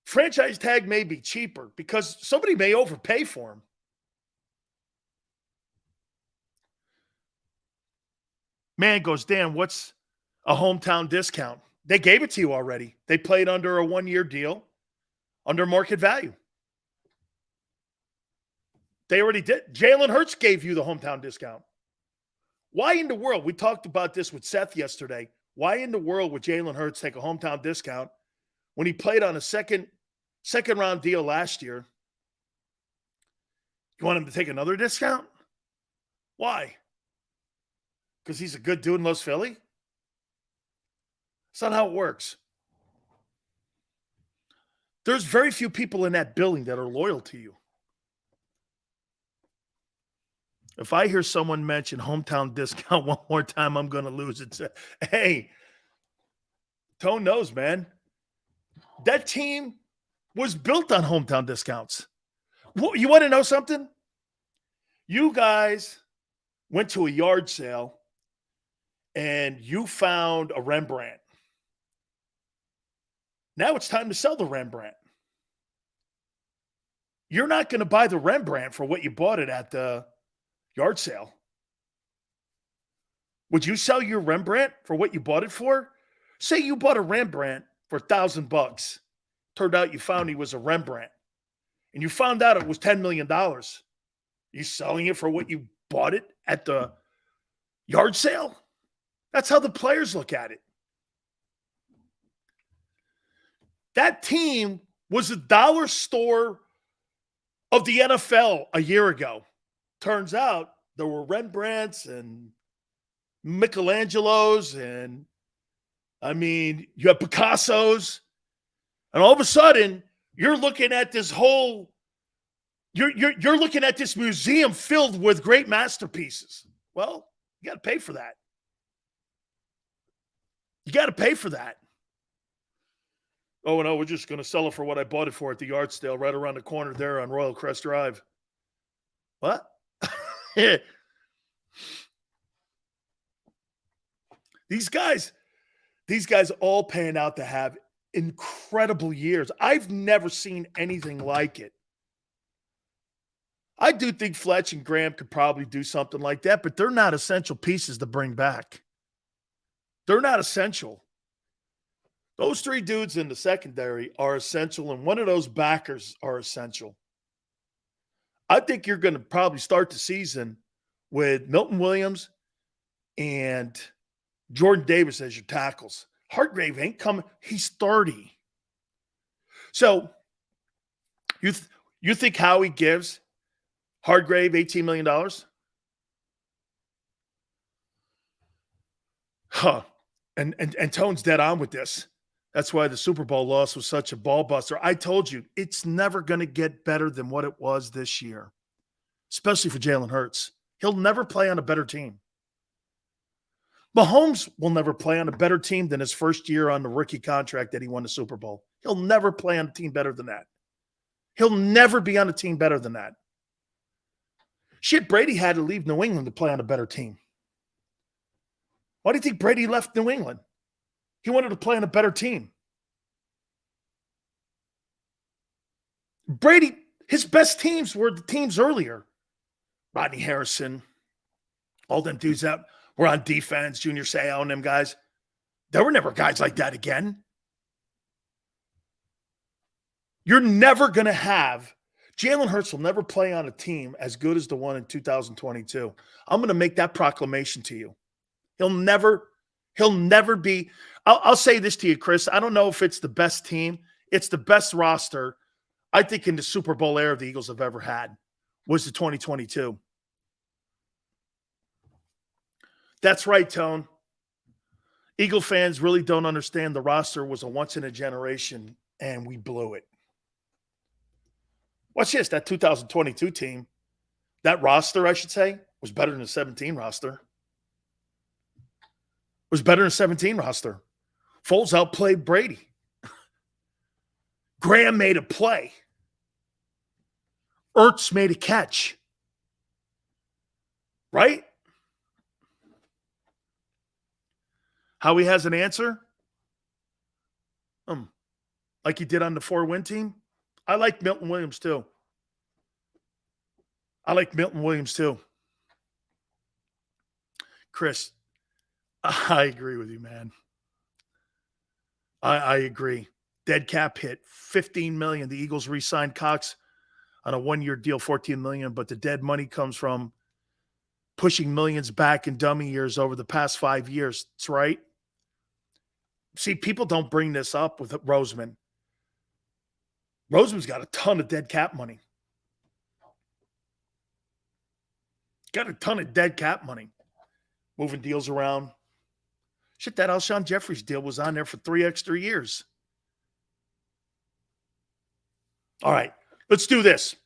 Franchise tag may be cheaper because somebody may overpay for him. Man goes, Dan, what's a hometown discount? They gave it to you already. They played under a one-year deal, under market value. They already did. Jalen Hurts gave you the hometown discount. Why in the world, we talked about this with Seth yesterday, why in the world would Jalen Hurts take a hometown discount when he played on a second round deal last year? You want him to take another discount? Why? Because he's a good dude and loves Philly? That's not how it works. There's very few people in that building that are loyal to you. If I hear someone mention hometown discount one more time, I'm going to lose it. Hey, Tone knows, man. That team was built on hometown discounts. You want to know something? You guys went to a yard sale and you found a Rembrandt. Now it's time to sell the Rembrandt. You're not going to buy the Rembrandt for what you bought it at the yard sale. Would you sell your Rembrandt for what you bought it for? Say you bought a Rembrandt for $1,000. Turned out you found he was a Rembrandt. And you found out it was $10 million. You selling it for what you bought it at the yard sale? That's how the players look at it. That team was a dollar store of the NFL a year ago. Turns out there were Rembrandts and Michelangelos and, you have Picassos. And all of a sudden, you're looking at this whole, you're looking at this museum filled with great masterpieces. Well, you got to pay for that. You got to pay for that. Oh, no, we're just going to sell it for what I bought it for at the yard sale right around the corner there on Royal Crest Drive. What? These guys all pan out to have incredible years. I've never seen anything like it. I do think Fletch and Graham could probably do something like that, but they're not essential pieces to bring back. They're not essential. Those three dudes in the secondary are essential, and one of those backers are essential. I think you're going to probably start the season with Milton Williams and Jordan Davis as your tackles. Hargrave ain't coming. He's 30. So you think Howie gives Hargrave $18 million? Huh. And Tone's dead on with this. That's why the Super Bowl loss was such a ball buster. I told you, it's never going to get better than what it was this year, especially for Jalen Hurts. He'll never play on a better team. Mahomes will never play on a better team than his first year on the rookie contract that he won the Super Bowl. He'll never play on a team better than that. He'll never be on a team better than that. Shit, Brady had to leave New England to play on a better team. Why do you think Brady left New England? He wanted to play on a better team. Brady, his best teams were the teams earlier. Rodney Harrison, all them dudes that were on defense, Junior Seau and them guys. There were never guys like that again. You're never going to have Jalen Hurts will never play on a team as good as the one in 2022. I'm going to make that proclamation to you. He'll never be. I'll say this to you, Chris. I don't know if it's the best team. It's the best roster, I think, in the Super Bowl era the Eagles have ever had was the 2022. That's right, Tone. Eagle fans really don't understand the roster was a once-in-a-generation, and we blew it. Watch this. That 2022 team, that roster, I should say, was better than the 17 roster. Was better than 17 roster. Foles outplayed Brady. Graham made a play. Ertz made a catch. Right? Howie has an answer? Like he did on the 4-win team? I like Milton Williams too. Chris, I agree with you, man. I agree. Dead cap hit, $15 million. The Eagles re-signed Cox on a one-year deal, $14 million, but the dead money comes from pushing millions back in dummy years over the past 5 years. That's right. See, people don't bring this up with Roseman. Roseman's got a ton of dead cap money. Got a ton of dead cap money. Moving deals around. Shit, that Alshon Jeffries deal was on there for 3 extra years. All right, let's do this.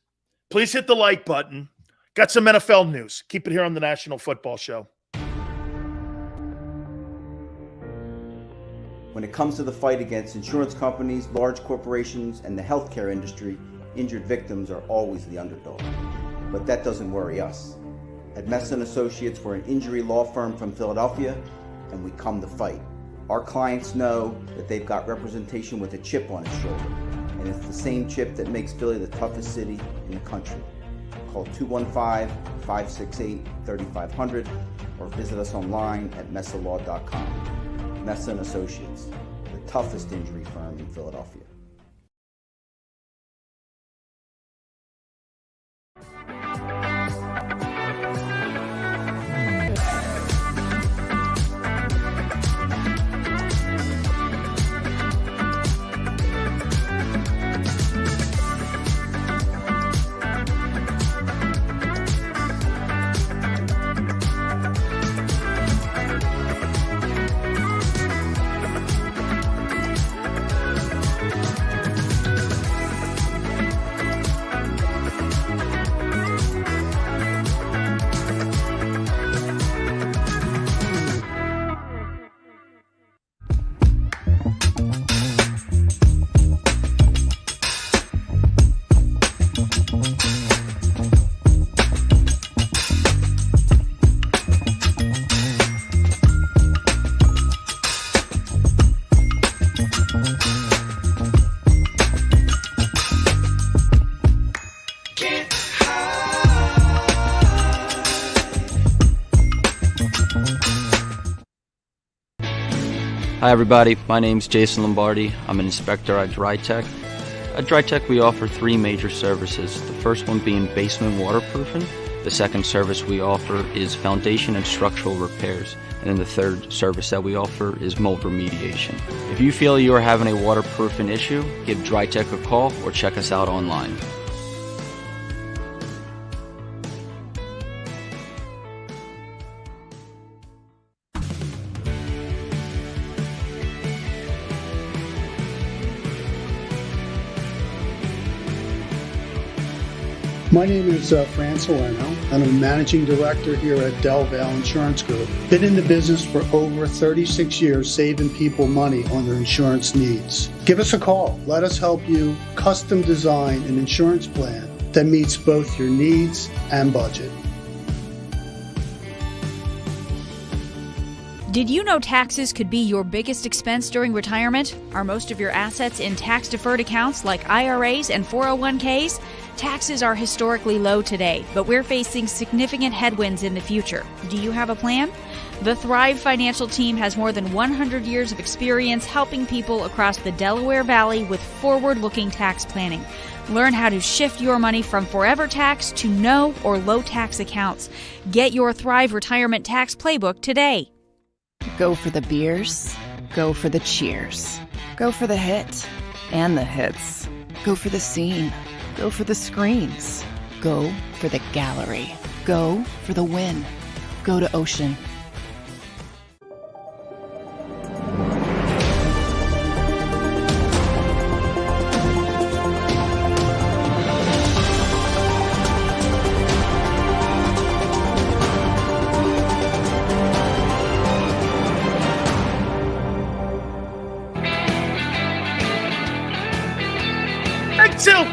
Please hit the like button. Got some NFL news. Keep it here on the National Football Show. When it comes to the fight against insurance companies, large corporations, and the healthcare industry, injured victims are always the underdog. But that doesn't worry us. At Messon Associates, we're an injury law firm from Philadelphia, and we come to fight. Our clients know that they've got representation with a chip on its shoulder, and it's the same chip that makes Philly the toughest city in the country. Call 215-568-3500 or visit us online at messalaw.com. Messon Associates, the toughest injury firm in Philadelphia. Hi everybody, my name's Jason Lombardi. I'm an inspector at JAKIB. At JAKIB we offer 3 major services, the first one being basement waterproofing, the second service we offer is foundation and structural repairs, and then the third service that we offer is mold remediation. If you feel you are having a waterproofing issue, give JAKIB a call or check us out online. My name is Fran Sileo. I'm a managing director here at Del Valle Insurance Group. Been in the business for over 36 years, saving people money on their insurance needs. Give us a call. Let us help you custom design an insurance plan that meets both your needs and budget. Did you know taxes could be your biggest expense during retirement? Are most of your assets in tax-deferred accounts like IRAs and 401ks? Taxes are historically low today, but we're facing significant headwinds in the future. Do you have a plan? The Thrive Financial team has more than 100 years of experience helping people across the Delaware Valley with forward-looking tax planning. Learn how to shift your money from forever tax to no or low tax accounts. Get your Thrive Retirement Tax Playbook today. Go for the beers, go for the cheers, go for the hit and the hits, go for the scene, go for the screens, go for the gallery, go for the win, go to Ocean.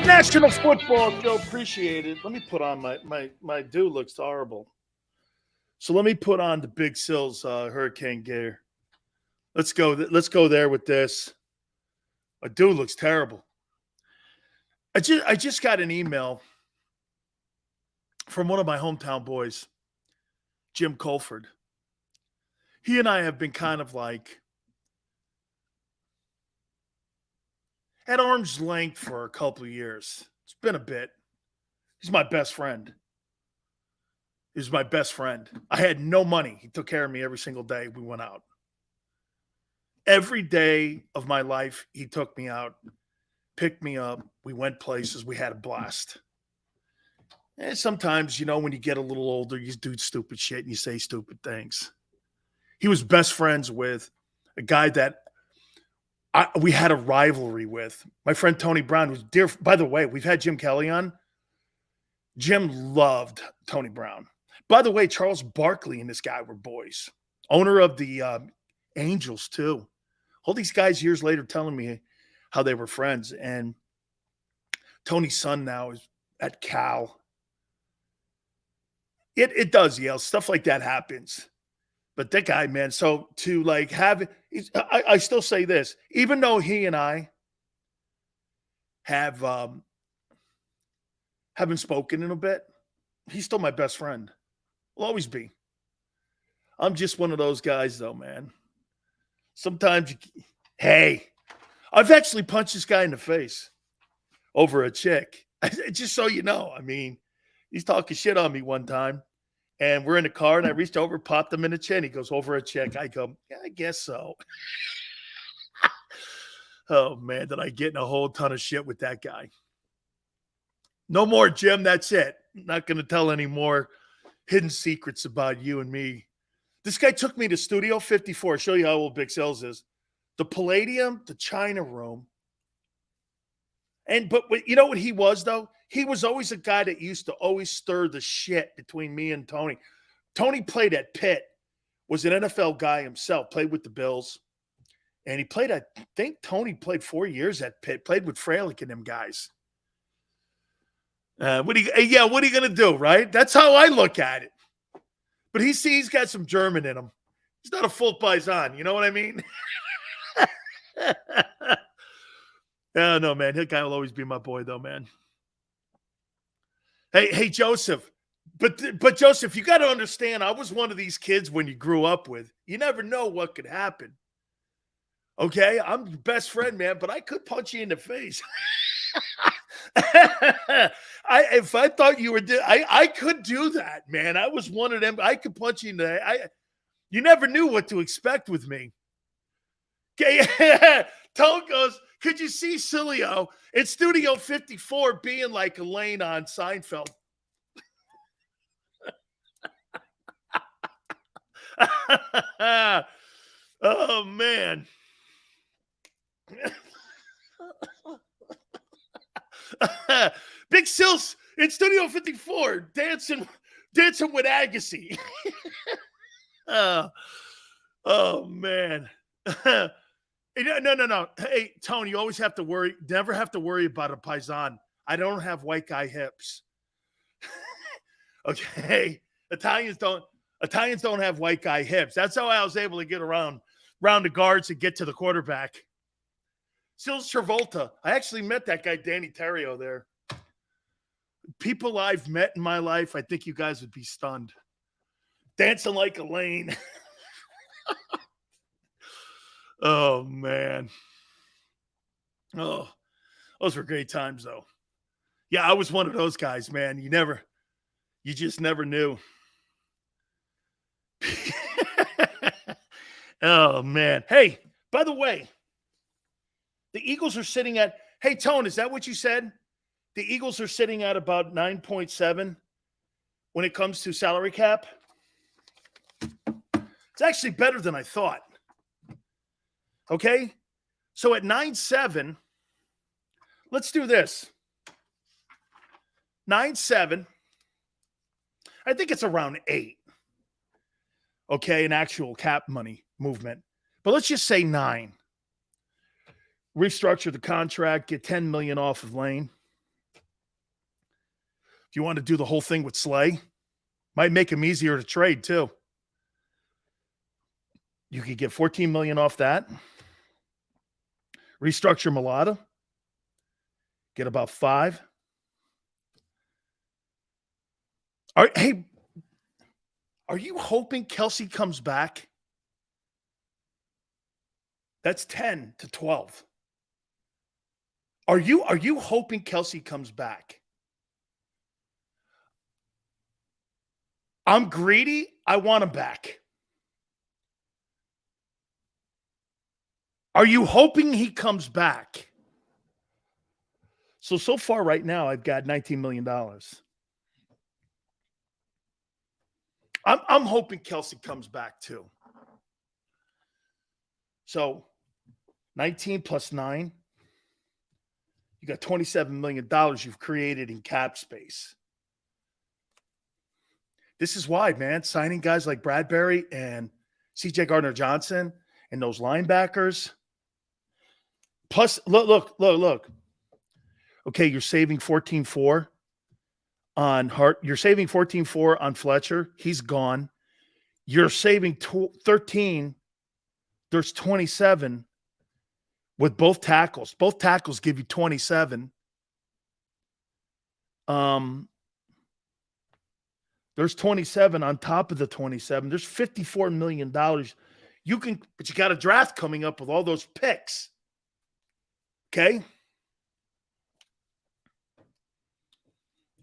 National Football Show, appreciate it. Let me put on my dude looks horrible. So let me put on the Big Sills hurricane gear. Let's go there with this. My dude looks terrible. I just got an email from one of my hometown boys, Jim Colford. He and I have been kind of like at arm's length for a couple of years. It's been a bit. He's my best friend. He was my best friend. I had no money. He took care of me every single day we went out. Every day of my life, he took me out, picked me up. We went places. We had a blast. And sometimes, when you get a little older, you do stupid shit and you say stupid things. He was best friends with a guy that we had a rivalry with. My friend Tony Brown was dear. By the way, we've had Jim Kelly on. Jim loved Tony Brown. By the way, Charles Barkley and this guy were boys. Owner of the Angels, too. All these guys years later telling me how they were friends. And Tony's son now is at Cal. It does, Yale. Stuff like that happens. But that guy, man, so to like have – I still say this. Even though he and I haven't spoken in a bit, he's still my best friend. Will always be. I'm just one of those guys, though, man. Sometimes, hey, I've actually punched this guy in the face over a chick. Just so you know, I mean, he's talking shit on me one time, and we're in the car, and I reached over, popped him in the chin. He goes, over a chick. I go, yeah, I guess so. Oh, man, did I get in a whole ton of shit with that guy. No more, Jim. That's it. I'm not going to tell any more hidden secrets about you and me. This guy took me to Studio 54. I'll show you how old Big Sales is. The Palladium, the China Room. But you know what he was, though? He was always a guy that used to always stir the shit between me and Tony. Tony played at Pitt, was an NFL guy himself, played with the Bills. And he played, I think Tony played 4 years at Pitt, played with Freilich and them guys. What are you going to do, right? That's how I look at it. But he's got some German in him. He's not a full paisan. You know what I mean? Oh, no, man. That guy will always be my boy, though, man. Hey, Joseph. But Joseph, you got to understand, I was one of these kids when you grew up with. You never know what could happen. Okay? I'm your best friend, man, but I could punch you in the face. If I thought you were, I could do that, man. I was one of them. I could punch you in the. You never knew what to expect with me. Okay, Tone goes. Could you see Sileo in Studio 54 being like Elaine on Seinfeld? Oh man. Big Sills in Studio 54 dancing with Agassi. Oh man. No. Hey, Tony, you always have to worry. Never have to worry about a paisan. I don't have white guy hips. Okay. Italians don't have white guy hips. That's how I was able to get around the guards and get to the quarterback. Sills Travolta. I actually met that guy, Danny Terrio, there. People I've met in my life, I think you guys would be stunned. Dancing like Elaine. Oh, man. Oh, those were great times, though. Yeah, I was one of those guys, man. You just never knew. Oh, man. Hey, by the way, the Eagles are sitting at, hey, Tone, is that what you said? The Eagles are sitting at about 9.7 when it comes to salary cap. It's actually better than I thought. Okay? So at 9.7, let's do this. 9.7, I think it's around 8. Okay, an actual cap money movement. But let's just say 9. Restructure the contract, get $10 million off of Lane. If you want to do the whole thing with Slay, might make him easier to trade too. You could get $14 million off that. Restructure Mulata. Get about 5. Are you hoping Kelsey comes back? That's 10 to 12. Are you hoping Kelsey comes back? I'm greedy. I want him back. Are you hoping he comes back? So far right now, I've got $19 million. I'm hoping Kelsey comes back too. So 19 plus 9, you got $27 million you've created in cap space. This is why, man, signing guys like Bradbury and CJ Gardner-Johnson and those linebackers. Plus, look. Okay, you're saving 14.4 on Hart. You're saving 14.4 on Fletcher. He's gone. You're saving 13. There's 27 with both tackles. Both tackles give you 27. There's 27 on top of the 27. There's $54 million. But you got a draft coming up with all those picks. Okay?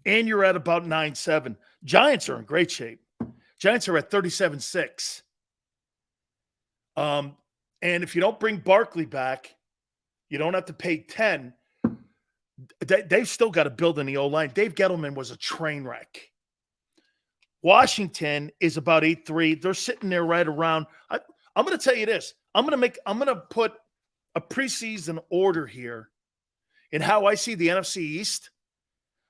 And you're at about 9.7. Giants are in great shape. Giants are at 37.6. And if you don't bring Barkley back, you don't have to pay 10. They've still got to build in the O-line. Dave Gettleman was a train wreck. Washington is about 8.3. They're sitting there right around. I'm going to tell you this. I'm going to put a preseason order here in how I see the NFC East.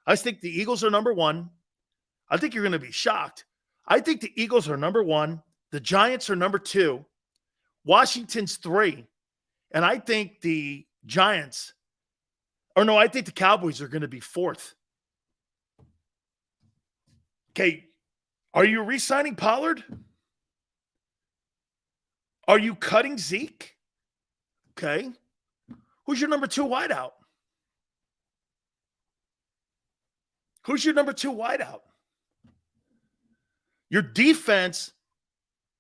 I think the Eagles are number 1. I think you're going to be shocked. I think the Eagles are number 1. The Giants are number 2. Washington's 3. And I think the Giants, I think the Cowboys are going to be 4th. Okay. Are you re-signing Pollard? Are you cutting Zeke? Okay. Who's your number 2 wideout? Who's your number 2 wideout? Your defense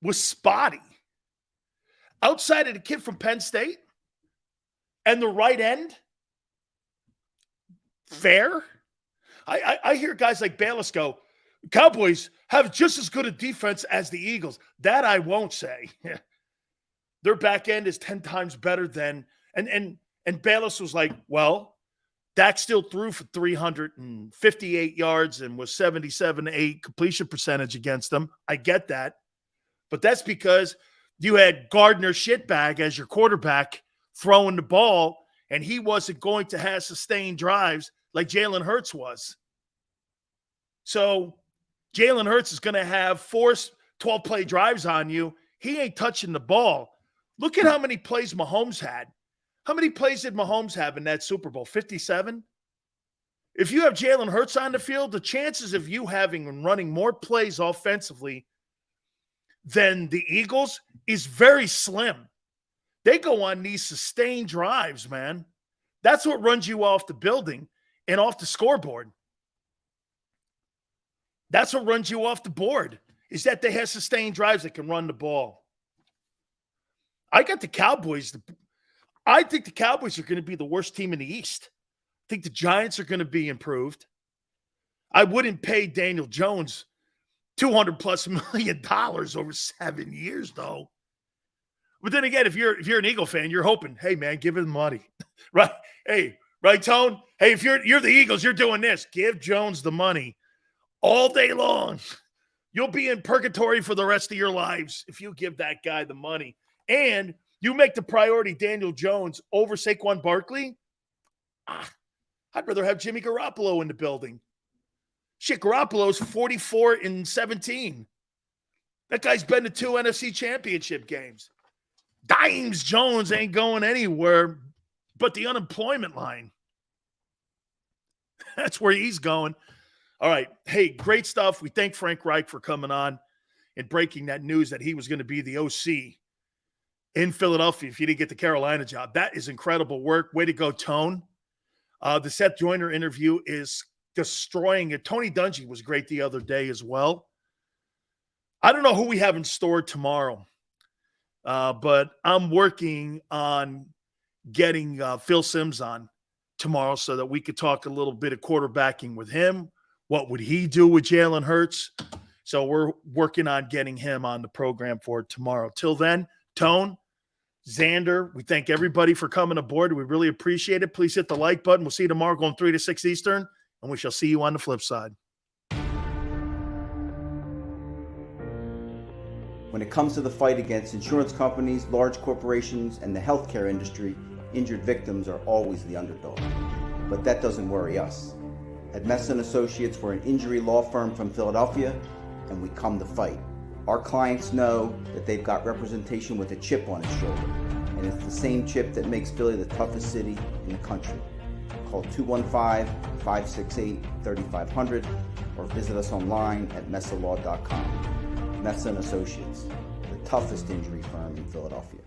was spotty. Outside of the kid from Penn State and the right end, fair. I hear guys like Bayless go, Cowboys have just as good a defense as the Eagles. That I won't say. Their back end is 10 times better than and Bayless was like, well, Dak still threw for 358 yards and was 77.8 completion percentage against them. I get that. But that's because you had Gardner Shitbag as your quarterback throwing the ball, and he wasn't going to have sustained drives like Jalen Hurts was. So Jalen Hurts is going to have 4 12-play drives on you. He ain't touching the ball. Look at how many plays Mahomes had. How many plays did Mahomes have in that Super Bowl? 57? If you have Jalen Hurts on the field, the chances of you having and running more plays offensively than the Eagles is very slim. They go on these sustained drives, man. That's what runs you off the building and off the scoreboard. That's what runs you off the board, is that they have sustained drives that can run the ball. I got the Cowboys. I think the Cowboys are going to be the worst team in the East. I think the Giants are going to be improved. I wouldn't pay Daniel Jones $200+ million over 7 years, though. But then again, if you're an Eagle fan, you're hoping, hey man, give him money, right? Hey, right, Tone? Hey, if you're the Eagles, you're doing this. Give Jones the money all day long. You'll be in purgatory for the rest of your lives if you give that guy the money. And you make the priority Daniel Jones over Saquon Barkley. I'd rather have Jimmy Garoppolo in the building. Shit, Garoppolo's 44-17. That guy's been to 2 NFC championship games. Dimes Jones ain't going anywhere but the unemployment line. That's where he's going. All right. Hey, great stuff. We thank Frank Reich for coming on and breaking that news that he was going to be the OC in Philadelphia if he didn't get the Carolina job. That is incredible work. Way to go, Tone. The Seth Joyner interview is destroying it. Tony Dungy was great the other day as well. I don't know who we have in store tomorrow, but I'm working on getting Phil Simms on tomorrow so that we could talk a little bit of quarterbacking with him. What would he do with Jalen Hurts? So we're working on getting him on the program for tomorrow. Till then, Tone, Xander, we thank everybody for coming aboard. We really appreciate it. Please hit the like button. We'll see you tomorrow going 3 to 6 Eastern, and we shall see you on the flip side. When it comes to the fight against insurance companies, large corporations, and the healthcare industry, injured victims are always the underdog. But that doesn't worry us. At Messa & Associates, we're an injury law firm from Philadelphia, and we come to fight. Our clients know that they've got representation with a chip on its shoulder, and it's the same chip that makes Philly the toughest city in the country. Call 215-568-3500 or visit us online at messalaw.com. Messa & Associates, the toughest injury firm in Philadelphia.